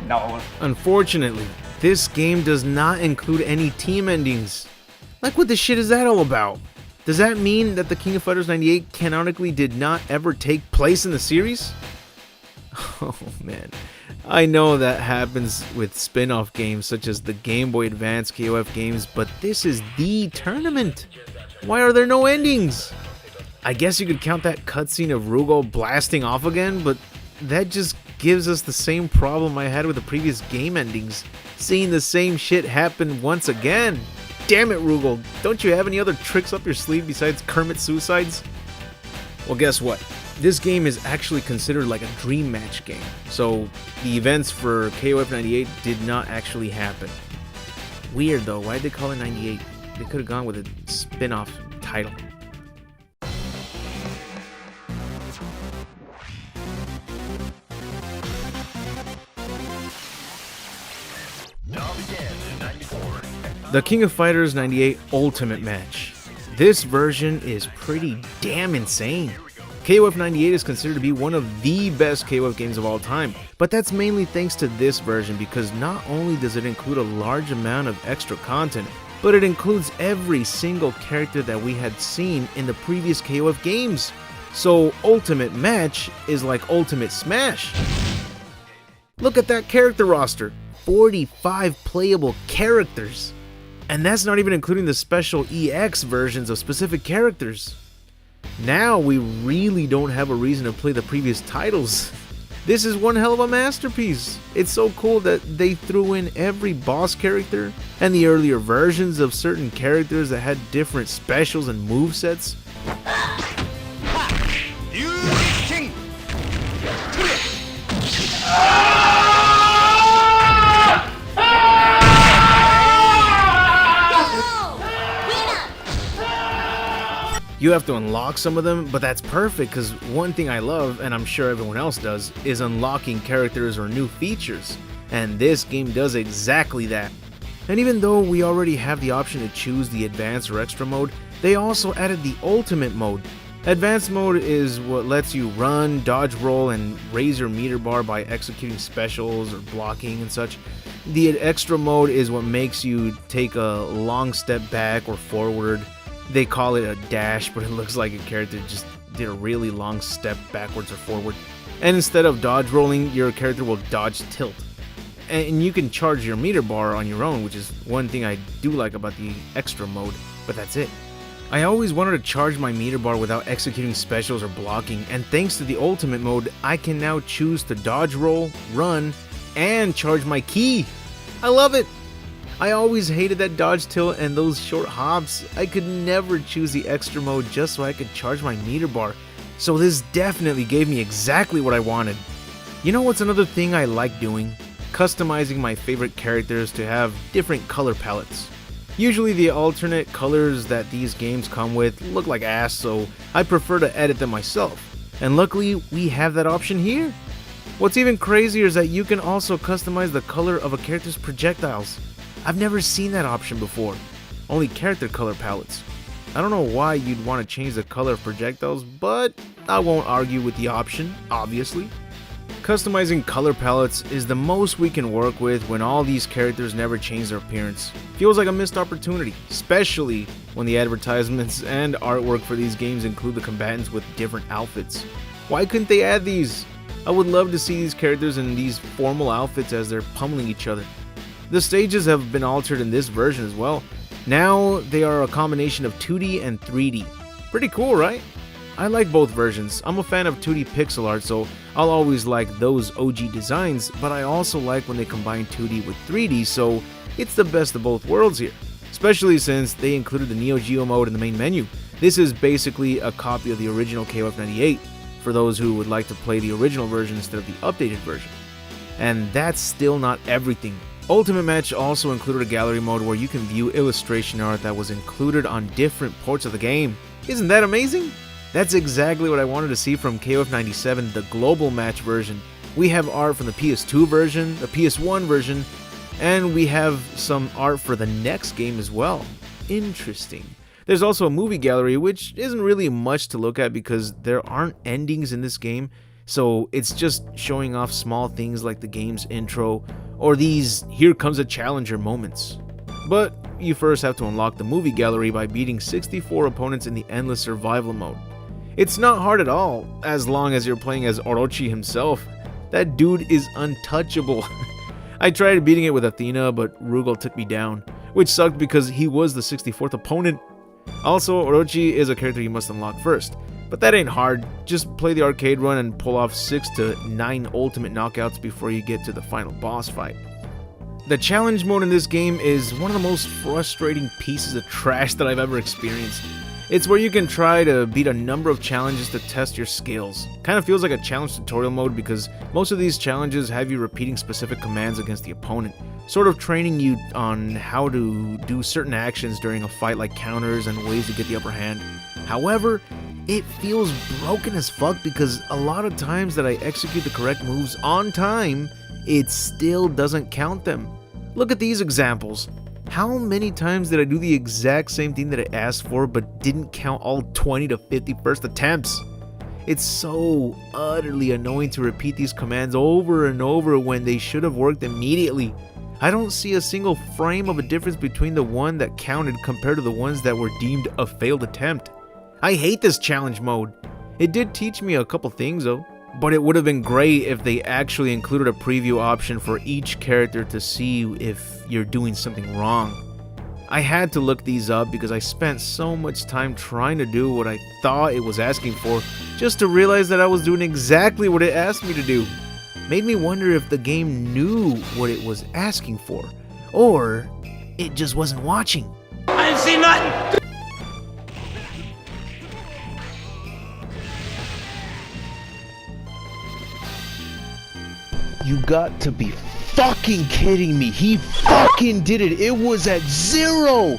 No. Unfortunately, this game does not include any team endings. Like, what the shit is that all about? Does that mean that the King of Fighters 98 canonically did not ever take place in the series? Oh man, I know that happens with spin-off games such as the Game Boy Advance KOF games, but this is the tournament. Why are there no endings? I guess you could count that cutscene of Rugal blasting off again, but that just gives us the same problem I had with the previous game endings, seeing the same shit happen once again. Damn it, Rugal, don't you have any other tricks up your sleeve besides Kermit suicides? Well, guess what? This game is actually considered like a dream match game, so the events for KOF 98 did not actually happen. Weird though, why'd they call it 98? They could have gone with a spin-off title. The King of Fighters 98 Ultimate Match. This version is pretty damn insane. KOF 98 is considered to be one of the best KOF games of all time, but that's mainly thanks to this version because not only does it include a large amount of extra content, but it includes every single character that we had seen in the previous KOF games. So Ultimate Match is like Ultimate Smash. Look at that character roster, 45 playable characters. And that's not even including the special EX versions of specific characters. Now we really don't have a reason to play the previous titles. This is one hell of a masterpiece. It's so cool that they threw in every boss character and the earlier versions of certain characters that had different specials and movesets. You have to unlock some of them, but that's perfect because one thing I love, and I'm sure everyone else does, is unlocking characters or new features. And this game does exactly that. And even though we already have the option to choose the advanced or extra mode, they also added the ultimate mode. Advanced mode is what lets you run, dodge roll, and raise your meter bar by executing specials or blocking and such. The extra mode is what makes you take a long step back or forward. They call it a dash, but it looks like a character just did a really long step backwards or forward. And instead of dodge rolling, your character will dodge tilt. And you can charge your meter bar on your own, which is one thing I do like about the extra mode, but that's it. I always wanted to charge my meter bar without executing specials or blocking, and thanks to the ultimate mode, I can now choose to dodge roll, run, and charge my ki. I love it! I always hated that dodge tilt and those short hops. I could never choose the extra mode just so I could charge my meter bar. So this definitely gave me exactly what I wanted. You know what's another thing I like doing? Customizing my favorite characters to have different color palettes. Usually the alternate colors that these games come with look like ass, so I prefer to edit them myself. And luckily, we have that option here. What's even crazier is that you can also customize the color of a character's projectiles. I've never seen that option before. Only character color palettes. I don't know why you'd want to change the color of projectiles, but I won't argue with the option, obviously. Customizing color palettes is the most we can work with when all these characters never change their appearance. Feels like a missed opportunity, especially when the advertisements and artwork for these games include the combatants with different outfits. Why couldn't they add these? I would love to see these characters in these formal outfits as they're pummeling each other. The stages have been altered in this version as well. Now they are a combination of 2D and 3D. Pretty cool, right? I like both versions. I'm a fan of 2D pixel art, so I'll always like those OG designs, but I also like when they combine 2D with 3D, so it's the best of both worlds here. Especially since they included the Neo Geo mode in the main menu. This is basically a copy of the original KOF 98, for those who would like to play the original version instead of the updated version. And that's still not everything. Ultimate Match also included a gallery mode where you can view illustration art that was included on different ports of the game. Isn't that amazing? That's exactly what I wanted to see from KOF 97, the global match version. We have art from the PS2 version, the PS1 version, and we have some art for the next game as well. Interesting. There's also a movie gallery, which isn't really much to look at because there aren't endings in this game, so it's just showing off small things like the game's intro, or these "here comes a challenger" moments. But you first have to unlock the movie gallery by beating 64 opponents in the endless survival mode. It's not hard at all, as long as you're playing as Orochi himself. That dude is untouchable. I tried beating it with Athena, but Rugal took me down, which sucked because he was the 64th opponent. Also, Orochi is a character you must unlock first, but that ain't hard. Just play the arcade run and pull off 6 to 9 ultimate knockouts before you get to the final boss fight. The challenge mode in this game is one of the most frustrating pieces of trash that I've ever experienced. It's where you can try to beat a number of challenges to test your skills. Kind of feels like a challenge tutorial mode because most of these challenges have you repeating specific commands against the opponent, sort of training you on how to do certain actions during a fight like counters and ways to get the upper hand. However, it feels broken as fuck because a lot of times that I execute the correct moves on time, it still doesn't count them. Look at these examples. How many times did I do the exact same thing that I asked for but didn't count all 20 to 50 first attempts? It's so utterly annoying to repeat these commands over and over when they should have worked immediately. I don't see a single frame of a difference between the one that counted compared to the ones that were deemed a failed attempt. I hate this challenge mode. It did teach me a couple things though, but it would have been great if they actually included a preview option for each character to see if you're doing something wrong. I had to look these up because I spent so much time trying to do what I thought it was asking for, just to realize that I was doing exactly what it asked me to do. Made me wonder if the game knew what it was asking for, or it just wasn't watching. I didn't see nothing! You got to be fucking kidding me. He fucking did it. It was at 0.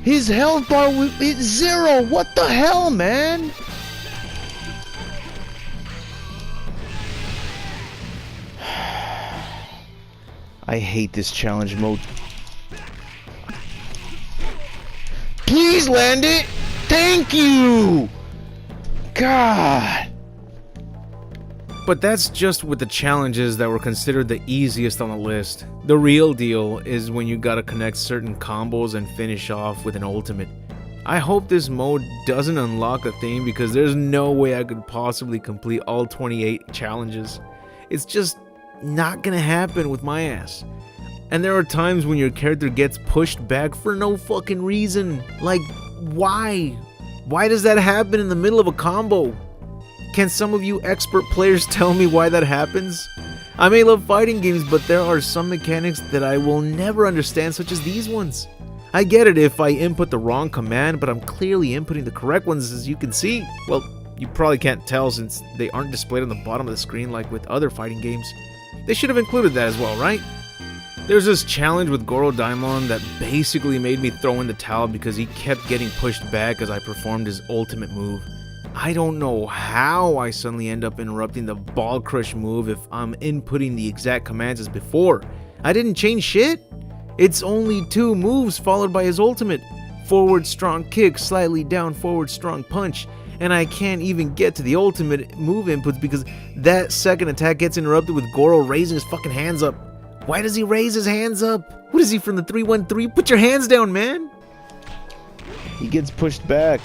His health bar was at 0. What the hell, man? I hate this challenge mode. Please land it. Thank you. God. But that's just with the challenges that were considered the easiest on the list. The real deal is when you gotta connect certain combos and finish off with an ultimate. I hope this mode doesn't unlock a thing because there's no way I could possibly complete all 28 challenges. It's just not gonna happen with my ass. And there are times when your character gets pushed back for no fucking reason. Like, why? Why does that happen in the middle of a combo? Can some of you expert players tell me why that happens? I may love fighting games, but there are some mechanics that I will never understand, such as these ones. I get it if I input the wrong command, but I'm clearly inputting the correct ones, as you can see. Well, you probably can't tell since they aren't displayed on the bottom of the screen like with other fighting games. They should have included that as well, right? There's this challenge with Goro Daimon that basically made me throw in the towel because he kept getting pushed back as I performed his ultimate move. I don't know how I suddenly end up interrupting the ball crush move if I'm inputting the exact commands as before. I didn't change shit. It's only 2 moves followed by his ultimate. Forward strong kick, slightly down forward strong punch. And I can't even get to the ultimate move inputs because that second attack gets interrupted with Goro raising his fucking hands up. Why does he raise his hands up? What is he from the 313? Put your hands down, man. He gets pushed back.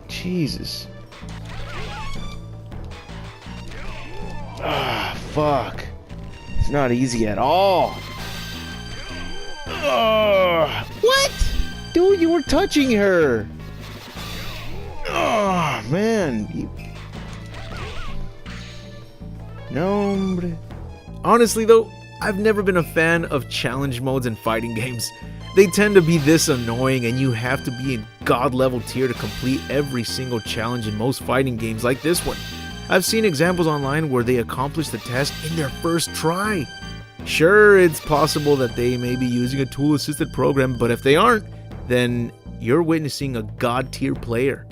Jesus. Ah, fuck. It's not easy at all. What? Dude, you were touching her. Oh, man. No, hombre. Honestly though, I've never been a fan of challenge modes in fighting games. They tend to be this annoying and you have to be in god level tier to complete every single challenge in most fighting games like this one. I've seen examples online where they accomplish the task in their first try. Sure, it's possible that they may be using a tool-assisted program, but if they aren't, then you're witnessing a god tier player.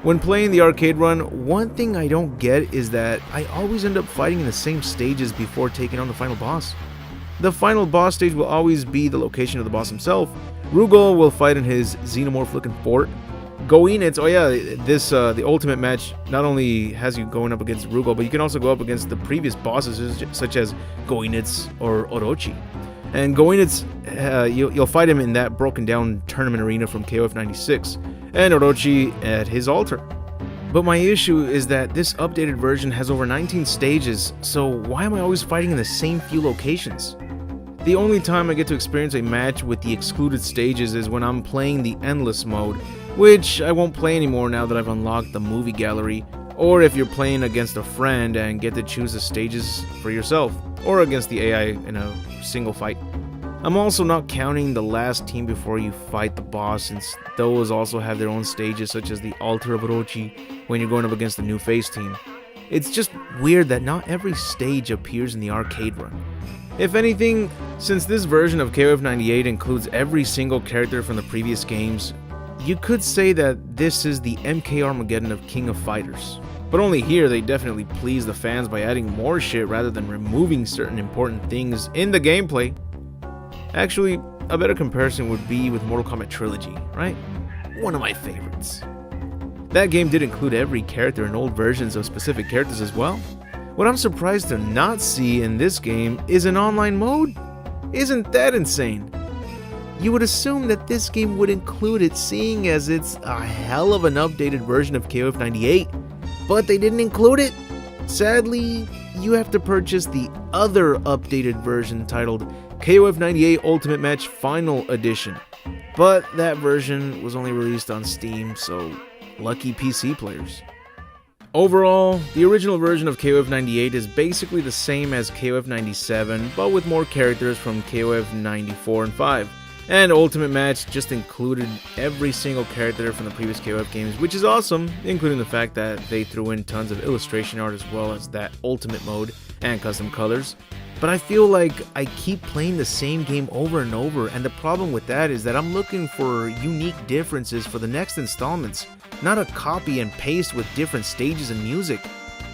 When playing the arcade run, one thing I don't get is that I always end up fighting in the same stages before taking on the final boss. The final boss stage will always be the location of the boss himself. Rugal will fight in his xenomorph-looking fort. Goenitz, oh yeah, the ultimate match not only has you going up against Rugal, but you can also go up against the previous bosses such as Goenitz or Orochi. And Goenitz, you'll fight him in that broken down tournament arena from KOF 96, and Orochi at his altar. But my issue is that this updated version has over 19 stages, so why am I always fighting in the same few locations? The only time I get to experience a match with the excluded stages is when I'm playing the endless mode, which I won't play anymore now that I've unlocked the movie gallery, or if you're playing against a friend and get to choose the stages for yourself, or against the AI in a single fight. I'm also not counting the last team before you fight the boss, since those also have their own stages such as the Altar of Orochi when you're going up against the new face team. It's just weird that not every stage appears in the arcade run. If anything, since this version of KOF 98 includes every single character from the previous games, you could say that this is the MK Armageddon of King of Fighters. But only here they definitely please the fans by adding more shit rather than removing certain important things in the gameplay. Actually, a better comparison would be with Mortal Kombat Trilogy, right? One of my favorites. That game did include every character in old versions of specific characters as well. What I'm surprised to not see in this game is an online mode. Isn't that insane? You would assume that this game would include it, seeing as it's a hell of an updated version of KOF 98, but they didn't include it. Sadly, you have to purchase the other updated version titled KOF 98 Ultimate Match Final Edition, but that version was only released on Steam, so lucky PC players. Overall, the original version of KOF 98 is basically the same as KOF 97, but with more characters from KOF 94 and 5. And Ultimate Match just included every single character from the previous KOF games, which is awesome, including the fact that they threw in tons of illustration art as well as that Ultimate mode and custom colors. But I feel like I keep playing the same game over and over, and the problem with that is that I'm looking for unique differences for the next installments, not a copy and paste with different stages and music.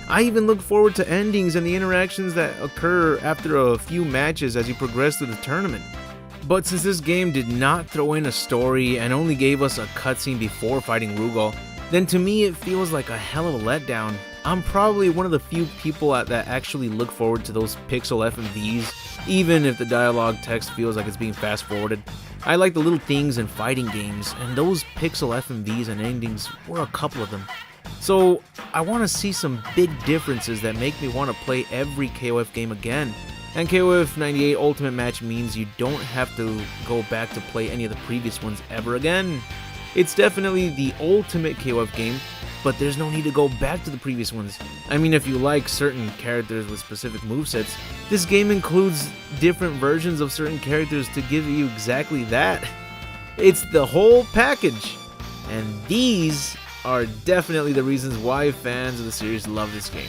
I even look forward to endings and the interactions that occur after a few matches as you progress through the tournament. But since this game did not throw in a story and only gave us a cutscene before fighting Rugal, then to me it feels like a hell of a letdown. I'm probably one of the few people that actually look forward to those pixel FMVs, even if the dialogue text feels like it's being fast forwarded. I like the little things in fighting games, and those pixel FMVs and endings were a couple of them. So I want to see some big differences that make me want to play every KOF game again. And KOF 98 Ultimate Match means you don't have to go back to play any of the previous ones ever again. It's definitely the ultimate KOF game, but there's no need to go back to the previous ones. I mean, if you like certain characters with specific movesets, this game includes different versions of certain characters to give you exactly that. It's the whole package. And these are definitely the reasons why fans of the series love this game.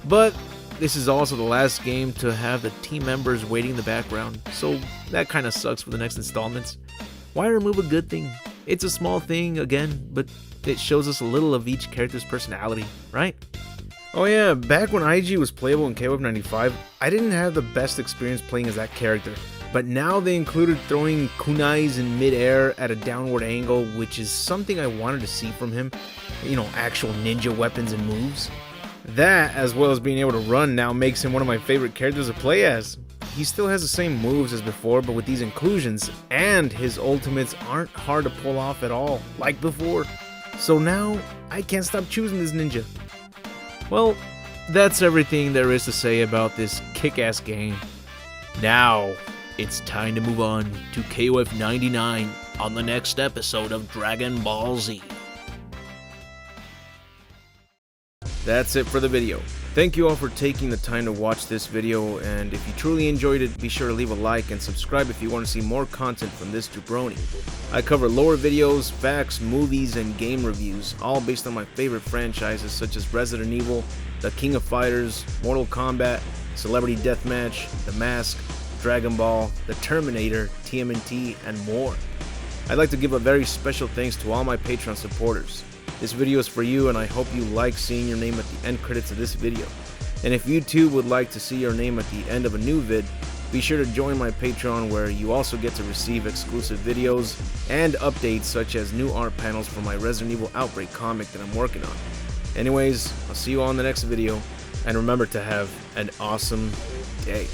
But this is also the last game to have the team members waiting in the background, so that kind of sucks for the next installments. Why remove a good thing? It's a small thing, again, but it shows us a little of each character's personality, right? Oh yeah, back when IG was playable in KOF 95, I didn't have the best experience playing as that character, but now they included throwing kunais in mid-air at a downward angle, which is something I wanted to see from him. You know, actual ninja weapons and moves. That, as well as being able to run, now makes him one of my favorite characters to play as. He still has the same moves as before, but with these inclusions, and his ultimates aren't hard to pull off at all, like before. So now, I can't stop choosing this ninja. Well, that's everything there is to say about this kick-ass game. Now, it's time to move on to KOF 99 on the next episode of Dragon Ball Z. That's it for the video. Thank you all for taking the time to watch this video, and if you truly enjoyed it, be sure to leave a like and subscribe if you want to see more content from this jabroni. I cover lore videos, facts, movies, and game reviews, all based on my favorite franchises such as Resident Evil, The King of Fighters, Mortal Kombat, Celebrity Deathmatch, The Mask, Dragon Ball, The Terminator, TMNT, and more. I'd like to give a very special thanks to all my Patreon supporters. This video is for you, and I hope you like seeing your name at the end credits of this video. And if you too would like to see your name at the end of a new vid, be sure to join my Patreon, where you also get to receive exclusive videos and updates such as new art panels for my Resident Evil Outbreak comic that I'm working on. Anyways, I'll see you all in the next video, and remember to have an awesome day.